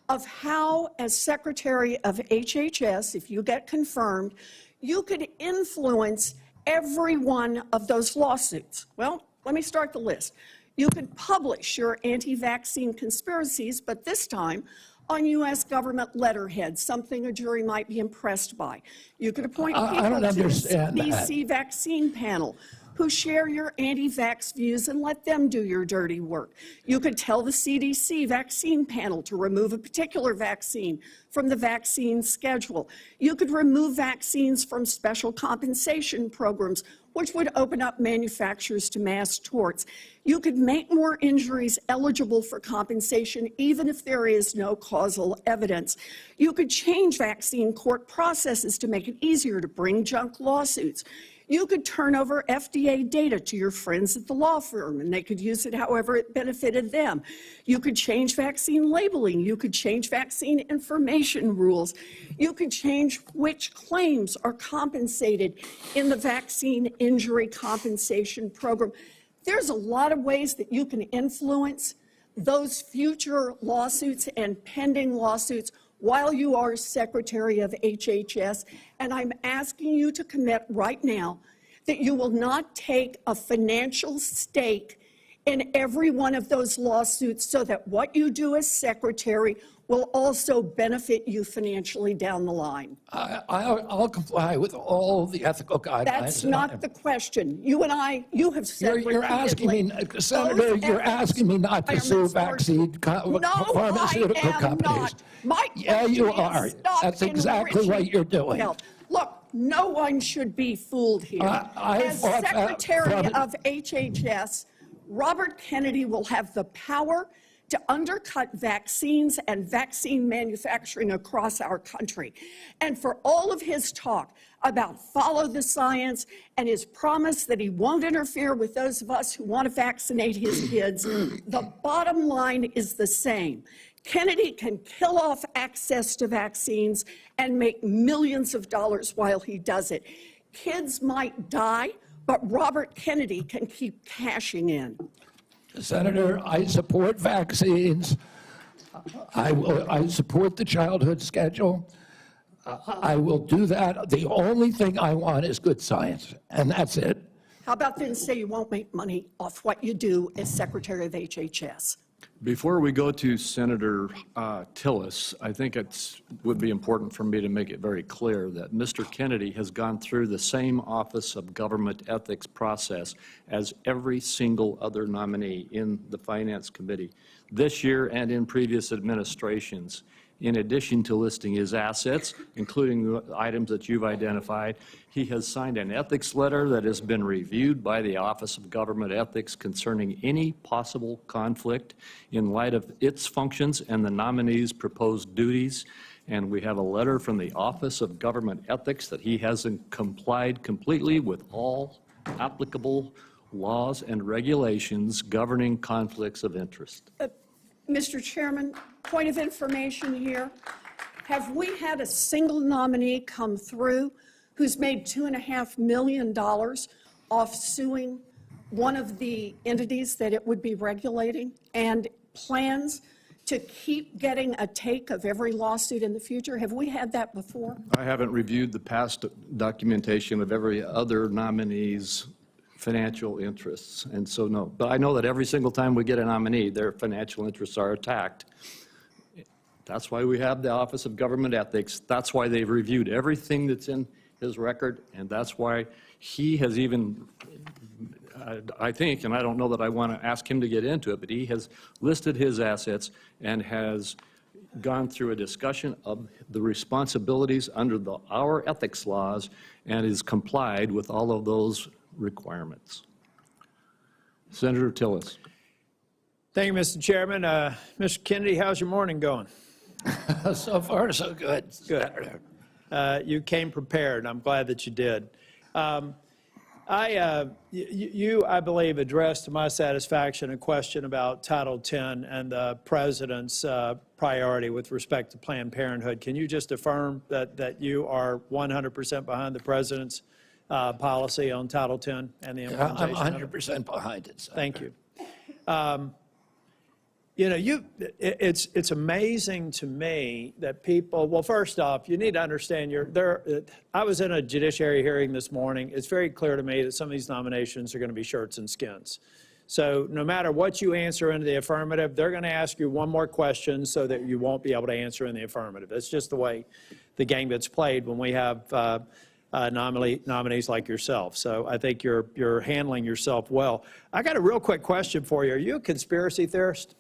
of how, as Secretary of HHS, if you get confirmed, you could influence every one of those lawsuits. Well, let me start the list. You could publish your anti-vaccine conspiracies, but this time on U.S. government letterhead, something a jury might be impressed by. You could appoint people I don't to the understand that. CDC vaccine panel who share your anti-vax views and let them do your dirty work. You could tell the CDC vaccine panel to remove a particular vaccine from the vaccine schedule. You could remove vaccines from special compensation programs, which would open up manufacturers to mass torts. You could make more injuries eligible for compensation even if there is no causal evidence. You could change vaccine court processes to make it easier to bring junk lawsuits. You could turn over FDA data to your friends at the law firm, and they could use it however it benefited them. You could change vaccine labeling. You could change vaccine information rules. You could change which claims are compensated in the vaccine injury compensation program. There's a lot of ways that you can influence those future lawsuits and pending lawsuits while you are Secretary of HHS, and I'm asking you to commit right now that you will not take a financial stake in every one of those lawsuits so that what you do as Secretary will also benefit you financially down the line. I'll comply with all the ethical guidelines. That's not the question. You and I, you have said You're asking me, Senator, you're asking me not to sue vaccine pharmaceutical companies. Yeah, you are. That's exactly what you're doing. Health. Look, no one should be fooled here. As Secretary of HHS, Robert Kennedy will have the power to undercut vaccines and vaccine manufacturing across our country. And for all of his talk about follow the science and his promise that he won't interfere with those of us who want to vaccinate his kids, the bottom line is the same. Kennedy can kill off access to vaccines and make millions of dollars while he does it. Kids might die, but Robert Kennedy can keep cashing in. Senator, I support vaccines. I support the childhood schedule. I will do that. The only thing I want is good science, and that's it. How about then say you won't make money off what you do as Secretary of HHS? Before we go to Senator Tillis, I think it would be important for me to make it very clear that Mr. Kennedy has gone through the same Office of Government Ethics process as every single other nominee in the Finance Committee this year and in previous administrations. In addition to listing his assets, including the items that you've identified, he has signed an ethics letter that has been reviewed by the Office of Government Ethics concerning any possible conflict in light of its functions and the nominee's proposed duties. And we have a letter from the Office of Government Ethics that he hasn't complied completely with all applicable laws and regulations governing conflicts of interest. Mr. Chairman, point of information here. Have we had a single nominee come through who's made $2.5 million off suing one of the entities that it would be regulating and plans to keep getting a take of every lawsuit in the future? Have we had that before? I haven't reviewed the past documentation of every other nominee's financial interests, and so no. But I know that every single time we get a nominee, their financial interests are attacked. That's why we have the Office of Government Ethics. That's why they've reviewed everything that's in his record, and that's why he has even, I think, and I don't know that I want to ask him to get into it, but he has listed his assets and has gone through a discussion of the responsibilities under our ethics laws and is complied with all of those requirements. Senator Tillis. Thank you, Mr. Chairman. Mr. Kennedy, how's your morning going? So far, so good. Good. You came prepared. I'm glad that you did. You, I believe, addressed to my satisfaction a question about Title X and the President's priority with respect to Planned Parenthood. Can you just affirm that you are 100% behind the President's policy on Title X and the implementation? I'm 100% behind it, Senator. Thank you. You know, it's amazing to me that people, well, first off, you need to understand I was in a judiciary hearing this morning. It's very clear to me that some of these nominations are going to be shirts and skins. So no matter what you answer in the affirmative, they're going to ask you one more question so that you won't be able to answer in the affirmative. That's just the way the game gets played when we have nominees like yourself. So I think you're handling yourself well. I got a real quick question for you. Are you a conspiracy theorist?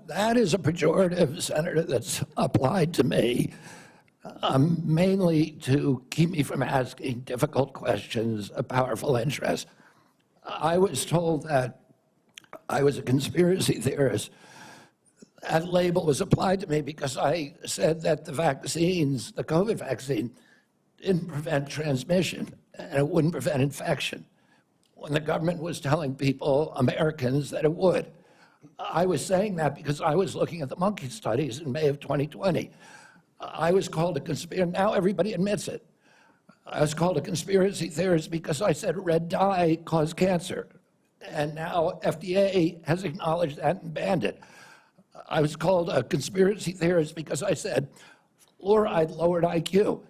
That is a pejorative, Senator, that's applied to me, mainly to keep me from asking difficult questions of powerful interests. I was told that I was a conspiracy theorist. That label was applied to me because I said that the vaccines, the COVID vaccine, didn't prevent transmission and it wouldn't prevent infection, when the government was telling people, Americans, that it would. I was saying that because I was looking at the monkey studies in May of 2020. I was called a conspiracy. Now everybody admits it. I was called a conspiracy theorist because I said red dye caused cancer. And now FDA has acknowledged that and banned it. I was called a conspiracy theorist because I said fluoride lowered IQ.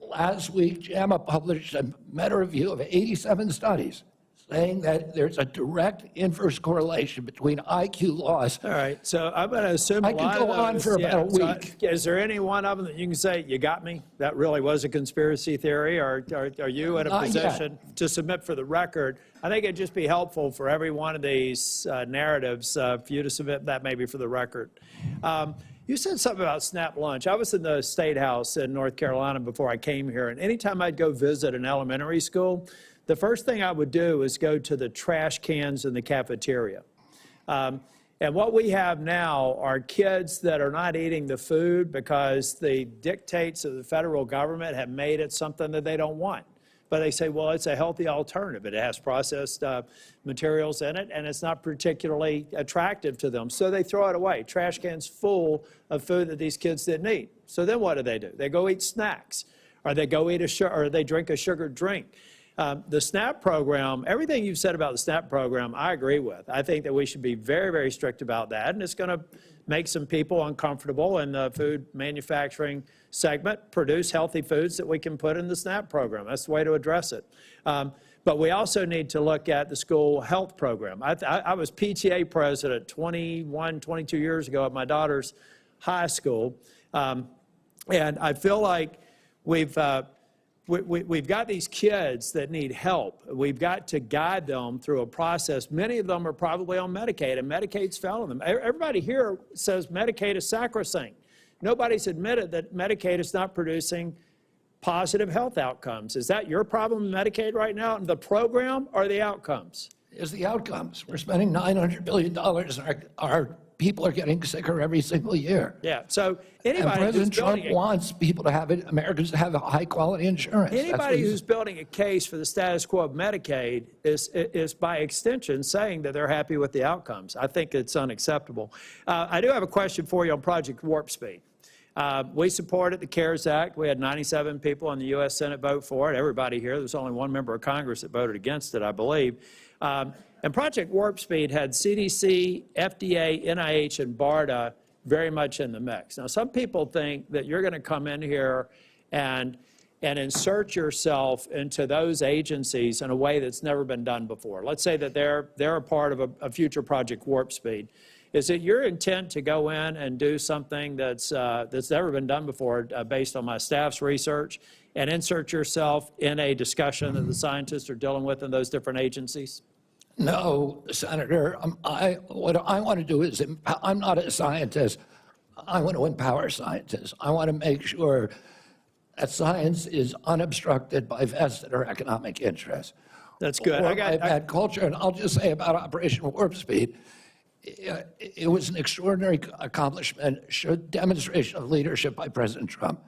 Last week, JAMA published a meta-review of 87 studies saying that there's a direct inverse correlation between IQ loss. All right, so I'm going to assume I could go on for about a week. So is there any one of them that you can say, you got me? That really was a conspiracy theory, or are you in a position to submit for the record? I think it'd just be helpful for every one of these narratives for you to submit that maybe for the record. You said something about SNAP lunch. I was in the State House in North Carolina before I came here, and anytime I'd go visit an elementary school, the first thing I would do is go to the trash cans in the cafeteria. And what we have now are kids that are not eating the food because the dictates of the federal government have made it something that they don't want. But they say, well, it's a healthy alternative. It has processed materials in it, and it's not particularly attractive to them. So they throw it away. Trash cans full of food that these kids didn't eat. So then what do? They go eat snacks, or they go eat or they drink a sugared drink. The SNAP program, everything you've said about the SNAP program, I agree with. I think that we should be very, very strict about that, and it's going to make some people uncomfortable in the food manufacturing segment, produce healthy foods that we can put in the SNAP program. That's the way to address it. But we also need to look at the school health program. I was PTA president 22 years ago at my daughter's high school, and I feel like we've got these kids that need help. We've got to guide them through a process. Many of them are probably on Medicaid, and Medicaid's failing them. Everybody here says Medicaid is sacrosanct. Nobody's admitted that Medicaid is not producing positive health outcomes. Is that your problem with Medicaid right now, the program or the outcomes? Is the outcomes. We're spending $900 billion in our people are getting sicker every single year. Yeah, so And anybody who's President Trump building wants people to have it, Americans to have high-quality insurance. That's what anybody he's- who's building a case for the status quo of Medicaid is by extension saying that they're happy with the outcomes. I think it's unacceptable. I do have a question for you on Project Warp Speed. We supported the CARES Act. We had 97 people in the U.S. Senate vote for it. Everybody here. There's only one member of Congress that voted against it, I believe. And Project Warp Speed had CDC, FDA, NIH, and BARDA very much in the mix. Now, some people think that you're going to come in here and insert yourself into those agencies in a way that's never been done before. Let's say that they're a part of a future Project Warp Speed. Is it your intent to go in and do something that's never been done before, based on my staff's research, and insert yourself in a discussion that the scientists are dealing with in those different agencies? No, Senator. What I want to do is, I'm not a scientist. I want to empower scientists. I want to make sure that science is unobstructed by vested or economic interests. That's good. Or by bad culture. And I'll just say about Operation Warp Speed, it was an extraordinary accomplishment, showed demonstration of leadership by President Trump.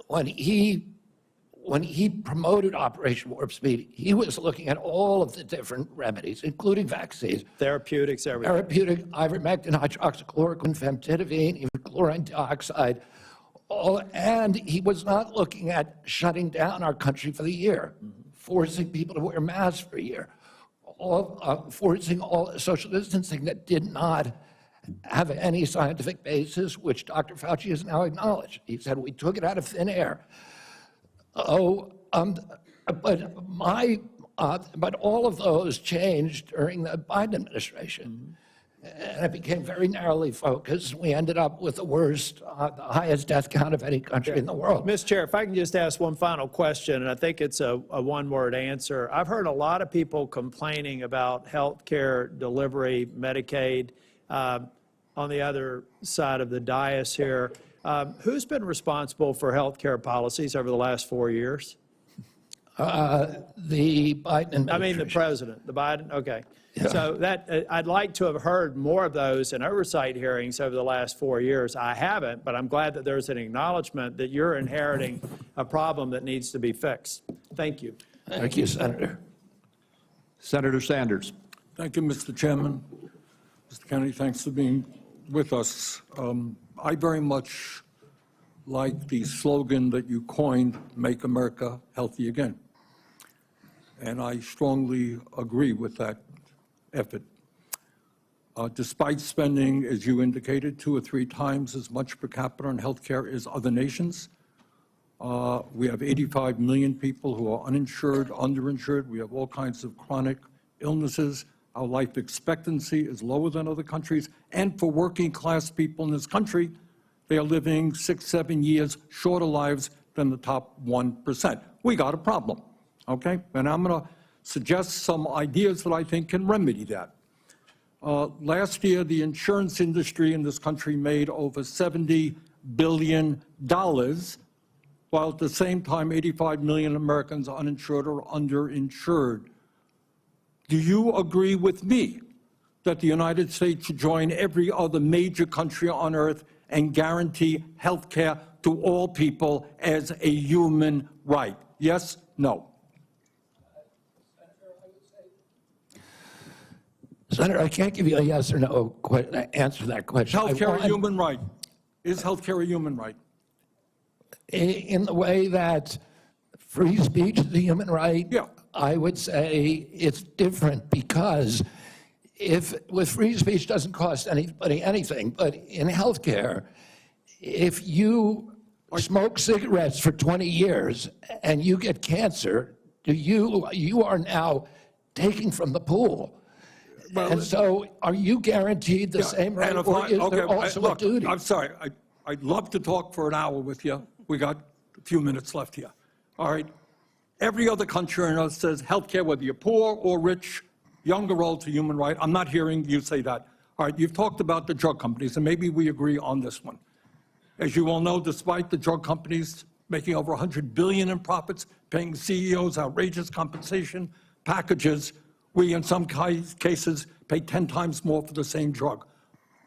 When he promoted Operation Warp Speed, he was looking at all of the different remedies, including vaccines. Therapeutics, everything. Therapeutic, ivermectin, hydroxychloroquine, famotidine, even chlorine dioxide. And he was not looking at shutting down our country for the year, forcing people to wear masks for a year, forcing all social distancing that did not have any scientific basis, which Dr. Fauci has now acknowledged. He said, we took it out of thin air. But all of those changed during the Biden administration. And it became very narrowly focused. We ended up with the worst, the highest death count of any country in the world. Mr. Chair, if I can just ask one final question, and I think it's a one-word answer. I've heard a lot of people complaining about health care delivery, Medicaid. On the other side of the dais here, who's been responsible for health care policies over the last 4 years? The Biden administration. I mean, the president, the Biden, okay. Yeah. So that, I'd like to have heard more of those in oversight hearings over the last 4 years. I haven't, but I'm glad that there's an acknowledgement that you're inheriting a problem that needs to be fixed. Thank you. Thank you, Senator. Senator Sanders. Thank you, Mr. Chairman. Mr. Kennedy, thanks for being with us. I very much like the slogan that you coined, Make America Healthy Again. And I strongly agree with that effort. Despite spending, as you indicated, 2 or 3 times as much per capita on health care as other nations, we have 85 million people who are uninsured, underinsured. We have all kinds of chronic illnesses. Our life expectancy is lower than other countries. And for working class people in this country, they are living 6, 7 years shorter lives than the top 1%. We got a problem, okay? And I'm going to suggest some ideas that I think can remedy that. Last year, the insurance industry in this country made over $70 billion, while at the same time, 85 million Americans are uninsured or underinsured. Do you agree with me that the United States should join every other major country on earth and guarantee health care to all people as a human right? Yes? No? Senator, I can't give you a yes or no answer to that question. Health care a human right? Is health care a human right? In the way that free speech is a human right, yeah. I would say it's different, because if with free speech doesn't cost anybody anything, but in healthcare, if you smoke cigarettes for 20 years and you get cancer, you are now taking from the pool. Well, and so are you guaranteed the same right, or is there also a duty? I'm sorry. I'd love to talk for an hour with you. We got a few minutes left here. All right. Every other country on earth says healthcare, whether you're poor or rich, young or old, is a human right. I'm not hearing you say that. All right, you've talked about the drug companies, and maybe we agree on this one. As you all know, despite the drug companies making over $100 billion in profits, paying CEOs outrageous compensation packages, we in some cases pay 10 times more for the same drug.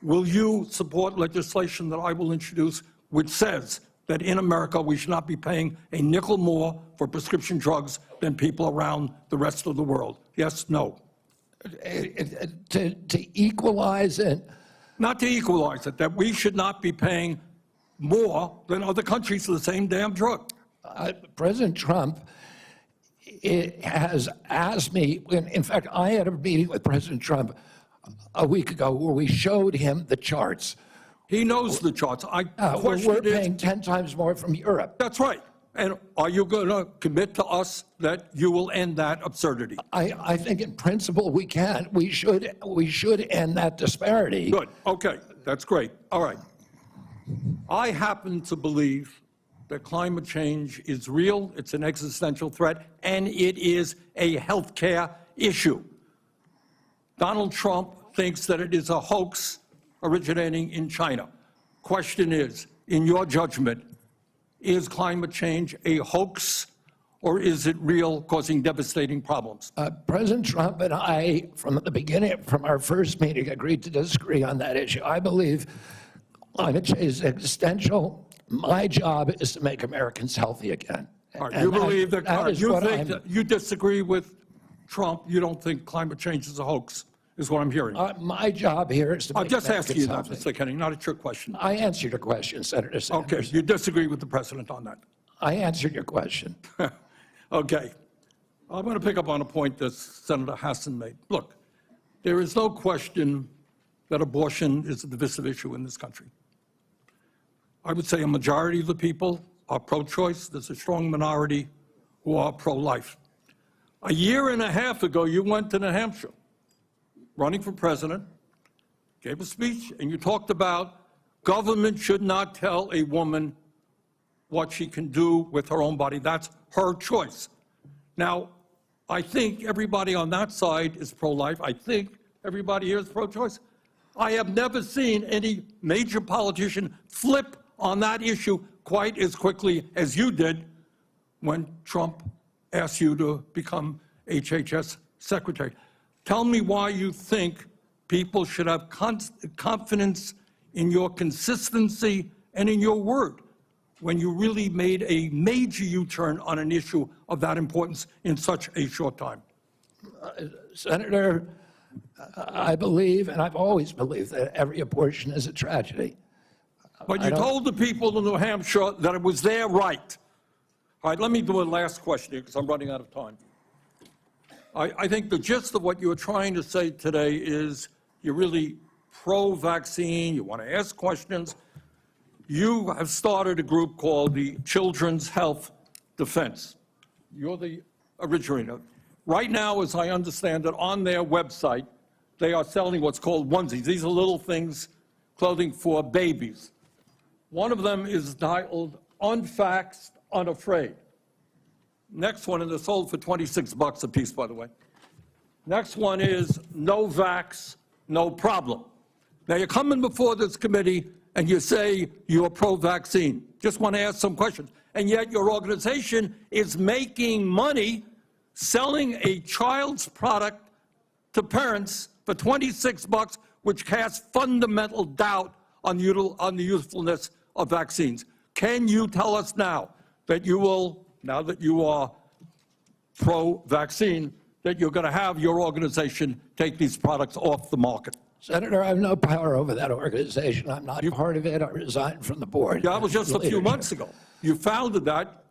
will you support legislation that I will introduce which says that in America we should not be paying a nickel more for prescription drugs than people around the rest of the world? Yes, no? To equalize it, Not to equalize it, that we should not be paying more than other countries for the same damn drug. President Trump has asked me, in fact, I had a meeting with President Trump a week ago where we showed him the charts. He knows the charts. We're paying 10 times more from Europe. That's right. And are you going to commit to us that you will end that absurdity? I think in principle we can. We should end that disparity. Good. Okay. That's great. All right. I happen to believe that climate change is real, it's an existential threat, and it is a health care issue. Donald Trump thinks that it is a hoax originating in China. Question is, in your judgment, is climate change a hoax or is it real, causing devastating problems? President Trump and I, from the beginning, from our first meeting, agreed to disagree on that issue. I believe climate change is existential. My job is to make Americans healthy again. All right, you believe that, you think I'm, that you disagree with Trump, you don't think climate change is a hoax, is what I'm hearing. my job here is to I'm make just asking you that, Americans Mr. Kenny, not a trick question. I answered your question, Senator Sanders. Okay, you disagree with the president on that. I answered your question. Okay. I'm going to pick up on a point that Senator Hassan made. Look, there is no question that abortion is a divisive issue in this country. I would say a majority of the people are pro-choice. There's a strong minority who are pro-life. A year and a half ago, you went to New Hampshire, running for president, gave a speech, and you talked about government should not tell a woman what she can do with her own body. That's her choice. Now, I think everybody on that side is pro-life. I think everybody here is pro-choice. I have never seen any major politician flip on that issue quite as quickly as you did when Trump asked you to become HHS secretary. Tell me why you think people should have confidence in your consistency and in your word when you really made a major U-turn on an issue of that importance in such a short time. Senator, I believe, and I've always believed, that every abortion is a tragedy. But you told the people in New Hampshire that it was their right. All right, let me do a last question here because I'm running out of time. I think the gist of what you're trying to say today is you're really pro-vaccine, you want to ask questions. You have started a group called the Children's Health Defense. You're the originator. Right now, as I understand it, on their website, they are selling what's called onesies. These are little things, clothing for babies. One of them is titled Unvaxxed, Unafraid. Next one, and they're sold for $26 a piece, by the way. Next one is No Vax, No Problem. Now, you're coming before this committee and you say you're pro-vaccine. Just want to ask some questions. And yet your organization is making money selling a child's product to parents for $26, which casts fundamental doubt on the usefulness of vaccines. Can you tell us now that you will, now that you are pro-vaccine, that you're going to have your organization take these products off the market? Senator, I have no power over that organization. I'm not part of it. I resigned from the board. Yeah, that was just a few months ago. You founded that.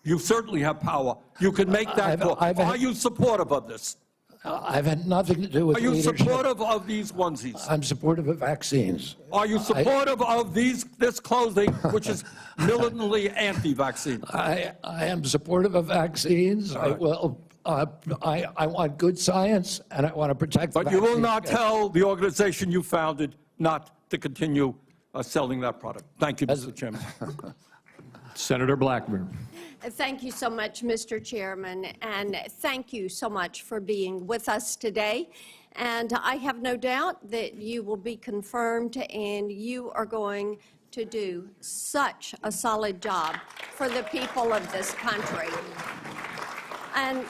You certainly have power. You can make that call. Are you supportive of this? I've had nothing to do with leadership. Are you supportive of these onesies? I'm supportive of vaccines. Are you supportive of this clothing, which is militantly anti-vaccine? I am supportive of vaccines. I will. I want good science, and I want to protect. But you will not tell the organization you founded not to continue selling that product. Thank you, Mr. Chairman. Senator Blackburn. Thank you so much, Mr. Chairman, and thank you so much for being with us today. And I have no doubt that you will be confirmed and you are going to do such a solid job for the people of this country. And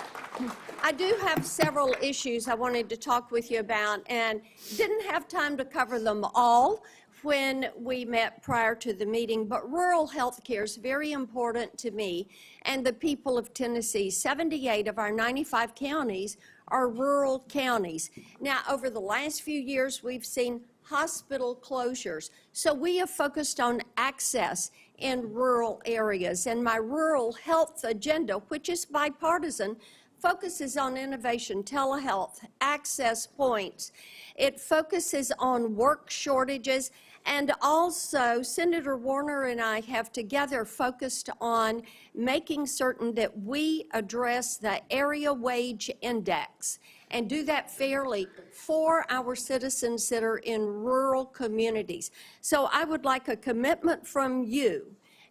I do have several issues I wanted to talk with you about, and didn't have time to cover them all when we met prior to the meeting, but rural health care is very important to me and the people of Tennessee. 78 of our 95 counties are rural counties. Now, over the last few years, we've seen hospital closures. So we have focused on access in rural areas. And my rural health agenda, which is bipartisan, focuses on innovation, telehealth, access points. It focuses on work shortages, and also Senator Warner and I have together focused on making certain that we address the area wage index and do that fairly for our citizens that are in rural communities. So I would like a commitment from you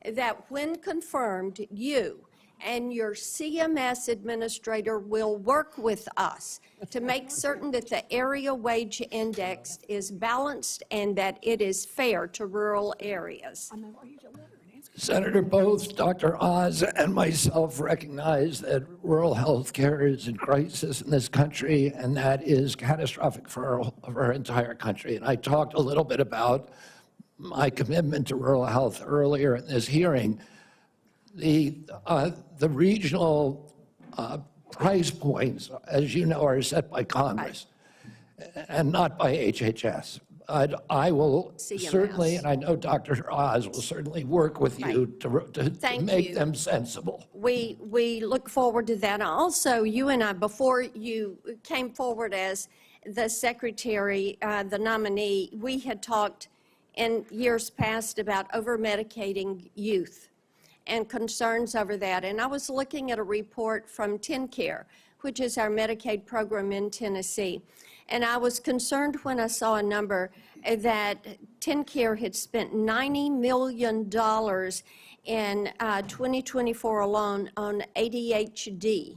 that when confirmed, you and your CMS administrator will work with us to make certain that the area wage index is balanced and that it is fair to rural areas. Senator, both Dr. Oz and myself recognize that rural health care is in crisis in this country, and that is catastrophic for our entire country. And I talked a little bit about my commitment to rural health earlier in this hearing. The regional price points, as you know, are set by Congress and not by HHS. I will certainly, and I know Dr. Oz will certainly work with you to make them sensible. We look forward to that. Also, you and I, before you came forward as the secretary, the nominee, we had talked in years past about over-medicating youth and concerns over that. And I was looking at a report from TennCare, which is our Medicaid program in Tennessee. And I was concerned when I saw a number that TennCare had spent $90 million in 2024 alone on ADHD.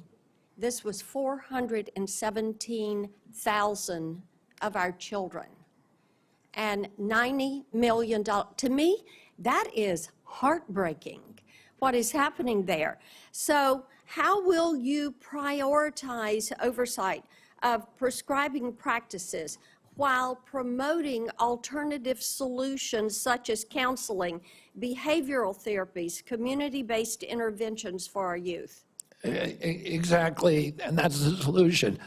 This was 417,000 of our children. And $90 million. To me, that is heartbreaking, what is happening there. So how will you prioritize oversight of prescribing practices while promoting alternative solutions such as counseling, behavioral therapies, community-based interventions for our youth? Exactly, and that's the solution.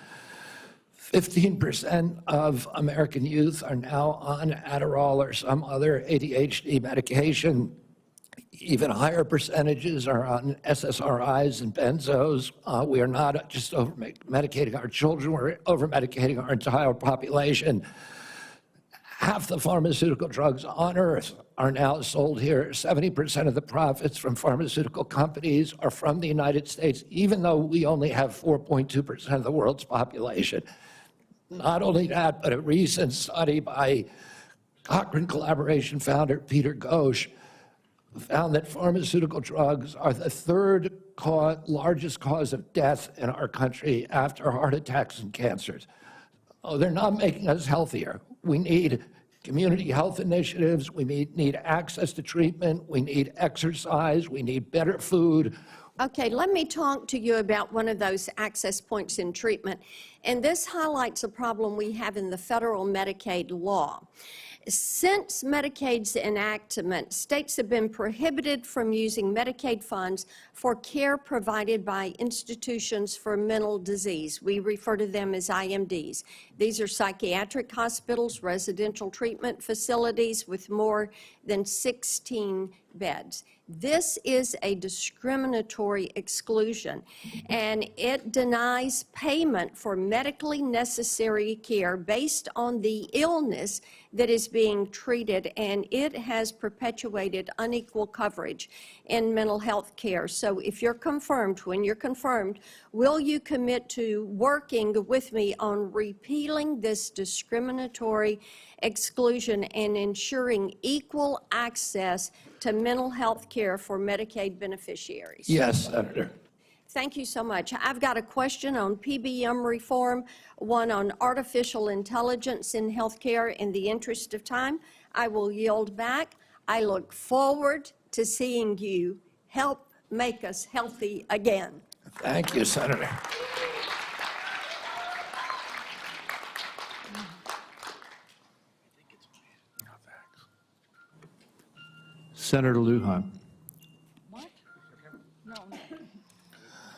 15% of American youth are now on Adderall or some other ADHD medication. Even higher percentages are on SSRIs and benzos. We are not just over-medicating our children, we're over-medicating our entire population. Half the pharmaceutical drugs on earth are now sold here. 70% of the profits from pharmaceutical companies are from the United States, even though we only have 4.2% of the world's population. Not only that, but a recent study by Cochrane Collaboration founder Peter Ghosh found that pharmaceutical drugs are the third largest cause of death in our country after heart attacks and cancers. Oh, they're not making us healthier. We need community health initiatives. We need access to treatment. We need exercise. We need better food. Okay, let me talk to you about one of those access points in treatment. And this highlights a problem we have in the federal Medicaid law. Since Medicaid's enactment, states have been prohibited from using Medicaid funds for care provided by institutions for mental disease. We refer to them as IMDs. These are psychiatric hospitals, residential treatment facilities with more than 16 beds. This is a discriminatory exclusion, and it denies payment for medically necessary care based on the illness that is being treated, and it has perpetuated unequal coverage in mental health care. So if you're confirmed, when you're confirmed, will you commit to working with me on repealing this discriminatory exclusion and ensuring equal access to mental health care for Medicaid beneficiaries? Yes, Senator. Thank you so much. I've got a question on PBM reform, one on artificial intelligence in healthcare. In the interest of time, I will yield back. I look forward to seeing you help make us healthy again. Thank you, Senator. Senator Lujan. What? No,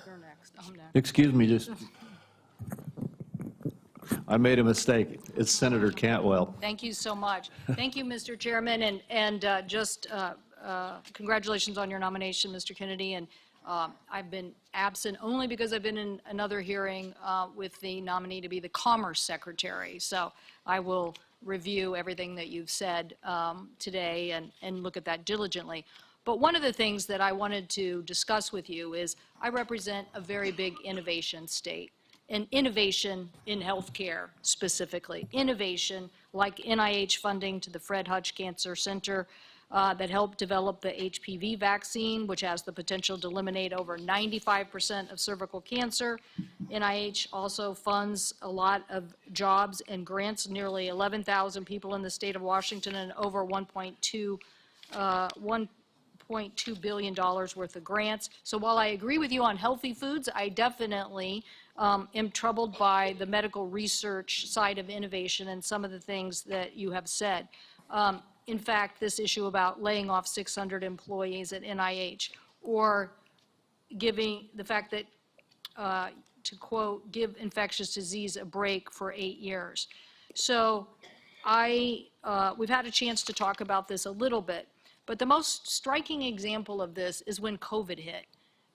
you're next. I'm next. Excuse me, I made a mistake. It's Senator Cantwell. Thank you so much. Thank you, Mr. Chairman, and congratulations on your nomination, Mr. Kennedy. And I've been absent only because I've been in another hearing with the nominee to be the Commerce Secretary. So I will review everything that you've said today and look at that diligently. But one of the things that I wanted to discuss with you is I represent a very big innovation state. And innovation in healthcare specifically. Innovation like NIH funding to the Fred Hutch Cancer Center that helped develop the HPV vaccine, which has the potential to eliminate over 95% of cervical cancer. NIH also funds a lot of jobs and grants, nearly 11,000 people in the state of Washington and over $1.2 billion worth of grants. So while I agree with you on healthy foods, I definitely am troubled by the medical research side of innovation and some of the things that you have said. In fact, this issue about laying off 600 employees at NIH, or giving the fact that, to quote, give infectious disease a break for 8 years. So we've had a chance to talk about this a little bit, but the most striking example of this is when COVID hit.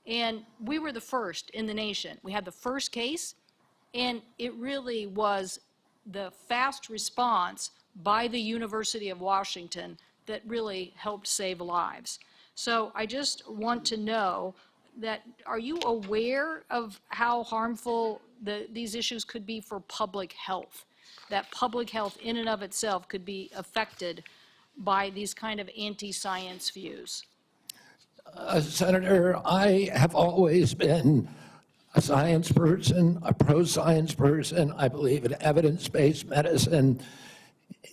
And we were the first in the nation. We had the first case, and it really was the fast response by the University of Washington that really helped save lives. So I just want to know that, are you aware of how harmful these issues could be for public health? That public health in and of itself could be affected by these kind of anti-science views? Senator, I have always been a science person, a pro-science person. I believe in evidence-based medicine,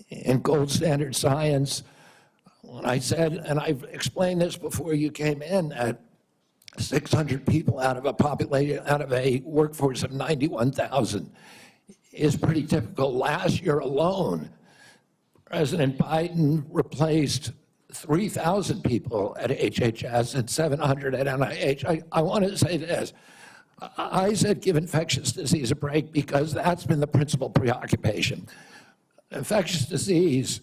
in gold standard science. When I said, and I've explained this before you came in, that 600 people out of a workforce of 91,000 is pretty typical. Last year alone, President Biden replaced 3,000 people at HHS and 700 at NIH. I want to say this. I said give infectious disease a break because that's been the principal preoccupation. Infectious disease,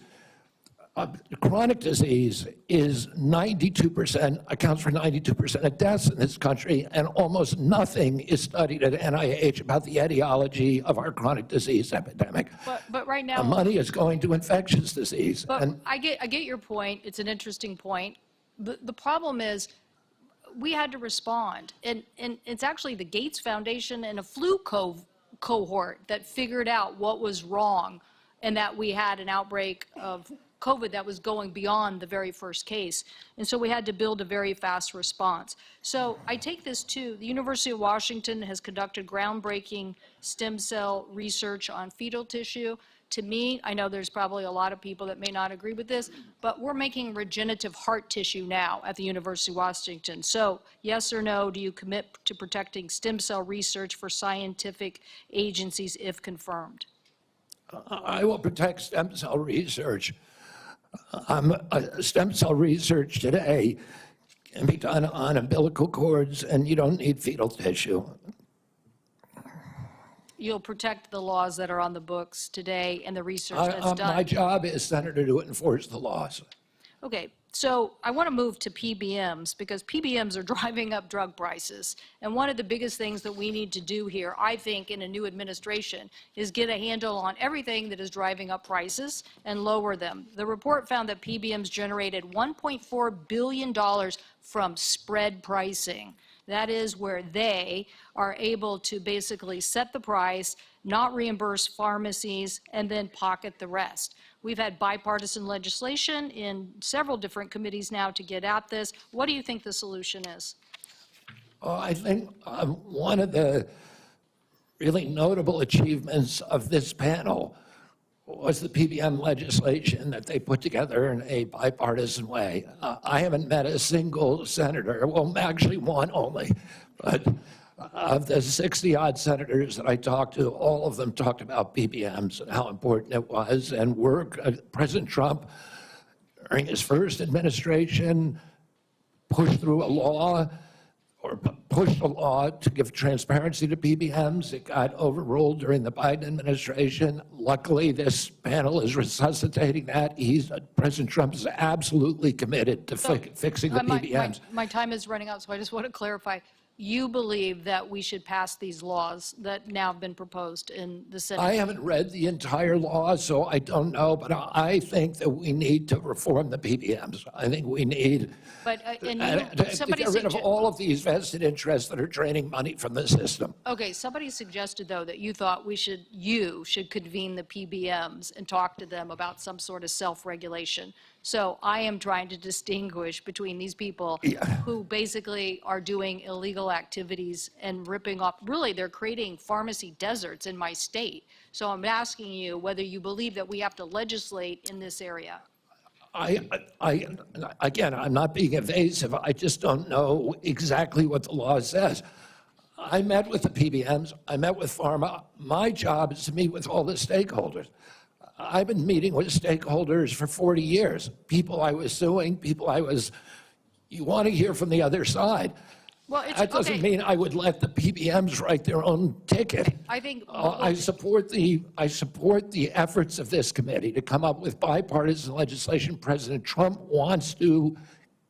chronic disease is 92%, accounts for 92% of deaths in this country, and almost nothing is studied at NIH about the etiology of our chronic disease epidemic. But right now, the money is going to infectious disease. But I get your point. It's an interesting point. The problem is we had to respond, and it's actually the Gates Foundation and a flu cohort that figured out what was wrong, and that we had an outbreak of COVID that was going beyond the very first case. And so we had to build a very fast response. So I take this too. The University of Washington has conducted groundbreaking stem cell research on fetal tissue. To me, I know there's probably a lot of people that may not agree with this, but we're making regenerative heart tissue now at the University of Washington. So yes or no, do you commit to protecting stem cell research for scientific agencies if confirmed? I will protect stem cell research. Stem cell research today can be done on umbilical cords, and you don't need fetal tissue. You'll protect the laws that are on the books today and the research that's done. My job is, Senator, to enforce the laws. Okay, so I want to move to PBMs because PBMs are driving up drug prices. And one of the biggest things that we need to do here, I think, in a new administration is get a handle on everything that is driving up prices and lower them. The report found that PBMs generated $1.4 billion from spread pricing. That is where they are able to basically set the price, not reimburse pharmacies, and then pocket the rest. We've had bipartisan legislation in several different committees now to get at this. What do you think the solution is? I think one of the really notable achievements of this panel was the PBM legislation that they put together in a bipartisan way. I haven't met a single senator, well, actually one only, but of the 60-odd senators that I talked to, all of them talked about PBMs and how important it was. And President Trump during his first administration, pushed through a law or pushed a law to give transparency to PBMs. It got overruled during the Biden administration. Luckily, this panel is resuscitating that. President Trump is absolutely committed to fixing the PBMs. My time is running out, so I just want to clarify. You believe that we should pass these laws that now have been proposed in the Senate? I haven't read the entire law, so I don't know, but I think that we need to reform the PBMs. I think we need But, to get rid of all of these vested interests that are draining money from the system. Okay, somebody suggested, though, that you thought you should convene the PBMs and talk to them about some sort of self-regulation. So I am trying to distinguish between these people who basically are doing illegal activities and ripping off, really, they're creating pharmacy deserts in my state. So I'm asking you whether you believe that we have to legislate in this area. Again, I'm not being evasive. I just don't know exactly what the law says. I met with the PBMs. I met with pharma. My job is to meet with all the stakeholders. I've been meeting with stakeholders for 40 years. People I was suing, you want to hear from the other side. Well, That doesn't mean I would let the PBMs write their own ticket. I think I support the efforts of this committee to come up with bipartisan legislation. President Trump wants to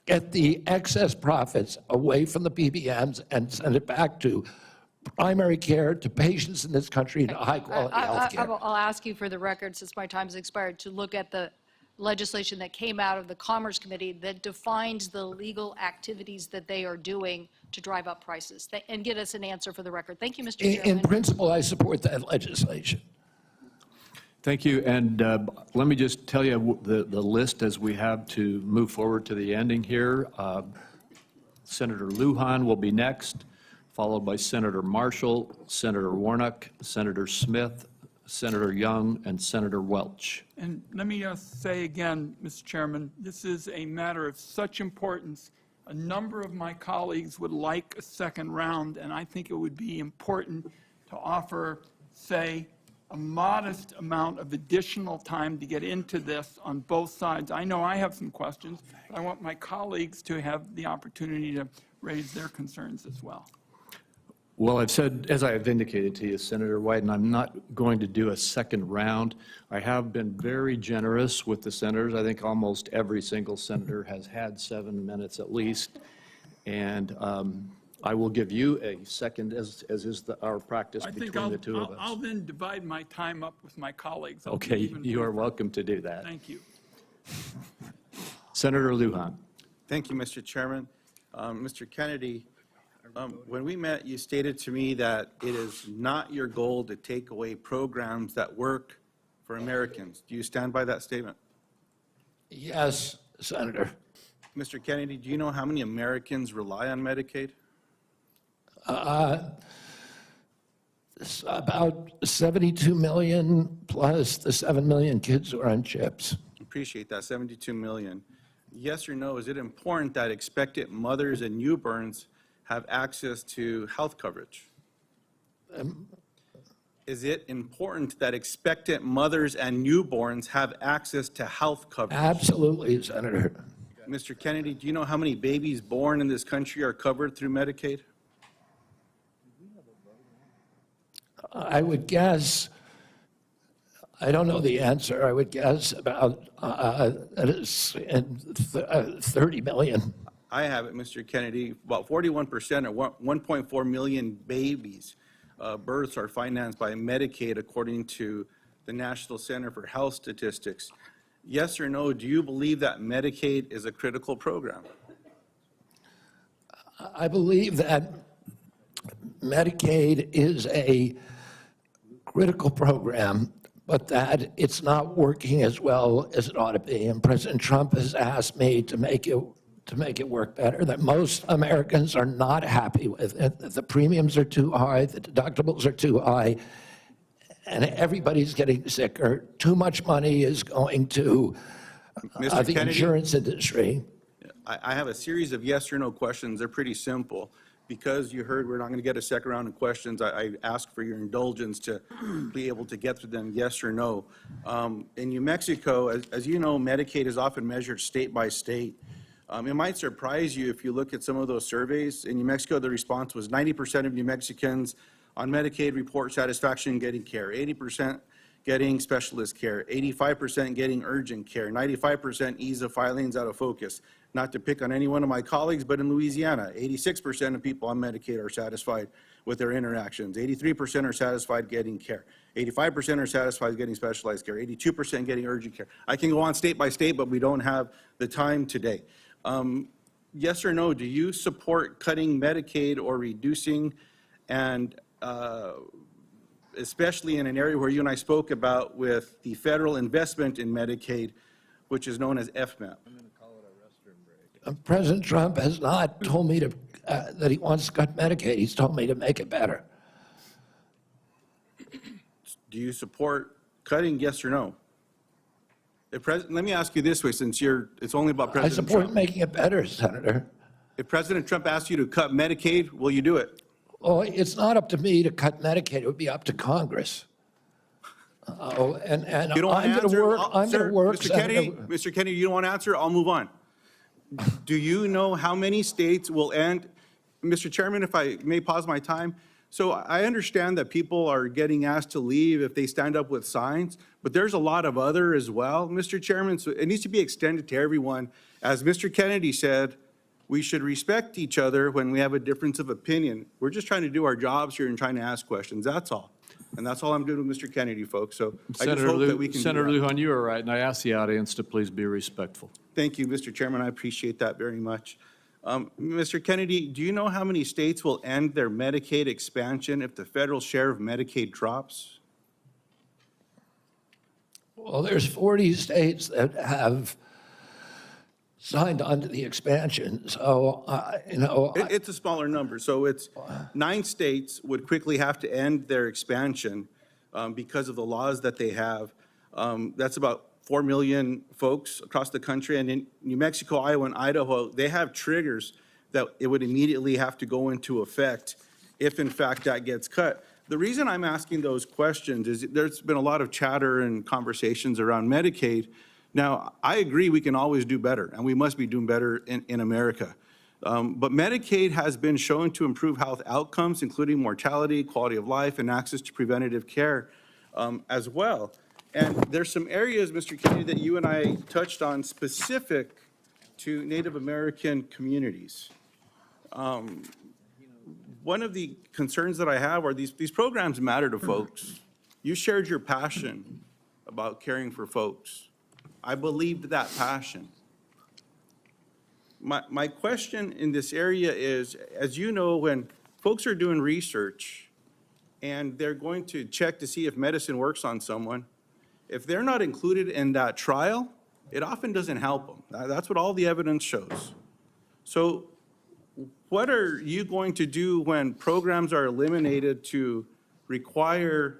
get the excess profits away from the PBMs and send it back to primary care, to patients in this country, and high-quality health care. I'll ask you for the record, since my time's expired, to look at the legislation that came out of the Commerce Committee that defines the legal activities that they are doing to drive up prices, and get us an answer for the record. Thank you, Mr. Chairman. In principle, I support that legislation. Thank you, and let me just tell you the list as we have to move forward to the ending here. Senator Lujan will be next, followed by Senator Marshall, Senator Warnock, Senator Smith, Senator Young, and Senator Welch. And let me say again, Mr. Chairman, this is a matter of such importance. A number of my colleagues would like a second round, and I think it would be important to offer, say, a modest amount of additional time to get into this on both sides. I know I have some questions, but I want my colleagues to have the opportunity to raise their concerns as well. Well, I've said, as I have indicated to you, Senator Wyden, I'm not going to do a second round. I have been very generous with the senators. I think almost every single senator has had 7 minutes at least. And I will give you a second, as is our practice between the two of us. I'll then divide my time up with my colleagues. Okay, you are welcome to do that. Thank you. Senator Lujan. Thank you, Mr. Chairman. Mr. Kennedy, when we met, you stated to me that it is not your goal to take away programs that work for Americans. Do you stand by that statement? Yes, Senator. Mr. Kennedy, do you know how many Americans rely on Medicaid? It's about 72 million plus the 7 million kids who are on chips. Appreciate that, 72 million. Yes or no, is it important that expectant mothers and newborns have access to health coverage? Is it important that expectant mothers and newborns have access to health coverage? Absolutely, Senator. Mr. Kennedy, do you know how many babies born in this country are covered through Medicaid? I would guess, I don't know the answer, I would guess about 30 million. I have it, Mr. Kennedy. About 41% or 1.4 million babies, births are financed by Medicaid, according to the National Center for Health Statistics. Yes or no, do you believe that Medicaid is a critical program? I believe that Medicaid is a critical program, but that it's not working as well as it ought to be. And President Trump has asked me to make it work better, that most Americans are not happy with it. The premiums are too high, the deductibles are too high, and everybody's getting sicker. Too much money is going to the insurance industry. I have a series of yes or no questions. They're pretty simple. because you heard we're not going to get a second round of questions, I ask for your indulgence to be able to get through them, yes or no. In New Mexico, as you know, Medicaid is often measured state by state. It might surprise you if you look at some of those surveys. In New Mexico, the response was 90% of New Mexicans on Medicaid report satisfaction getting care, 80% getting specialist care, 85% getting urgent care, 95% ease of filings out of focus. Not to pick on any one of my colleagues, but in Louisiana, 86% of people on Medicaid are satisfied with their interactions. 83% are satisfied getting care. 85% are satisfied getting specialized care. 82% getting urgent care. I can go on state by state, but we don't have the time today. Yes or no, do you support cutting Medicaid or reducing, and especially in an area where you and I spoke about with the federal investment in Medicaid, which is known as FMAP? President Trump has not told me to, that he wants to cut Medicaid. He's told me to make it better. Do you support cutting, yes or no? Let me ask you this way, since it's only about President Trump. I support making it better, Senator. If President Trump asked you to cut Medicaid, will you do it? Oh, it's not up to me to cut Medicaid. It would be up to Congress. And You don't want to I'm going answer? to work. I'm going to work. Mr. Kennedy, you don't want to answer? I'll move on. Do you know how many states will end? Mr. Chairman, if I may pause my time. So I understand that people are getting asked to leave if they stand up with signs, but there's a lot of other as well, Mr. Chairman. So it needs to be extended to everyone. As Mr. Kennedy said, we should respect each other when we have a difference of opinion. We're just trying to do our jobs here and trying to ask questions. That's all. And that's all I'm doing with Mr. Kennedy, folks. So I just hope that we can do Senator that. Lujan, you are right, and I ask the audience to please be respectful. Thank you, Mr. Chairman. I appreciate that very much. Mr. Kennedy, do you know how many states will end their Medicaid expansion if the federal share of Medicaid drops? Well, there's 40 states that have signed on to the expansion. So, It's a smaller number. So it's 9 states would quickly have to end their expansion because of the laws that they have. That's about 4 million folks across the country. And in New Mexico, Iowa, and Idaho, they have triggers that it would immediately have to go into effect if, in fact, that gets cut. The reason I'm asking those questions is there's been a lot of chatter and conversations around Medicaid. Now, I agree we can always do better, and we must be doing better in America. But Medicaid has been shown to improve health outcomes, including mortality, quality of life, and access to preventative care as well. And there's some areas, Mr. Kennedy, that you and I touched on specific to Native American communities. One of the concerns that I have are these programs matter to folks. You shared your passion about caring for folks. I believed that passion. My question in this area is, as you know, when folks are doing research and they're going to check to see if medicine works on someone, if they're not included in that trial, it often doesn't help them. That's what all the evidence shows. So what are you going to do when programs are eliminated to require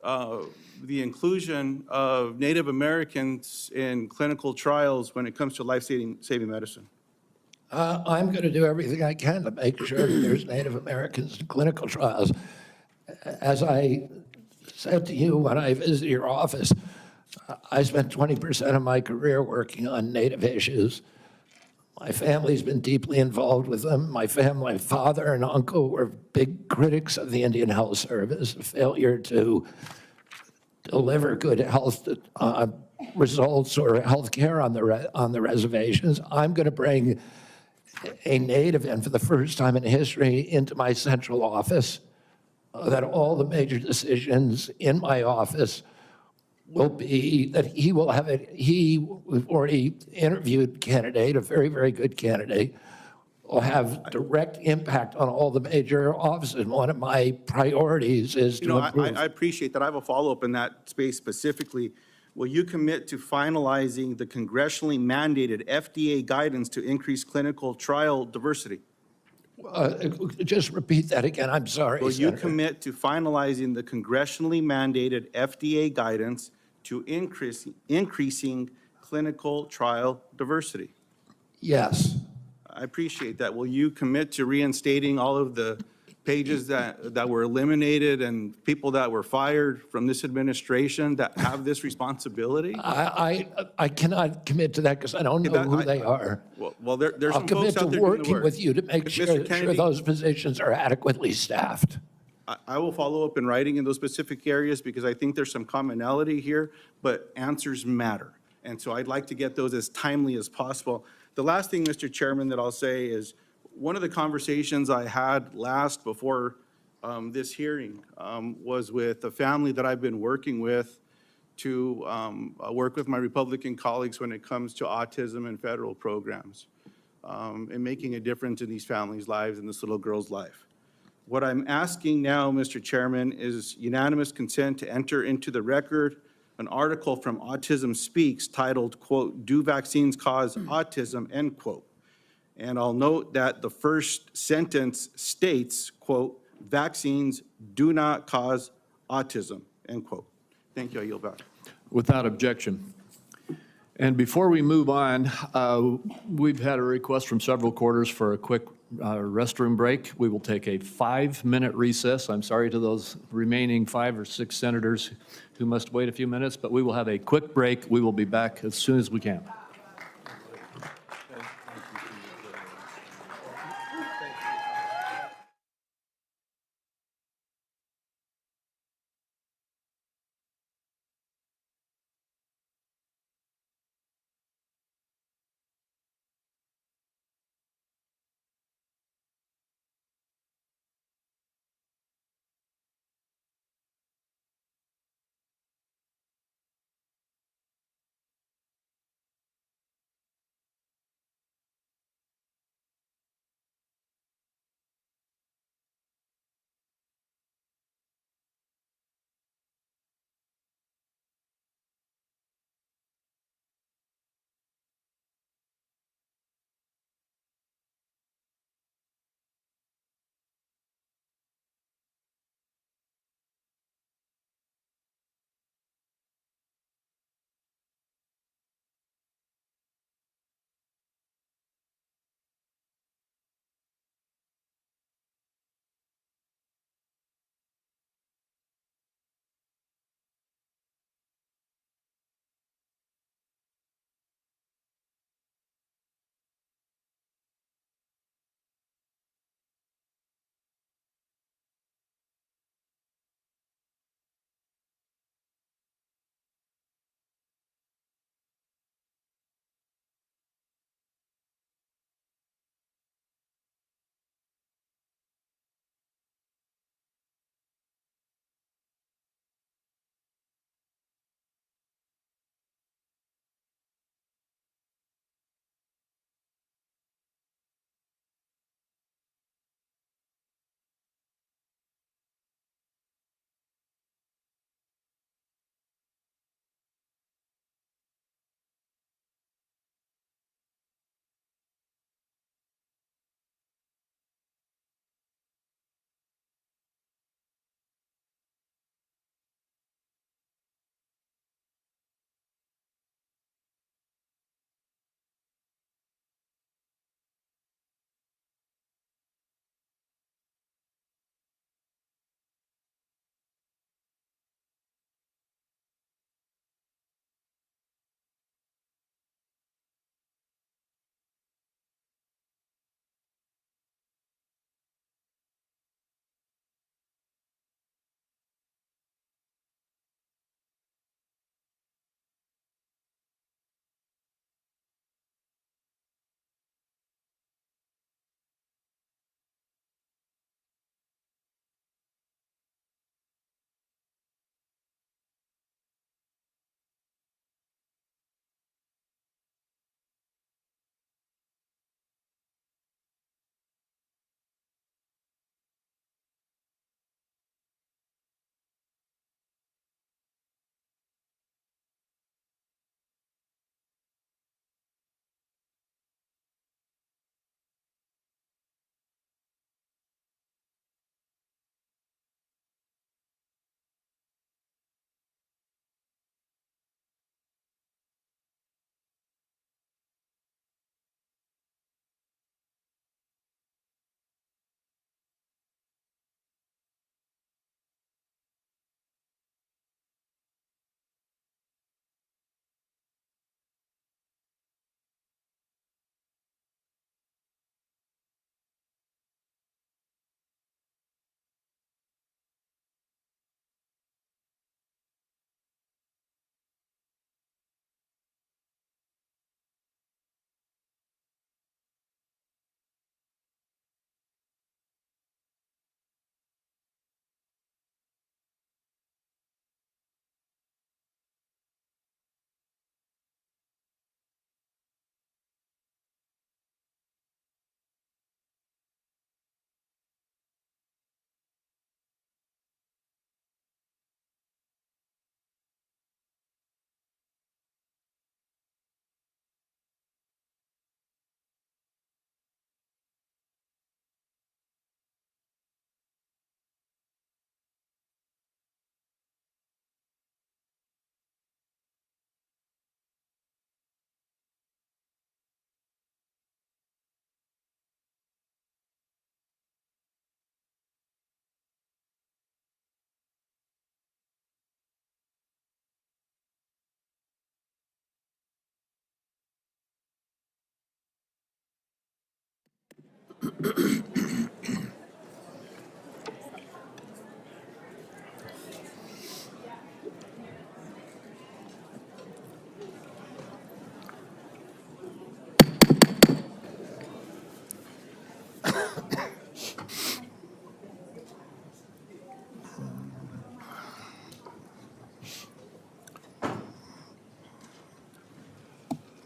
the inclusion of Native Americans in clinical trials when it comes to life-saving medicine? I'm going to do everything I can to make sure that there's Native Americans in clinical trials. As I said to you when I visited your office, I spent 20% of my career working on Native issues. My family's been deeply involved with them. My father and uncle were big critics of the Indian Health Service, a failure to deliver good health results or health care on the reservations. I'm going to bring a Native in for the first time in history into my central office, that all the major decisions in my office will be that he will have it. We've already interviewed a candidate, a very, very good candidate, will have direct impact on all the major offices. One of my priorities is to improve. I appreciate that. I have a follow-up in that space specifically. Will you commit to finalizing the congressionally mandated FDA guidance to increase clinical trial diversity? Just repeat that again. I'm sorry, Will Senator. you commit to finalizing the congressionally mandated FDA guidance to increasing clinical trial diversity? Yes. I appreciate that. Will you commit to reinstating all of the pages that were eliminated and people that were fired from this administration that have this responsibility? I cannot commit to that because I don't know who they are. Well, there's I'll some folks commit to out there doing the working work. with you to make Mr. sure Kennedy, those positions are adequately staffed. I will follow up in writing in those specific areas because I think there's some commonality here, but answers matter. And so I'd like to get those as timely as possible. The last thing, Mr. Chairman, that I'll say is one of the conversations I had last before this hearing was with a family that I've been working with to work with my Republican colleagues when it comes to autism and federal programs and making a difference in these families' lives and this little girl's life. What I'm asking now, Mr. Chairman, is unanimous consent to enter into the record an article from Autism Speaks titled, quote, "Do Vaccines Cause Autism?" End quote. And I'll note that the first sentence states, quote, "Vaccines do not cause autism," end quote. Thank you. I yield back. Without objection. And before we move on, we've had a request from several quarters for a quick restroom break. We will take a 5-minute recess. I'm sorry to those remaining 5 or 6 senators who must wait a few minutes, but we will have a quick break. We will be back as soon as we can.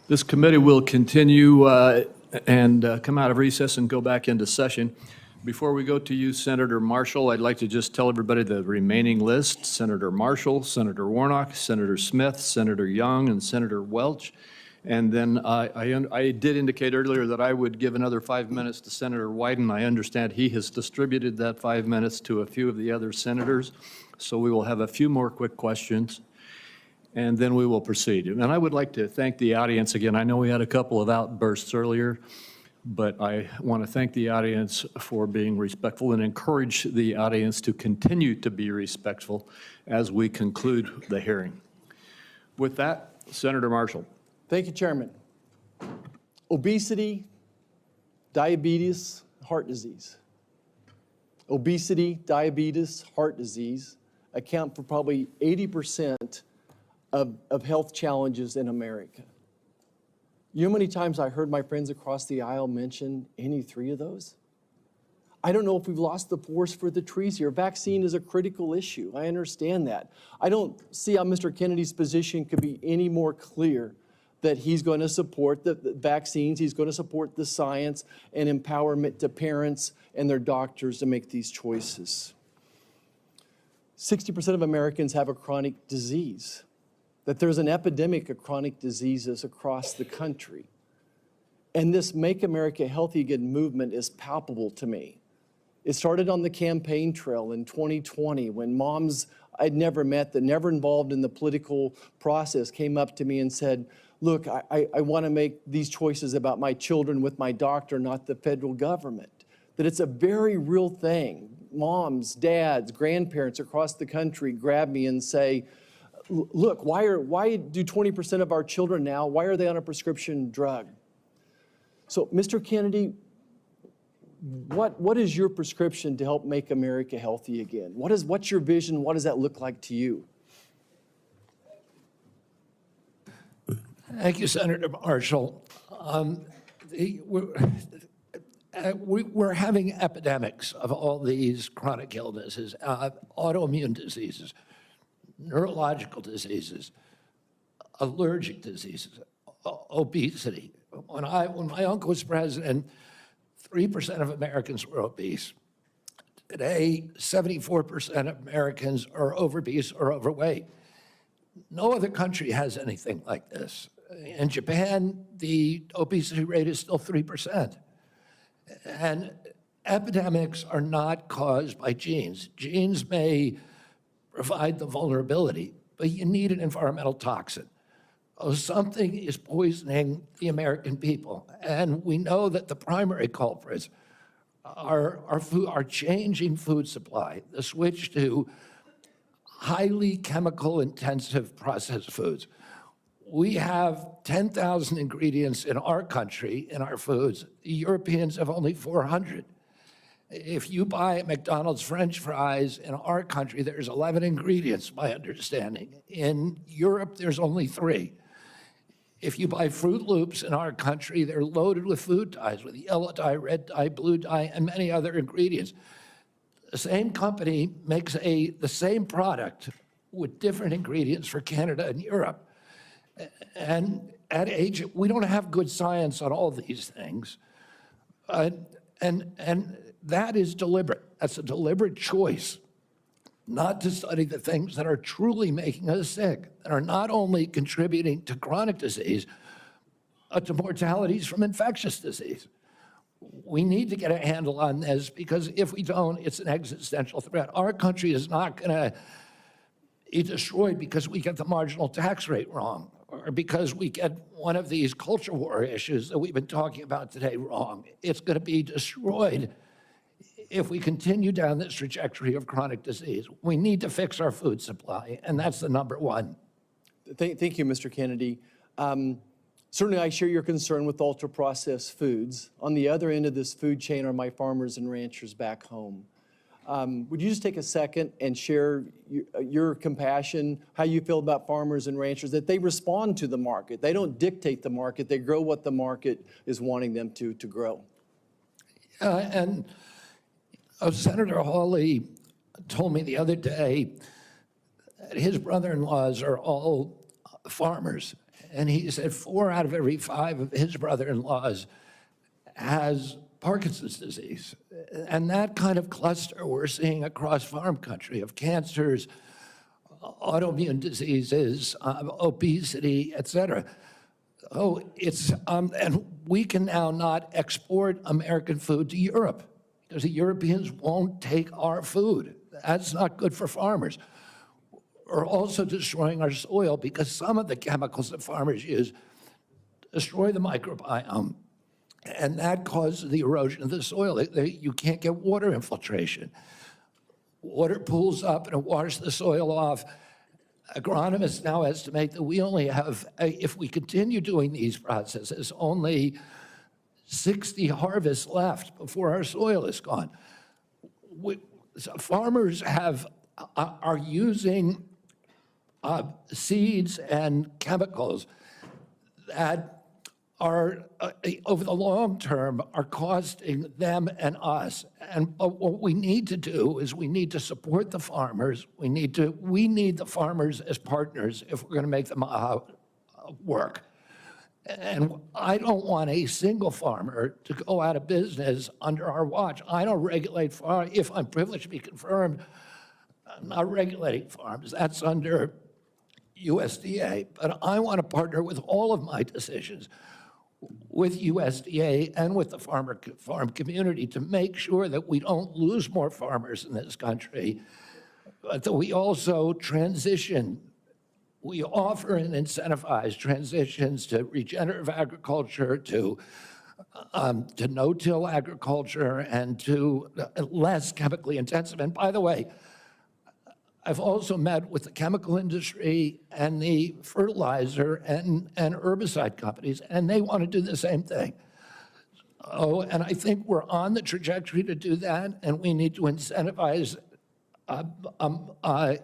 This committee will continue and come out of recess and go back into session. Before we go to you, Senator Marshall, I'd like to just tell everybody the remaining list: Senator Marshall, Senator Warnock, Senator Smith, Senator Young, and Senator Welch. And then I did indicate earlier that I would give another 5 minutes to Senator Wyden. I understand he has distributed that 5 minutes to a few of the other senators. So we will have a few more quick questions, and then we will proceed. And I would like to thank the audience again. I know we had a couple of outbursts earlier, but I want to thank the audience for being respectful and encourage the audience to continue to be respectful as we conclude the hearing. With that, Senator Marshall. Thank you, Chairman. Obesity, diabetes, heart disease. Obesity, diabetes, heart disease account for probably 80% of health challenges in America. You know how many times I heard my friends across the aisle mention any three of those? I don't know if we've lost the forest for the trees here. Vaccine is a critical issue. I understand that. I don't see how Mr. Kennedy's position could be any more clear that he's going to support the vaccines, he's going to support the science and empowerment to parents and their doctors to make these choices. 60% of Americans have a chronic disease, that there's an epidemic of chronic diseases across the country. And this Make America Healthy Again movement is palpable to me. It started on the campaign trail in 2020 when moms I'd never met, that never involved in the political process, came up to me and said, look, I want to make these choices about my children with my doctor, not the federal government. That it's a very real thing. Moms, dads, grandparents across the country grab me and say, look, why do 20% of our children now, why are they on a prescription drug? So, Mr. Kennedy, what is your prescription to help make America healthy again? What's your vision? What does that look like to you? Thank you, Senator Marshall. We're having epidemics of all these chronic illnesses, autoimmune diseases, neurological diseases, allergic diseases, obesity. When my uncle was president, 3% of Americans were obese. Today, 74% of Americans are obese or overweight. No other country has anything like this. In Japan, the obesity rate is still 3%. And epidemics are not caused by genes. Genes may provide the vulnerability, but you need an environmental toxin. Something is poisoning the American people. And we know that the primary culprits are changing food supply, the switch to highly chemical intensive processed foods. We have 10,000 ingredients in our country, in our foods. The Europeans have only 400. If you buy McDonald's French fries in our country, there's 11 ingredients, my understanding. In Europe, there's only 3. If you buy Fruit Loops in our country, they're loaded with food dyes, with yellow dye, red dye, blue dye, and many other ingredients. The same company makes the same product with different ingredients for Canada and Europe. And at age, we don't have good science on all these things. And that is deliberate. That's a deliberate choice not to study the things that are truly making us sick, that are not only contributing to chronic disease, but to mortalities from infectious disease. We need to get a handle on this, because if we don't, it's an existential threat. Our country is not going to be destroyed because we get the marginal tax rate wrong, or because we get one of these culture war issues that we've been talking about today wrong. It's going to be destroyed if we continue down this trajectory of chronic disease. We need to fix our food supply, and that's the number one. Thank you, Mr. Kennedy. Certainly, I share your concern with ultra-processed foods. On the other end of this food chain are my farmers and ranchers back home. Would you just take a second and share your compassion, how you feel about farmers and ranchers, that they respond to the market. They don't dictate the market. They grow what the market is wanting them to grow. And Senator Hawley told me the other day that his brother-in-laws are all farmers. And he said 4 out of every 5 of his brother-in-laws has Parkinson's disease. And that kind of cluster we're seeing across farm country of cancers, autoimmune diseases, obesity, et cetera. Oh, and we can now not export American food to Europe because the Europeans won't take our food. That's not good for farmers. We're also destroying our soil because some of the chemicals that farmers use destroy the microbiome, and that causes the erosion of the soil. You can't get water infiltration. Water pools up and it washes the soil off. Agronomists now estimate that we only have, if we continue doing these processes, only 60 harvests left before our soil is gone. Farmers are using seeds and chemicals that are, over the long term, are costing them and us. And what we need to do is we need to support the farmers. We need the farmers as partners if we're going to make them work. And I don't want a single farmer to go out of business under our watch. I don't regulate farms. If I'm privileged to be confirmed, I'm not regulating farms. That's under USDA. But I want to partner with all of my decisions with USDA and with the farm community to make sure that we don't lose more farmers in this country, but that we also transition. We offer and incentivize transitions to regenerative agriculture, to no-till agriculture, and to less chemically intensive. And by the way, I've also met with the chemical industry and the fertilizer and herbicide companies, and they want to do the same thing. Oh, and I think we're on the trajectory to do that, and we need to incentivize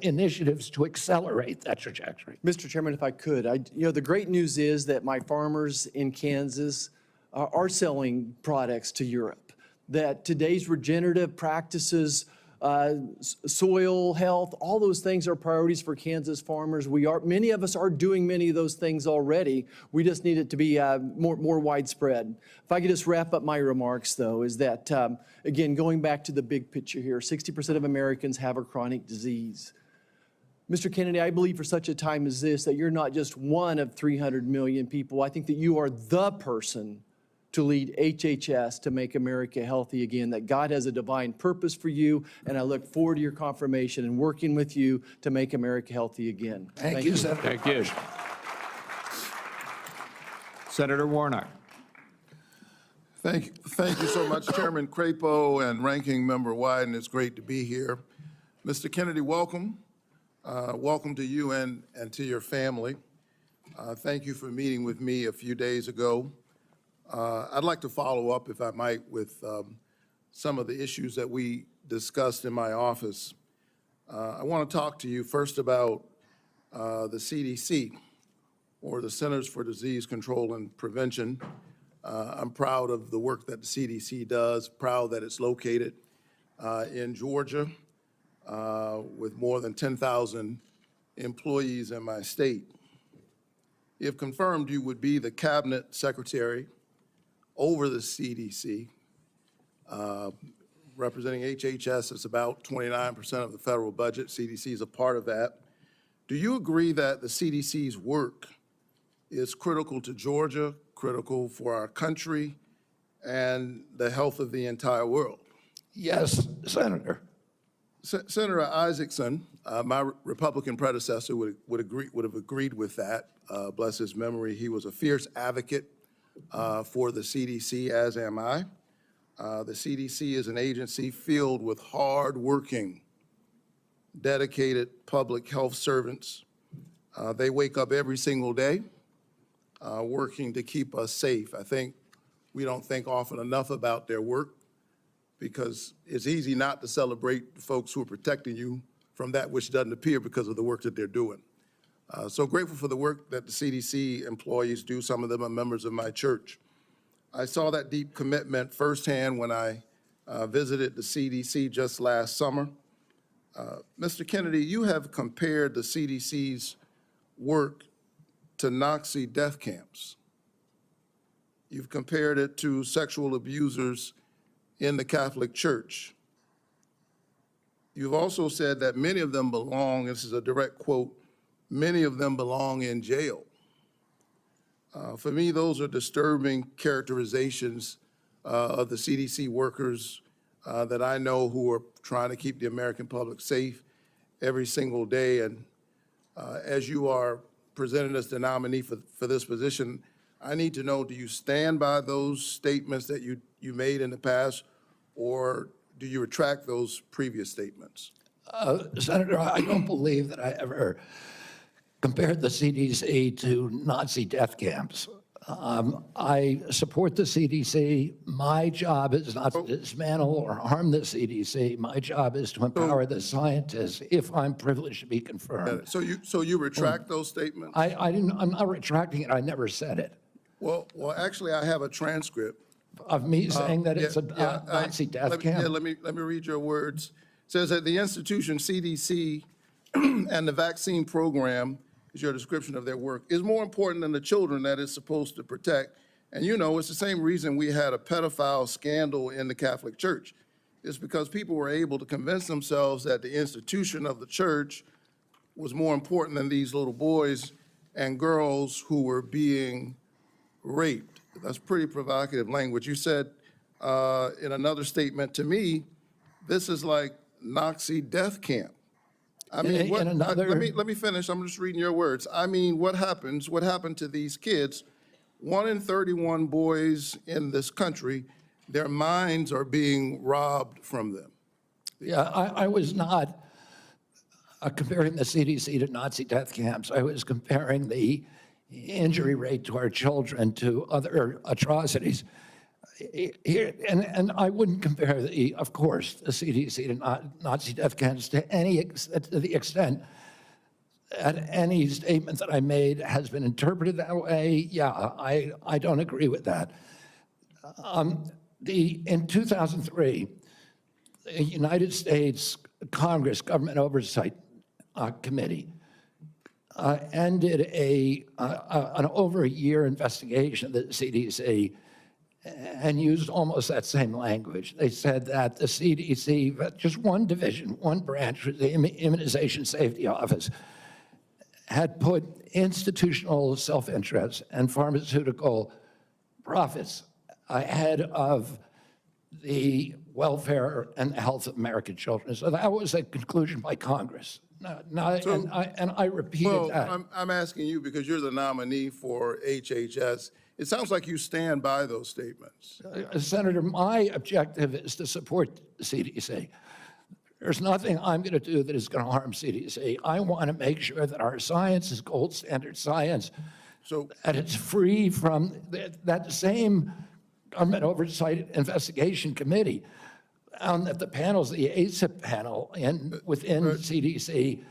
initiatives to accelerate that trajectory. Mr. Chairman, if I could, the great news is that my farmers in Kansas are selling products to Europe, that today's regenerative practices, soil health, all those things are priorities for Kansas farmers. Many of us are doing many of those things already. We just need it to be more widespread. If I could just wrap up my remarks, though, is that, again, going back to the big picture here, 60% of Americans have a chronic disease. Mr. Kennedy, I believe for such a time as this that you're not just one of 300 million people. I think that you are the person to lead HHS to make America healthy again, that God has a divine purpose for you, and I look forward to your confirmation and working with you to make America healthy again. Thank you, Senator. Thank you. Senator Warnock. Thank you so much, Chairman Crapo and Ranking Member Wyden. It's great to be here. Mr. Kennedy, welcome. Welcome to you and to your family. Thank you for meeting with me a few days ago. I'd like to follow up, if I might, with some of the issues that we discussed in my office. I want to talk to you first about the CDC, or the Centers for Disease Control and Prevention. I'm proud of the work that the CDC does, proud that it's located in Georgia with more than 10,000 employees in my state. If confirmed, you would be the cabinet secretary over the CDC, representing HHS. It's about 29% of the federal budget. CDC is a part of that. Do you agree that the CDC's work is critical to Georgia, critical for our country, and the health of the entire world? Yes, Senator. Senator Isaacson, my Republican predecessor, would have agreed with that. Bless his memory. He was a fierce advocate for the CDC, as am I. The CDC is an agency filled with hard-working, dedicated public health servants. They wake up every single day working to keep us safe. I think we don't think often enough about their work because it's easy not to celebrate the folks who are protecting you from that which doesn't appear because of the work that they're doing. So grateful for the work that the CDC employees do. Some of them are members of my church. I saw that deep commitment firsthand when I visited the CDC just last summer. Mr. Kennedy, you have compared the CDC's work to Nazi death camps. You've compared it to sexual abusers in the Catholic Church. You've also said that many of them belong, this is a direct quote, many of them belong in jail. For me, those are disturbing characterizations of the CDC workers that I know who are trying to keep the American public safe every single day. And as you are presented as the nominee for this position, I need to know, do you stand by those statements that you made in the past, or do you retract those previous statements? Senator, I don't believe that I ever compared the CDC to Nazi death camps. I support the CDC. My job is not to dismantle or harm the CDC. My job is to empower the scientists if I'm privileged to be confirmed. So you retract those statements? I'm not retracting it. I never said it. Well, actually, I have a transcript of me saying that it's a Nazi death camp. Yeah, let me read your words. It says that the institution CDC and the vaccine program, is your description of their work, is more important than the children that it's supposed to protect. And you know, it's the same reason we had a pedophile scandal in the Catholic Church. It's because people were able to convince themselves that the institution of the church was more important than these little boys and girls who were being raped. That's pretty provocative language. You said in another statement to me, this is like Nazi death camp. I mean, let me finish. I'm just reading your words. I mean, what happened to these kids? 1 in 31 boys in this country, their minds are being robbed from them. Yeah, I was not comparing the CDC to Nazi death camps. I was comparing the injury rate to our children to other atrocities. And I wouldn't compare, of course, the CDC to Nazi death camps to the extent that any statement that I made has been interpreted that way. Yeah, I don't agree with that. In 2003, the United States Congress Government Oversight Committee ended an over a year investigation of the CDC and used almost that same language. They said that the CDC, just one division, one branch, the Immunization Safety Office, had put institutional self-interest and pharmaceutical profits ahead of the welfare and the health of American children. So that was a conclusion by Congress. And I repeated that. I'm asking you because you're the nominee for HHS. It sounds like you stand by those statements. Senator, my objective is to support the CDC. There's nothing I'm going to do that is going to harm CDC. I want to make sure that our science is gold standard science, and it's free from that same Government Oversight Investigation Committee found that the panels, the ACIP panel within CDC,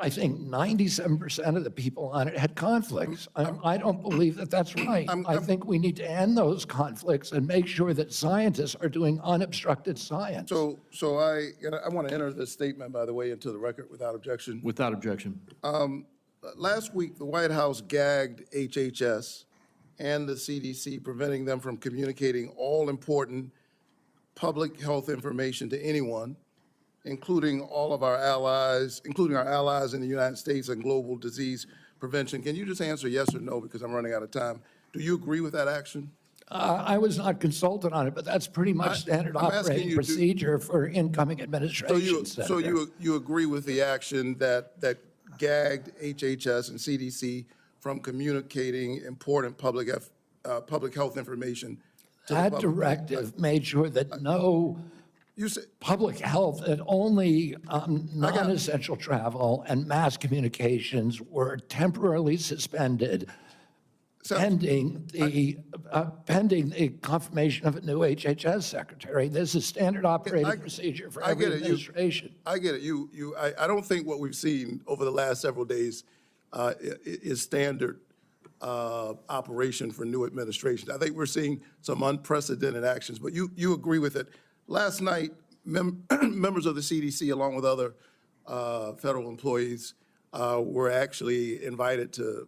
I think 97% of the people on it had conflicts. I don't believe that that's right. I think we need to end those conflicts and make sure that scientists are doing unobstructed science. So I want to enter this statement, by the way, into the record without objection. Without objection. Last week, the White House gagged HHS and the CDC, preventing them from communicating all important public health information to anyone, including all of our allies, including our allies in the United States and global disease prevention. Can you just answer yes or no, because I'm running out of time? Do you agree with that action? I was not consulted on it, but that's pretty much standard operating procedure for incoming administration. So you agree with the action that gagged HHS and CDC from communicating important public health information to the public? That directive made sure that no public health, that only non-essential travel and mass communications were temporarily suspended pending the confirmation of a new HHS secretary. This is standard operating procedure for every administration. I get it. I don't think what we've seen over the last several days is standard operation for new administrations. I think we're seeing some unprecedented actions, but you agree with it. Last night, members of the CDC, along with other federal employees, were actually invited to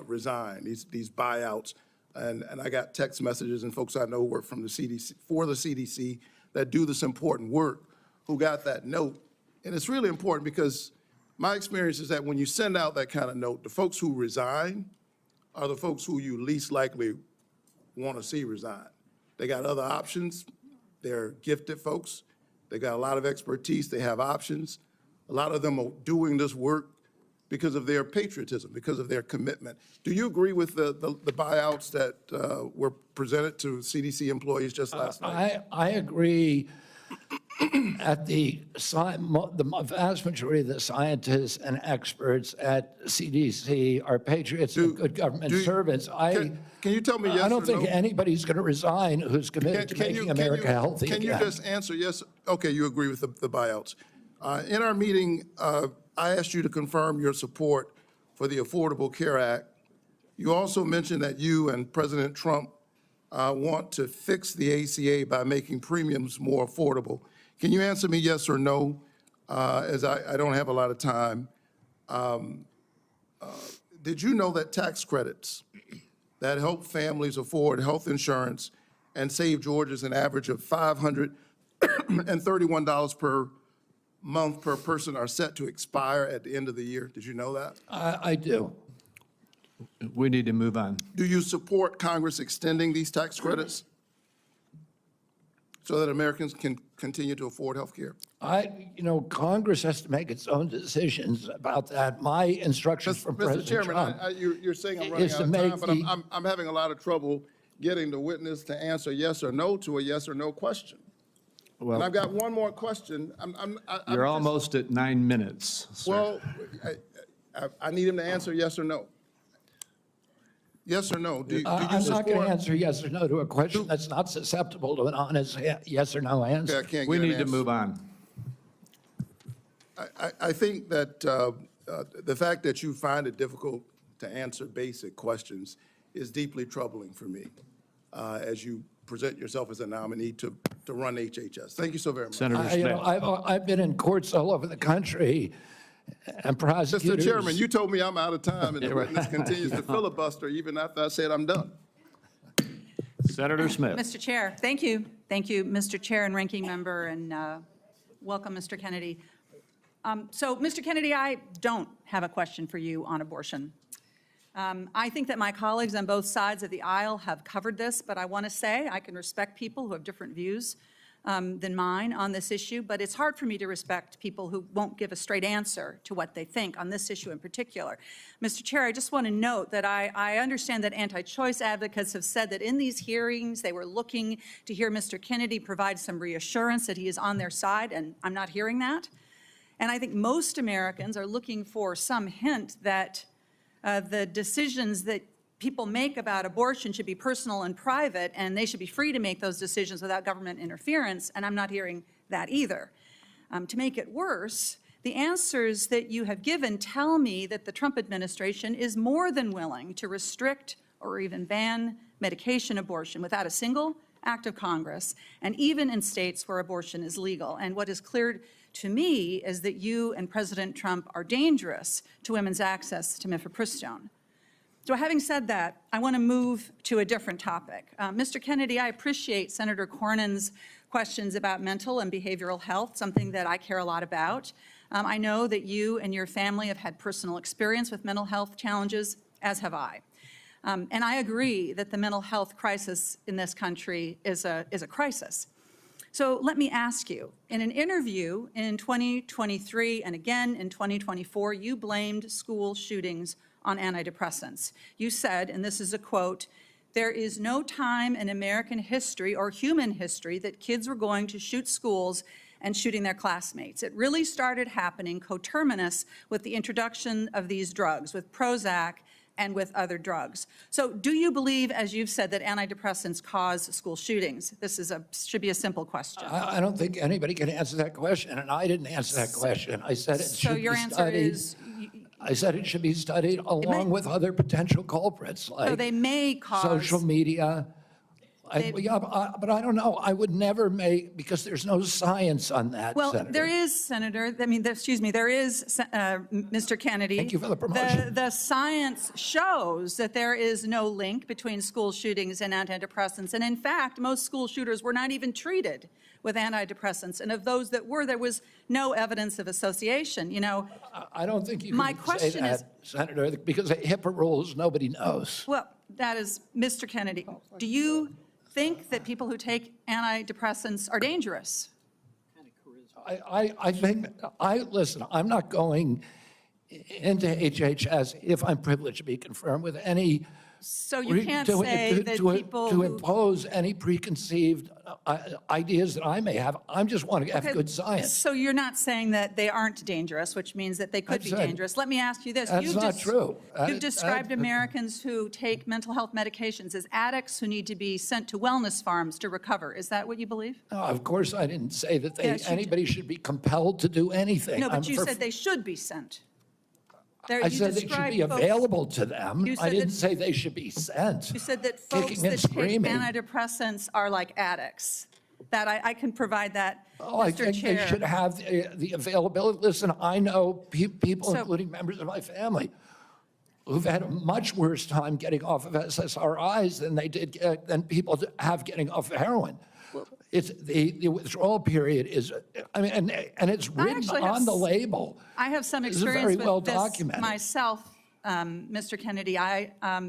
resign, these buyouts. And I got text messages and folks I know work from the CDC, for the CDC, that do this important work, who got that note. And it's really important because my experience is that when you send out that kind of note, the folks who resign are the folks who you least likely want to see resign. They got other options. They're gifted folks. They got a lot of expertise. They have options. A lot of them are doing this work because of their patriotism, because of their commitment. Do you agree with the buyouts that were presented to CDC employees just last night? I agree. At the vast majority of the scientists and experts at CDC are patriots and good government servants. Can you tell me yes or no? I don't think anybody's going to resign who's committed to making America healthy again. Can you just answer yes? Okay, you agree with the buyouts. In our meeting, I asked you to confirm your support for the Affordable Care Act. You also mentioned that you and President Trump want to fix the ACA by making premiums more affordable. Can you answer me yes or no, as I don't have a lot of time? Did you know that tax credits that help families afford health insurance and save Georgians an average of $531 per month per person are set to expire at the end of the year? Did you know that? I do. We need to move on. Do you support Congress extending these tax credits so that Americans can continue to afford health care? Congress has to make its own decisions about that. My instructions from President Trump Mr. Chairman, you're saying I'm running out of time, but I'm having a lot of trouble getting the witness to answer yes or no to a yes or no question. Well, and I've got one more question. You're almost at 9 minutes, sir. Well, I need him to answer yes or no. Yes or no? Do you I'm not going support? to answer yes or no to a question that's not susceptible to an honest yes or no answer. Okay, I can't We get an need to answer. move on. I think that the fact that you find it difficult to answer basic questions is deeply troubling for me as you present yourself as a nominee to run HHS. Thank you so very much. Senator Smith. I've been in courts all over the country and prosecutors. Mr. Chairman, you told me I'm out of time, and the witness continues to filibuster even after I said I'm done. Senator Smith. Mr. Chair, thank you. Thank you, Mr. Chair and Ranking Member, and welcome, Mr. Kennedy. So, Mr. Kennedy, I don't have a question for you on abortion. I think that my colleagues on both sides of the aisle have covered this, but I want to say I can respect people who have different views than mine on this issue, but it's hard for me to respect people who won't give a straight answer to what they think on this issue in particular. Mr. Chair, I just want to note that I understand that anti-choice advocates have said that in these hearings they were looking to hear Mr. Kennedy provide some reassurance that he is on their side, and I'm not hearing that. And I think most Americans are looking for some hint that the decisions that people make about abortion should be personal and private, and they should be free to make those decisions without government interference, and I'm not hearing that either. To make it worse, the answers that you have given tell me that the Trump administration is more than willing to restrict or even ban medication abortion without a single act of Congress, and even in states where abortion is legal. And what is clear to me is that you and President Trump are dangerous to women's access to mifepristone. So having said that, I want to move to a different topic. Mr. Kennedy, I appreciate Senator Cornyn's questions about mental and behavioral health, something that I care a lot about. I know that you and your family have had personal experience with mental health challenges, as have I. And I agree that the mental health crisis in this country is a crisis. So let me ask you, in an interview in 2023 and again in 2024, you blamed school shootings on antidepressants. You said, and this is a quote, "There is no time in American history or human history that kids were going to shoot schools and shooting their classmates. It really started happening coterminous with the introduction of these drugs, with Prozac and with other drugs. So do you believe, as you've said, that antidepressants cause school shootings? Should be a simple question. I don't think anybody can answer that question, and I didn't answer that question. I said it So should be your answer studied. is, I said it should be studied along with other potential culprits, so like they may cause. social media. But I don't know. I would never make, because there's no science on that, Well, Senator. there is, Senator, there is, Mr. Kennedy. Thank you for the promotion. The science shows that there is no link between school shootings and antidepressants. And in fact, most school shooters were not even treated with antidepressants. And of those that were, there was no evidence of association. You know, I don't think you my can say question that, is, Senator, because of HIPAA rules, nobody knows. well, that is, Mr. Kennedy, do you think that people who take antidepressants are dangerous? I think, listen, I'm not going into HHS if I'm privileged to be confirmed with any. So you can't say that people to who. impose any preconceived ideas that I may have. I just want to have Okay, good science. So you're not saying that they aren't dangerous, which means that they could be That's it. dangerous. Let me ask you this. That's not true. You've described Americans who take mental health medications as addicts who need to be sent to wellness farms to recover. Is that what you believe? No, of course, I didn't say that Yes, you anybody should be compelled to do anything. No, but I'm you for- said they should be sent. I said they should be available to them. You I said didn't that- say they should be sent. You said that folks Kicking and that take screaming. antidepressants are like addicts. That I can provide that, Oh, I Mr. think Chair. they should have the availability. Listen, I know people, So- including members of my family, who've had a much worse time getting off of SSRIs than people have getting off of heroin. It's the withdrawal period is, I mean, and it's written actually have on the s- label. I have some This is experience very with well this documented. myself, Mr. Kennedy.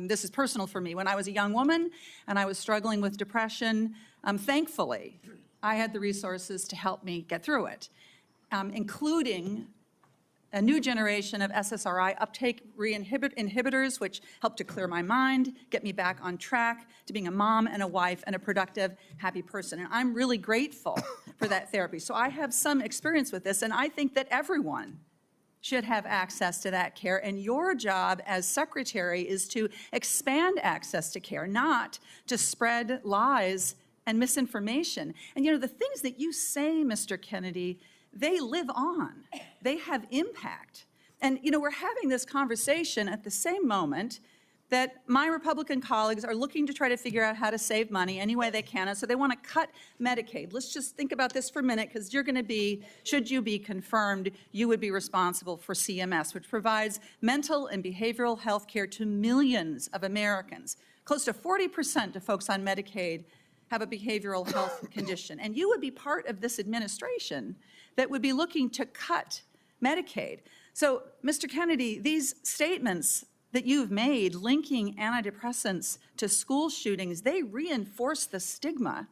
This is personal for me. When I was a young woman and I was struggling with depression, thankfully, I had the resources to help me get through it, including a new generation of SSRI uptake inhibitors, which helped to clear my mind, get me back on track to being a mom and a wife and a productive, happy person. And I'm really grateful for that therapy. So I have some experience with this, and I think that everyone should have access to that care. And your job as secretary is to expand access to care, not to spread lies and misinformation. And you know, the things that you say, Mr. Kennedy, they live on. They have impact. And you know, we're having this conversation at the same moment that my Republican colleagues are looking to try to figure out how to save money any way they can. And so they want to cut Medicaid. Let's just think about this for a minute, because you're going to be, should you be confirmed, you would be responsible for CMS, which provides mental and behavioral health care to millions of Americans. Close to 40% of folks on Medicaid have a behavioral health condition. And you would be part of this administration that would be looking to cut Medicaid. So, Mr. Kennedy, these statements that you've made linking antidepressants to school shootings, they reinforce the stigma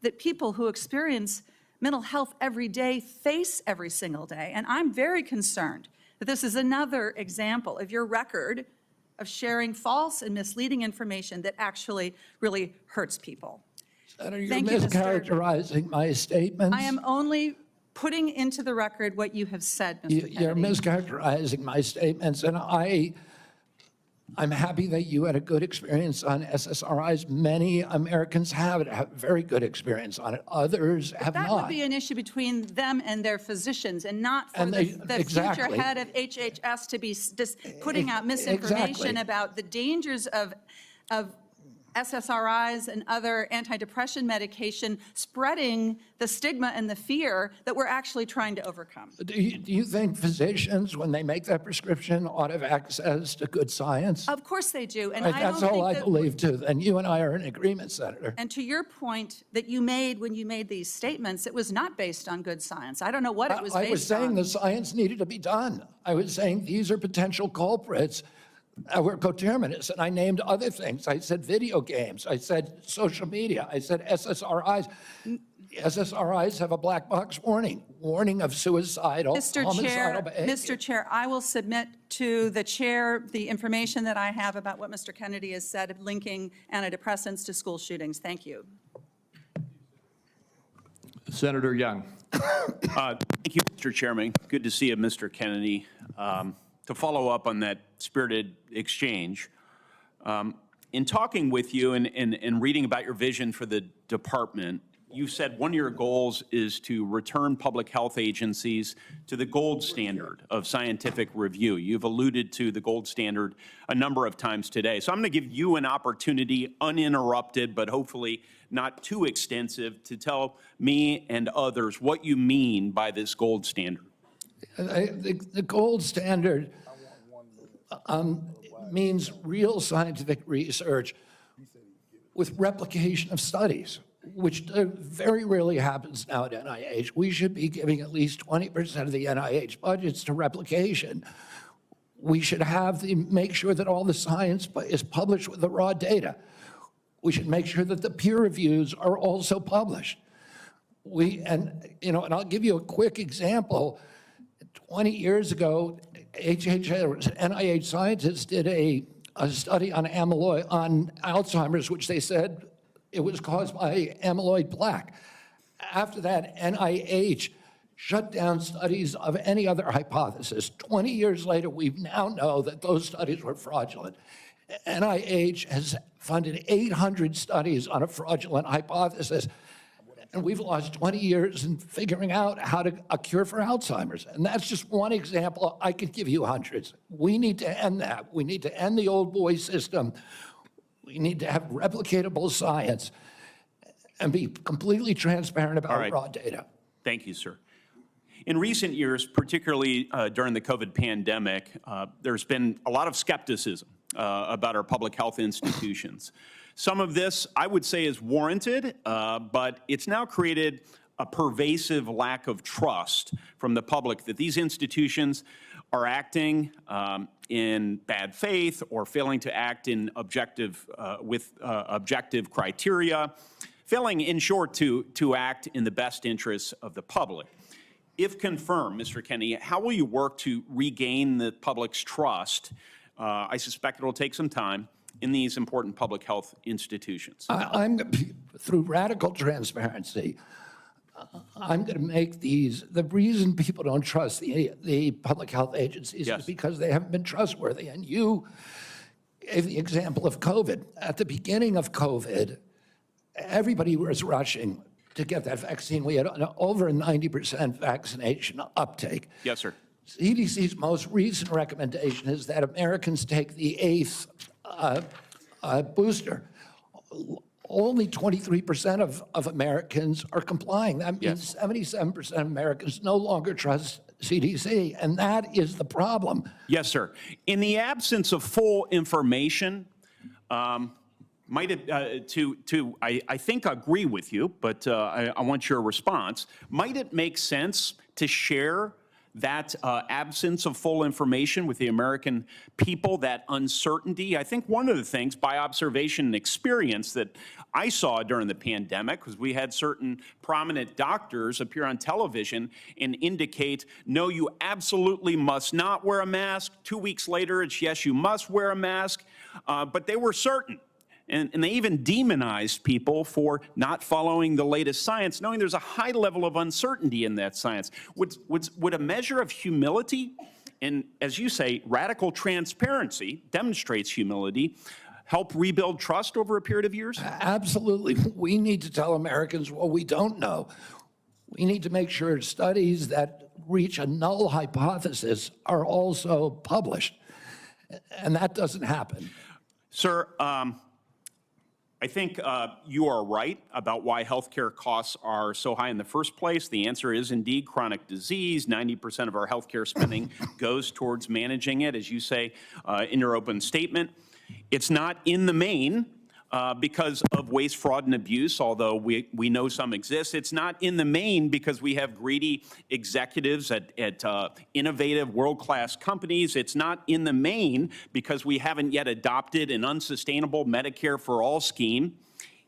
that people who experience mental health every day face every single day. And I'm very concerned that this is another example of your record of sharing false and misleading information that actually really hurts people. Senator, you're Thank you, Mr. mischaracterizing my statements. I am only putting into the record what you have said, Mr. Kennedy. You're mischaracterizing my statements, and I'm happy that you had a good experience on SSRIs. Many Americans have very good experience on it. Others have That not. would be an issue between them and their physicians, and not for And the future exactly. head of HHS to be just putting out misinformation Exactly. about the dangers of SSRIs and other antidepressant medication, spreading the stigma and the fear that we're actually trying to overcome. Do you think physicians, when they make that prescription, ought to have access to good science? Of course they do, and Right, I don't that's all think I that- believe too. And you and I are in agreement, Senator. And to your point that you made when you made these statements, it was not based on good science. I don't know what it was based on. I was saying the science needed to be done. I was saying these are potential culprits. We're coterminous, and I named other things. I said video games. I said social media. I said SSRIs. SSRIs have a black box warning of suicidal, homicidal behavior. Mr. Chair, I will submit to the chair the information that I have about what Mr. Kennedy has said linking antidepressants to school shootings. Thank you. Senator Young. Thank you, Mr. Chairman. Good to see you, Mr. Kennedy. to follow up on that spirited exchange, in talking with you and reading about your vision for the department, you said one of your goals is to return public health agencies to the gold standard of scientific review. You've alluded to the gold standard a number of times today. So I'm going to give you an opportunity, uninterrupted, but hopefully not too extensive, to tell me and others what you mean by this gold standard. The gold standard means real scientific research with replication of studies, which very rarely happens now at NIH. We should be giving at least 20% of the NIH budgets to replication. We should make sure that all the science is published with the raw data. We should make sure that the peer reviews are also published. And I'll give you a quick example. 20 years ago, NIH scientists did a study on Alzheimer's, which they said it was caused by amyloid plaque. After that, NIH shut down studies of any other hypothesis. 20 years later, we now know that those studies were fraudulent. NIH has funded 800 studies on a fraudulent hypothesis, and we've lost 20 years in figuring out how to a cure for Alzheimer's. And that's just one example. I could give you hundreds. We need to end that. We need to end the old boy system. We need to have replicatable science and be completely transparent about raw data. Thank you, sir. In recent years, particularly during the COVID pandemic, there's been a lot of skepticism about our public health institutions. Some of this, I would say, is warranted, but it's now created a pervasive lack of trust from the public that these institutions are acting in bad faith or failing to act in objective criteria, failing, in short, to act in the best interests of the public. If confirmed, Mr. Kennedy, how will you work to regain the public's trust? I suspect it will take some time in these important public health institutions. Through radical transparency, I'm going to make the reason people don't trust the public health agencies is because they haven't been trustworthy. And you gave the example of COVID. At the beginning of COVID, everybody was rushing to get that vaccine. We had over a 90% vaccination uptake. Yes, sir. CDC's most recent recommendation is that Americans take the 8th booster. Only 23% of Americans are complying. That means 77% of Americans no longer trust CDC, and that is the problem. Yes, sir. In the absence of full information, might it, I think agree with you, but I want your response. Might it make sense to share that absence of full information with the American people, that uncertainty? I think one of the things, by observation and experience, that I saw during the pandemic was we had certain prominent doctors appear on television and indicate, no, you absolutely must not wear a mask. 2 weeks later, it's yes, you must wear a mask. But they were certain. And they even demonized people for not following the latest science, knowing there's a high level of uncertainty in that science. Would a measure of humility, and as you say, radical transparency demonstrates humility, help rebuild trust over a period of years? Absolutely. We need to tell Americans what we don't know. We need to make sure studies that reach a null hypothesis are also published. And that doesn't happen. Sir, I think you are right about why healthcare costs are so high in the first place. The answer is indeed chronic disease. 90% of our healthcare spending goes towards managing it, as you say in your open statement. It's not in the main because of waste, fraud, and abuse, although we know some exist. It's not in the main because we have greedy executives at innovative, world-class companies. It's not in the main because we haven't yet adopted an unsustainable Medicare for all scheme.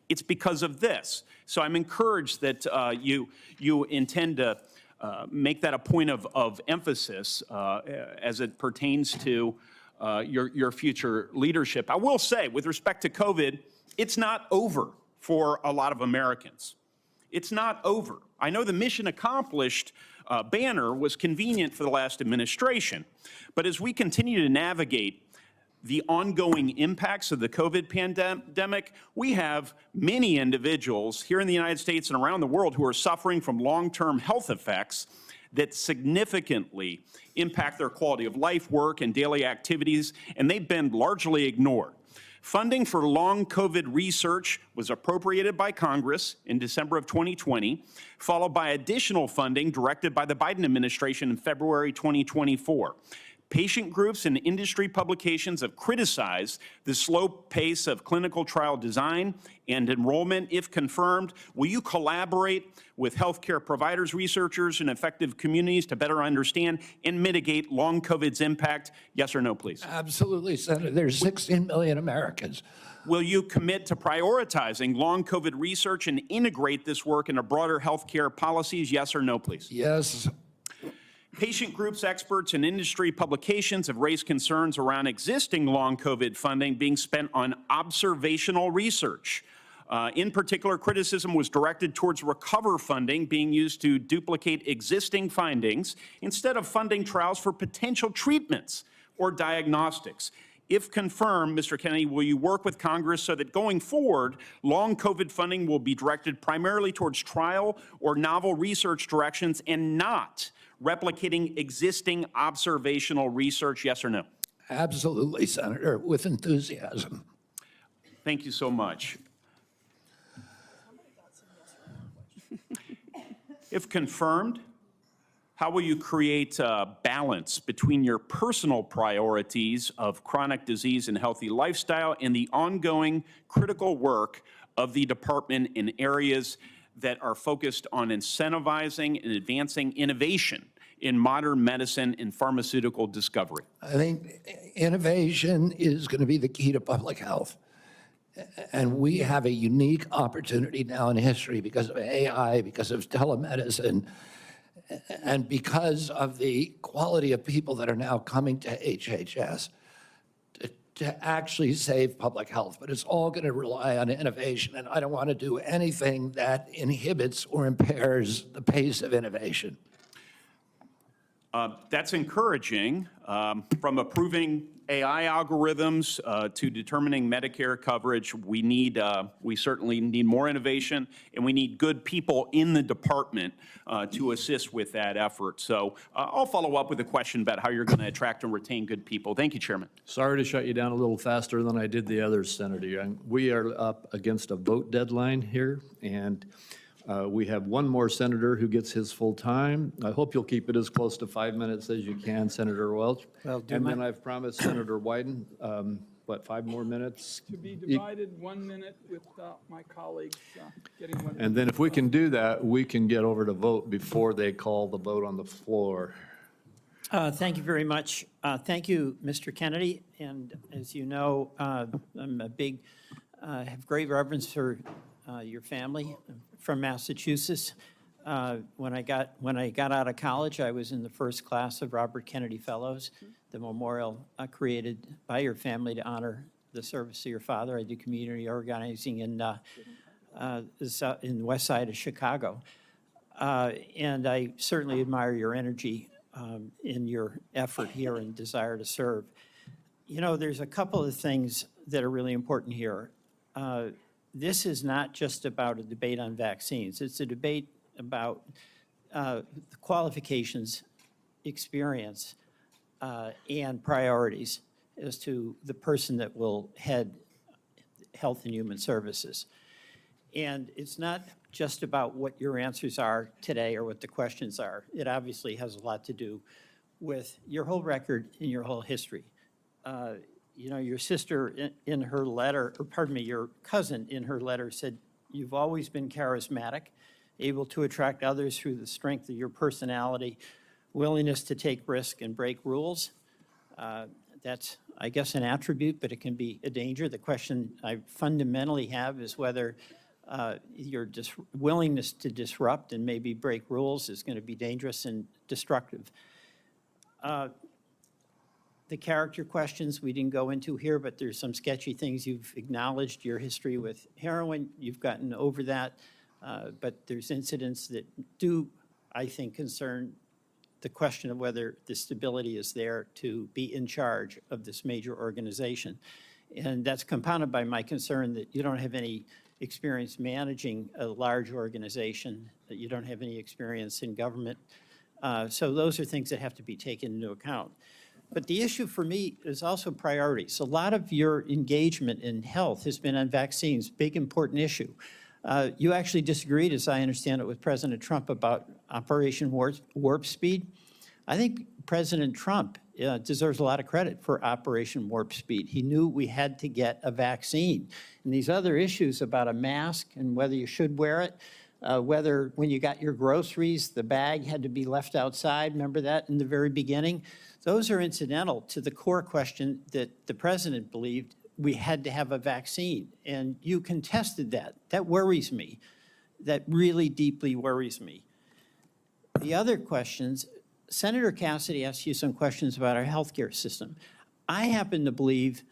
It's because of this. So I'm encouraged that you intend to make that a point of emphasis as it pertains to your future leadership. I will say, with respect to COVID, it's not over for a lot of Americans. It's not over. I know the mission accomplished banner was convenient for the last administration. But as we continue to navigate the ongoing impacts of the COVID pandemic, we have many individuals here in the United States and around the world who are suffering from long-term health effects that significantly impact their quality of life, work, and daily activities, and they've been largely ignored. Funding for long COVID research was appropriated by Congress in December of 2020, followed by additional funding directed by the Biden administration in February 2024. Patient groups and industry publications have criticized the slow pace of clinical trial design and enrollment. If confirmed, will you collaborate with healthcare providers, researchers, and effective communities to better understand and mitigate long COVID's impact? Yes or no, please? Absolutely, Senator. There's 16 million Americans. Will you commit to prioritizing long COVID research and integrate this work into broader healthcare policies? Yes or no, please? Yes. Patient groups, experts, and industry publications have raised concerns around existing long COVID funding being spent on observational research. In particular, criticism was directed towards recover funding being used to duplicate existing findings instead of funding trials for potential treatments or diagnostics. If confirmed, Mr. Kennedy, will you work with Congress so that going forward, long COVID funding will be directed primarily towards trial or novel research directions and not replicating existing observational research? Yes or no? Absolutely, Senator, with enthusiasm. Thank you so much. If confirmed, how will you create a balance between your personal priorities of chronic disease and healthy lifestyle and the ongoing critical work of the department in areas that are focused on incentivizing and advancing innovation in modern medicine and pharmaceutical discovery? I think innovation is going to be the key to public health. And we have a unique opportunity now in history because of AI, because of telemedicine, and because of the quality of people that are now coming to HHS to actually save public health. But it's all going to rely on innovation, and I don't want to do anything that inhibits or impairs the pace of innovation. That's encouraging. From approving AI algorithms to determining Medicare coverage, we certainly need more innovation, and we need good people in the department to assist with that effort. So I'll follow up with a question about how you're going to attract and retain good people. Thank you, Chairman. Sorry to shut you down a little faster than I did the others, Senator Young. We are up against a vote deadline here, and we have one more senator who gets his full time. I hope you'll keep it as close to 5 minutes as you can, Senator Welch. And then I've promised Senator Wyden, 5 more minutes? To be divided 1 minute with my colleagues getting 1 minute. And then if we can do that, we can get over to vote before they call the vote on the floor. Thank you very much. Thank you, Mr. Kennedy. And as you know, I'm have great reverence for your family. I'm from Massachusetts. When I got out of college, I was in the first class of Robert Kennedy Fellows, the memorial created by your family to honor the service of your father. I do community organizing in the west side of Chicago. And I certainly admire your energy in your effort here and desire to serve. You know, there's a couple of things that are really important here. This is not just about a debate on vaccines. It's a debate about the qualifications, experience, and priorities as to the person that will head Health and Human Services. And it's not just about what your answers are today or what the questions are. It obviously has a lot to do with your whole record and your whole history. You know, your sister in her letter, or pardon me, your cousin in her letter said, you've always been charismatic, able to attract others through the strength of your personality, willingness to take risk and break rules. That's, I guess, an attribute, but it can be a danger. The question I fundamentally have is whether your willingness to disrupt and maybe break rules is going to be dangerous and destructive. The character questions we didn't go into here, but there's some sketchy things you've acknowledged. Your history with heroin, you've gotten over that, but there's incidents that do I think, concern the question of whether the stability is there to be in charge of this major organization. And that's compounded by my concern that you don't have any experience managing a large organization, that you don't have any experience in government. So those are things that have to be taken into account. But the issue for me is also priorities. A lot of your engagement in health has been on vaccines, big important issue. You actually disagreed, as I understand it, with President Trump about Operation Warp Speed. I think President Trump deserves a lot of credit for Operation Warp Speed. He knew we had to get a vaccine. And these other issues about a mask and whether you should wear it, whether when you got your groceries, the bag had to be left outside, remember that in the very beginning? Those are incidental to the core question that the president believed we had to have a vaccine. And you contested that. That worries me. That really deeply worries me. The other questions, Senator Cassidy asked you some questions about our healthcare system. I happen to believe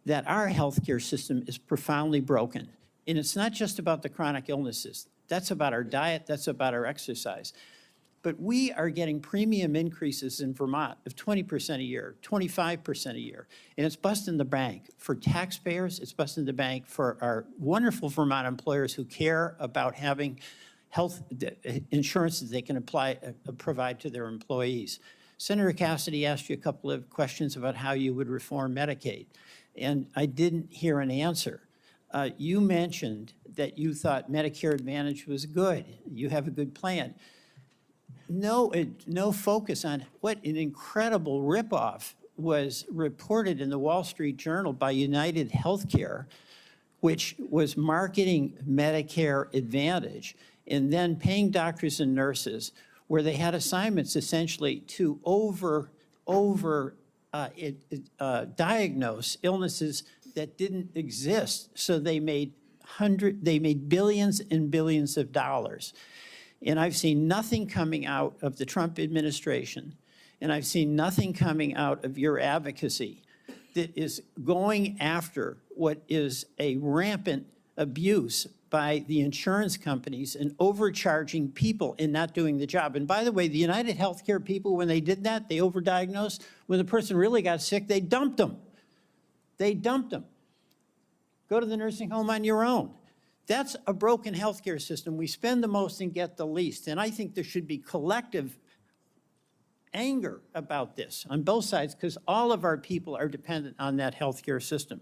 that our healthcare system is profoundly broken. And it's not just about the chronic illnesses. That's about our diet, that's about our exercise. But we are getting premium increases in Vermont of 20% a year, 25% a year. And it's busting the bank for taxpayers. It's busting the bank for our wonderful Vermont employers who care about having health insurance that they can provide to their employees. Senator Cassidy asked you a couple of questions about how you would reform Medicaid. And I didn't hear an answer. You mentioned that you thought Medicare Advantage was good. You have a good plan. No focus on what an incredible ripoff was reported in the Wall Street Journal by United Healthcare, which was marketing Medicare Advantage and then paying doctors and nurses where they had assignments essentially to diagnose illnesses that didn't exist. So they made billions and billions of dollars. And I've seen nothing coming out of the Trump administration, and I've seen nothing coming out of your advocacy that is going after what is a rampant abuse by the insurance companies and overcharging people and not doing the job. And by the way, the United Healthcare people, when they did that, they overdiagnosed. When the person really got sick, they dumped them. They dumped them. Go to the nursing home on your own. That's a broken healthcare system. We spend the most and get the least. And I think there should be collective anger about this on both sides because all of our people are dependent on that healthcare system.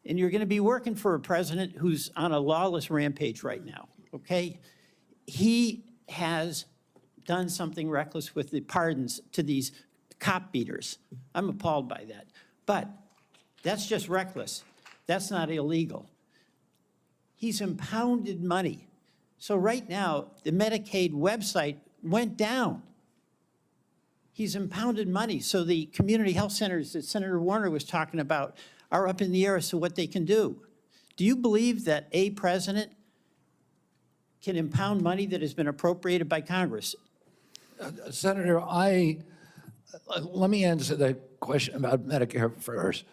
And you're going to be working for a president who's on a lawless rampage right now, okay? He has done something reckless with the pardons to these cop beaters. I'm appalled by that. But that's just reckless. That's not illegal. He's impounded money. So right now, the Medicaid website went down. He's impounded money. So the community health centers that Senator Warner was talking about are up in the air as to what they can do. Do you believe that a president can impound money that has been appropriated by Congress? Senator, let me answer the question about Medicare first.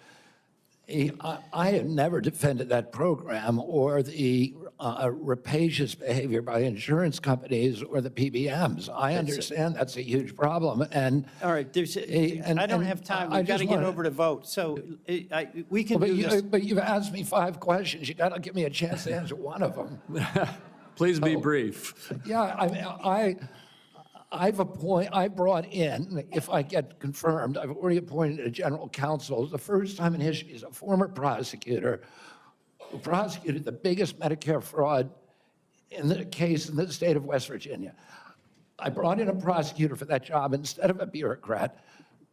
I have never defended that program or the rapacious behavior by insurance companies or the PBMs. I understand that's a huge problem. And all right, I don't have time. We've got to get over to vote. So we can do this. But you've asked me 5 questions. You got to give me a chance to answer one of them. Please be brief. Yeah, I brought in, if I get confirmed, I've already appointed a general counsel. The first time in history, he's a former prosecutor who prosecuted the biggest Medicare fraud in the case in the state of West Virginia. I brought in a prosecutor for that job instead of a bureaucrat,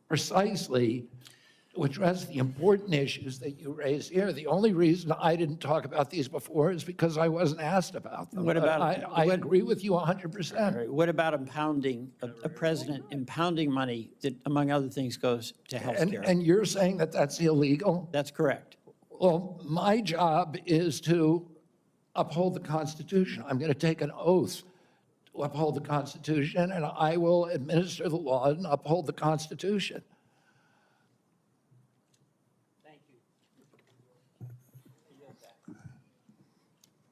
precisely to address the important issues that you raised here. The only reason I didn't talk about these before is because I wasn't asked about them. What about, I agree with you 100%. Right, what about impounding, a president impounding money that, among other things, goes to health care? And you're saying that that's illegal? That's correct. Well, my job is to uphold the Constitution. I'm going to take an oath to uphold the Constitution, and I will administer the law and uphold the Constitution.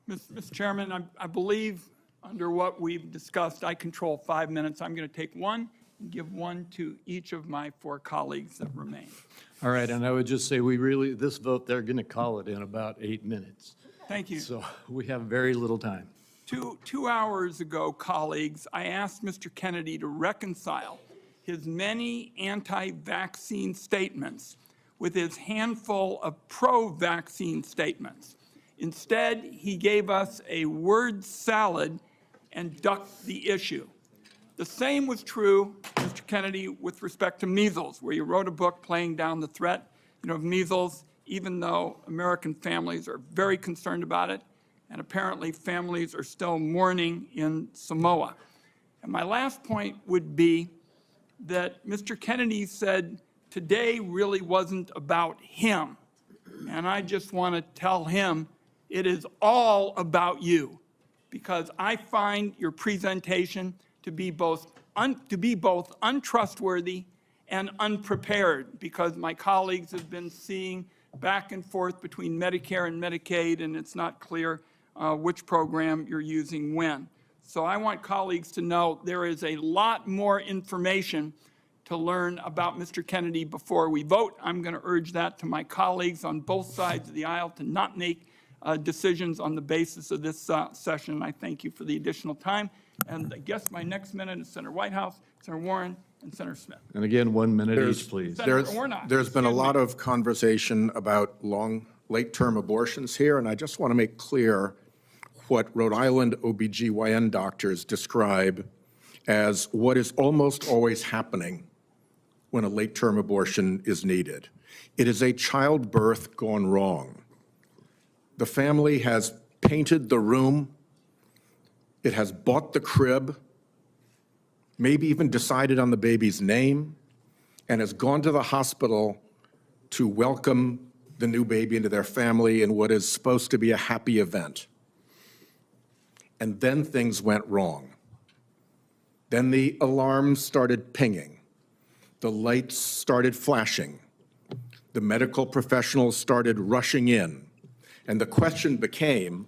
Mr. Chairman, I believe Under what we've discussed, I control 5 minutes. I'm going to take one and give one to each of my 4 colleagues that remain. All right, and I would just say, this vote, they're going to call it in about 8 minutes. Thank you. So we have very little time. Two hours ago, colleagues, I asked Mr. Kennedy to reconcile his many anti-vaccine statements with his handful of pro-vaccine statements. Instead, he gave us a word salad and ducked the issue. The same was true, Mr. Kennedy, with respect to measles, where you wrote a book playing down the threat of measles, even though American families are very concerned about it, and apparently families are still mourning in Samoa. And my last point would be that Mr. Kennedy said today really wasn't about him. And I just want to tell him it is all about you, because I find your presentation to be both untrustworthy and unprepared, because my colleagues have been seeing back and forth between Medicare and Medicaid, and it's not clear which program you're using when. So I want colleagues to know there is a lot more information to learn about Mr. Kennedy before we vote. I'm going to urge that to my colleagues on both sides of the aisle to not make decisions on the basis of this session. I thank you for the additional time. And I guess my next minute is Senator Whitehouse, Senator Warren, and Senator Smith. And again, 1 minute each, please. Senator Warnock, There's been a excuse lot me. of conversation about late-term abortions here, and I just want to make clear what Rhode Island OBGYN doctors describe as what is almost always happening when a late-term abortion is needed. It is a childbirth gone wrong. The family has painted the room, it has bought the crib, maybe even decided on the baby's name, and has gone to the hospital to welcome the new baby into their family in what is supposed to be a happy event. And then things went wrong. Then the alarms started pinging. The lights started flashing. The medical professionals started rushing in. And the question became,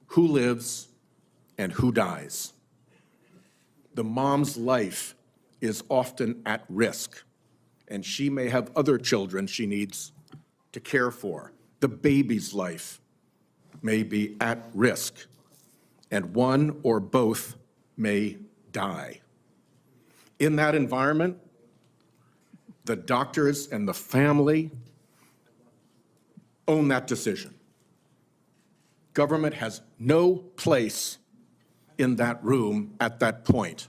who lives and who dies? The mom's life is often at risk, and she may have other children she needs to care for. The baby's life may be at risk, and one or both may die. In that environment, the doctors and the family own that decision. Government has no place in that room at that point.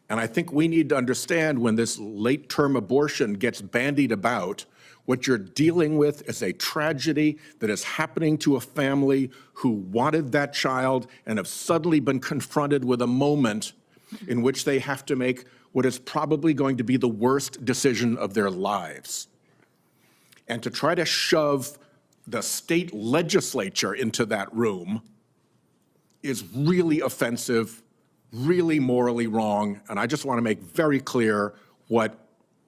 And I think we need to understand when this late-term abortion gets bandied about, what you're dealing with is a tragedy that is happening to a family who wanted that child and have suddenly been confronted with a moment in which they have to make what is probably going to be the worst decision of their lives. And to try to shove the state legislature into that room is really offensive, really morally wrong, and I just want to make very clear what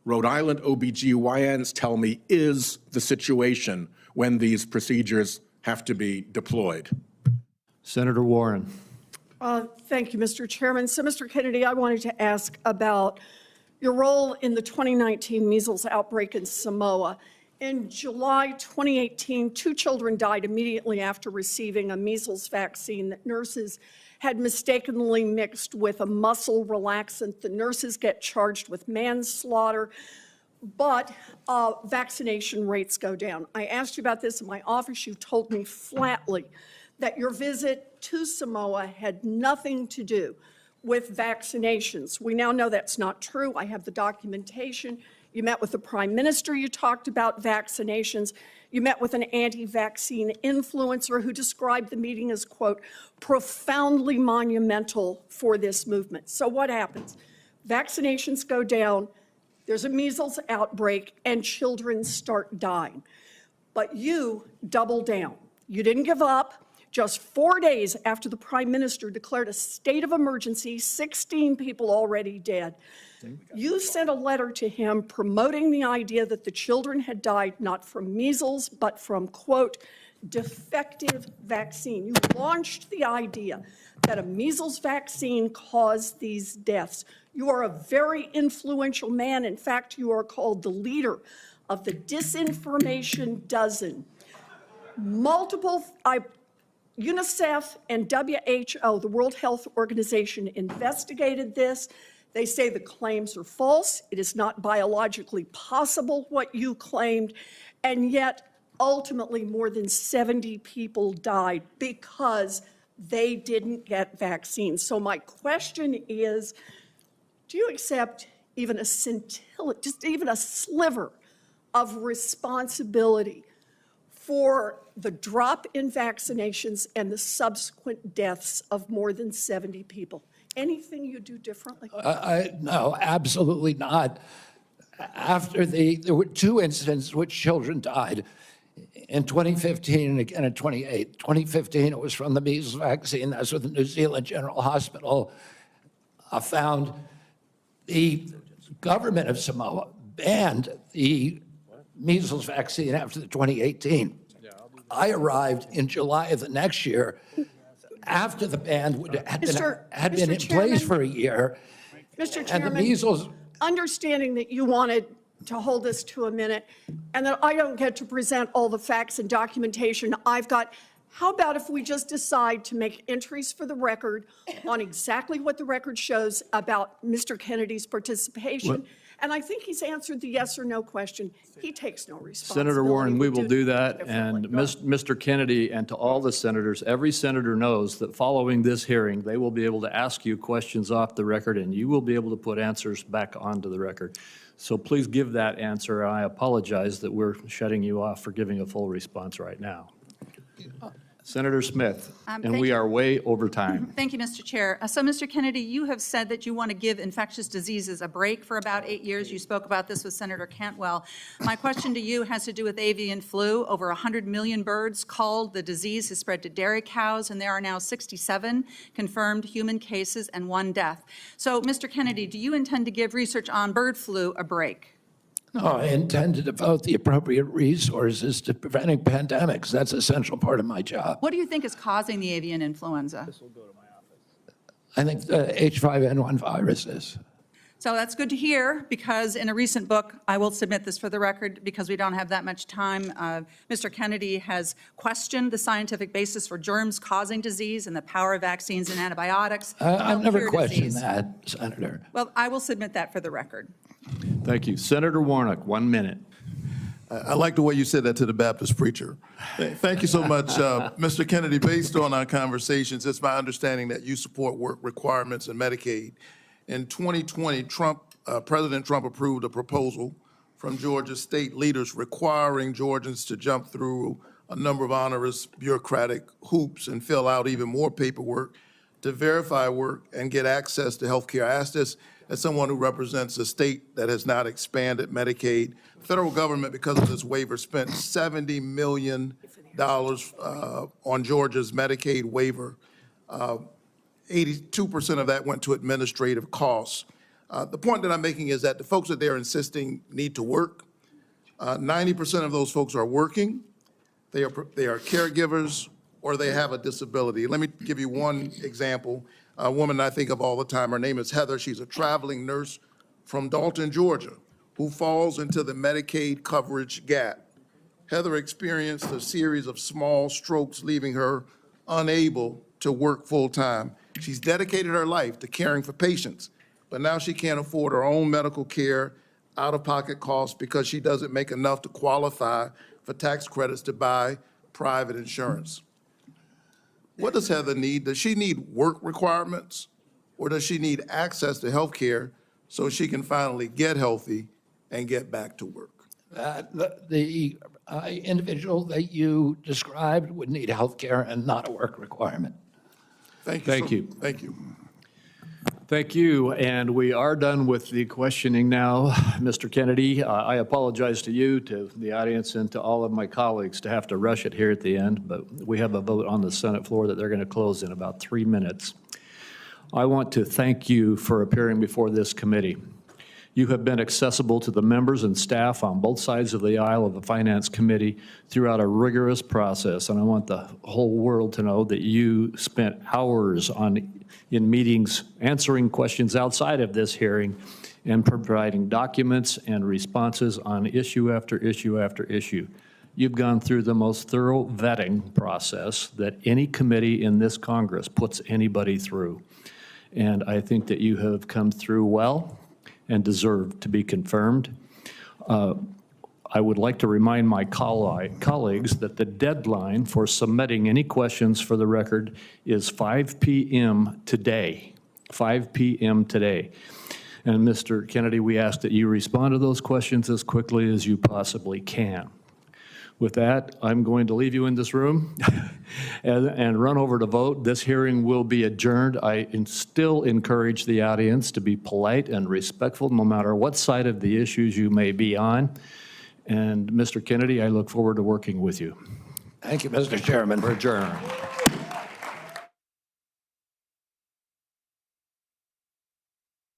Rhode Island OBGYNs tell me is the situation when these procedures have to be deployed. Senator Warren. Thank you, Mr. Chairman. So, Mr. Kennedy, I wanted to ask about your role in the 2019 measles outbreak in Samoa. In July 2018, 2 children died immediately after receiving a measles vaccine that nurses had mistakenly mixed with a muscle relaxant. The nurses get charged with manslaughter, but vaccination rates go down. I asked you about this in my office. You told me flatly that your visit to Samoa had nothing to do with vaccinations. We now know that's not true. I have the documentation. You met with the Prime Minister. You talked about vaccinations. You met with an anti-vaccine influencer who described the meeting as, quote, profoundly monumental for this movement. So what happens? Vaccinations go down, there's a measles outbreak, and children start dying. But you double down. You didn't give up. Just 4 days after the Prime Minister declared a state of emergency, 16 people already dead, you sent a letter to him promoting the idea that the children had died not from measles, but from, quote, defective vaccine. You launched the idea that a measles vaccine caused these deaths. You are a very influential man. In fact, you are called the leader of the disinformation dozen. UNICEF and WHO, the World Health Organization, investigated this. They say the claims are false. It is not biologically possible what you claimed. And yet, ultimately, more than 70 people died because they didn't get vaccines. So my question is, do you accept even a scintilla, just even a sliver of responsibility for the drop in vaccinations and the subsequent deaths of more than 70 people? Anything you do differently? No, absolutely not. There were 2 incidents in which children died. In 2015 and again in 2008. 2015, it was from the measles vaccine. That's what the New Zealand General Hospital found. The government of Samoa banned the measles vaccine after the 2018. I arrived in July of the next year after the ban had been in place for a year. Mr. And the Chairman, measles, understanding that you wanted to hold this to a minute and that I don't get to present all the facts and documentation I've got, how about if we just decide to make entries for the record on exactly what the record shows about Mr. Kennedy's participation? And I think he's answered the yes or no question. He takes no responsibility. Senator Warren, we will do that. differently. And Mr. Kennedy, and to all the senators, every senator knows that following this hearing, they will be able to ask you questions off the record, and you will be able to put answers back onto the record. So please give that answer. I apologize that we're shutting you off for giving a full response right now. Senator Smith, and thank we you. are way over time. Thank you, Mr. Chair. So, Mr. Kennedy, you have said that you want to give infectious diseases a break for about 8 years. You spoke about this with Senator Cantwell. My question to you has to do with avian flu. Over 100 million birds culled. The disease has spread to dairy cows, and there are now 67 confirmed human cases and 1 death. So, Mr. Kennedy, do you intend to give research on bird flu a break? no, I intend to devote the appropriate resources to preventing pandemics. That's a central part of my job. What do you think is causing the avian influenza? I think the H5N1 virus is. So that's good to hear, because in a recent book, I will submit this for the record because we don't have that much time, Mr. Kennedy has questioned the scientific basis for germs causing disease and the power of vaccines and antibiotics. to I've help never cure questioned disease. that, Senator. Well, I will submit that for the record. Thank you. Senator Warnock, 1 minute. I like the way you said that to the Baptist preacher. Thank you so much, Mr. Kennedy. Based on our conversations, it's my understanding that you support work requirements in Medicaid. In 2020, President Trump approved a proposal from Georgia state leaders requiring Georgians to jump through a number of onerous bureaucratic hoops and fill out even more paperwork to verify work and get access to health care. I ask this as someone who represents a state that has not expanded Medicaid. The federal government, because of this waiver, spent $70 million on Georgia's Medicaid waiver. 82% of that went to administrative costs. The point that I'm making is that the folks that they're insisting need to work, 90% of those folks are working, they are caregivers, or they have a disability. Let me give you one example. A woman I think of all the time, her name is Heather. She's a traveling nurse from Dalton, Georgia, who falls into the Medicaid coverage gap. Heather experienced a series of small strokes, leaving her unable to work full-time. She's dedicated her life to caring for patients, but now she can't afford her own medical care, out-of-pocket costs, because she doesn't make enough to qualify for tax credits to buy private insurance. What does Heather need? Does she need work requirements, or does she need access to health care so she can finally get healthy and get back to work? The individual that you described would need health care and not a work requirement. Thank you. Thank you. Thank you. Thank you, and we are done with the questioning now. Mr. Kennedy, I apologize to you, to the audience, and to all of my colleagues to have to rush it here at the end, but we have a vote on the Senate floor that they're going to close in about 3 minutes. I want to thank you for appearing before this committee. You have been accessible to the members and staff on both sides of the aisle of the Finance Committee throughout a rigorous process, and I want the whole world to know that you spent hours in meetings answering questions outside of this hearing and providing documents and responses on issue after issue after issue. You've gone through the most thorough vetting process that any committee in this Congress puts anybody through. And I think that you have come through well and deserve to be confirmed. I would like to remind my colleagues that the deadline for submitting any questions for the record is 5 p.m. today, 5 p.m. today. And Mr. Kennedy, we ask that you respond to those questions as quickly as you possibly can. With that, I'm going to leave you in this room and run over to vote. This hearing will be adjourned. I still encourage the audience to be polite and respectful no matter what side of the issues you may be on. And Mr. Kennedy, I look forward to working with you. Thank you, Mr. Chairman. We're adjourned.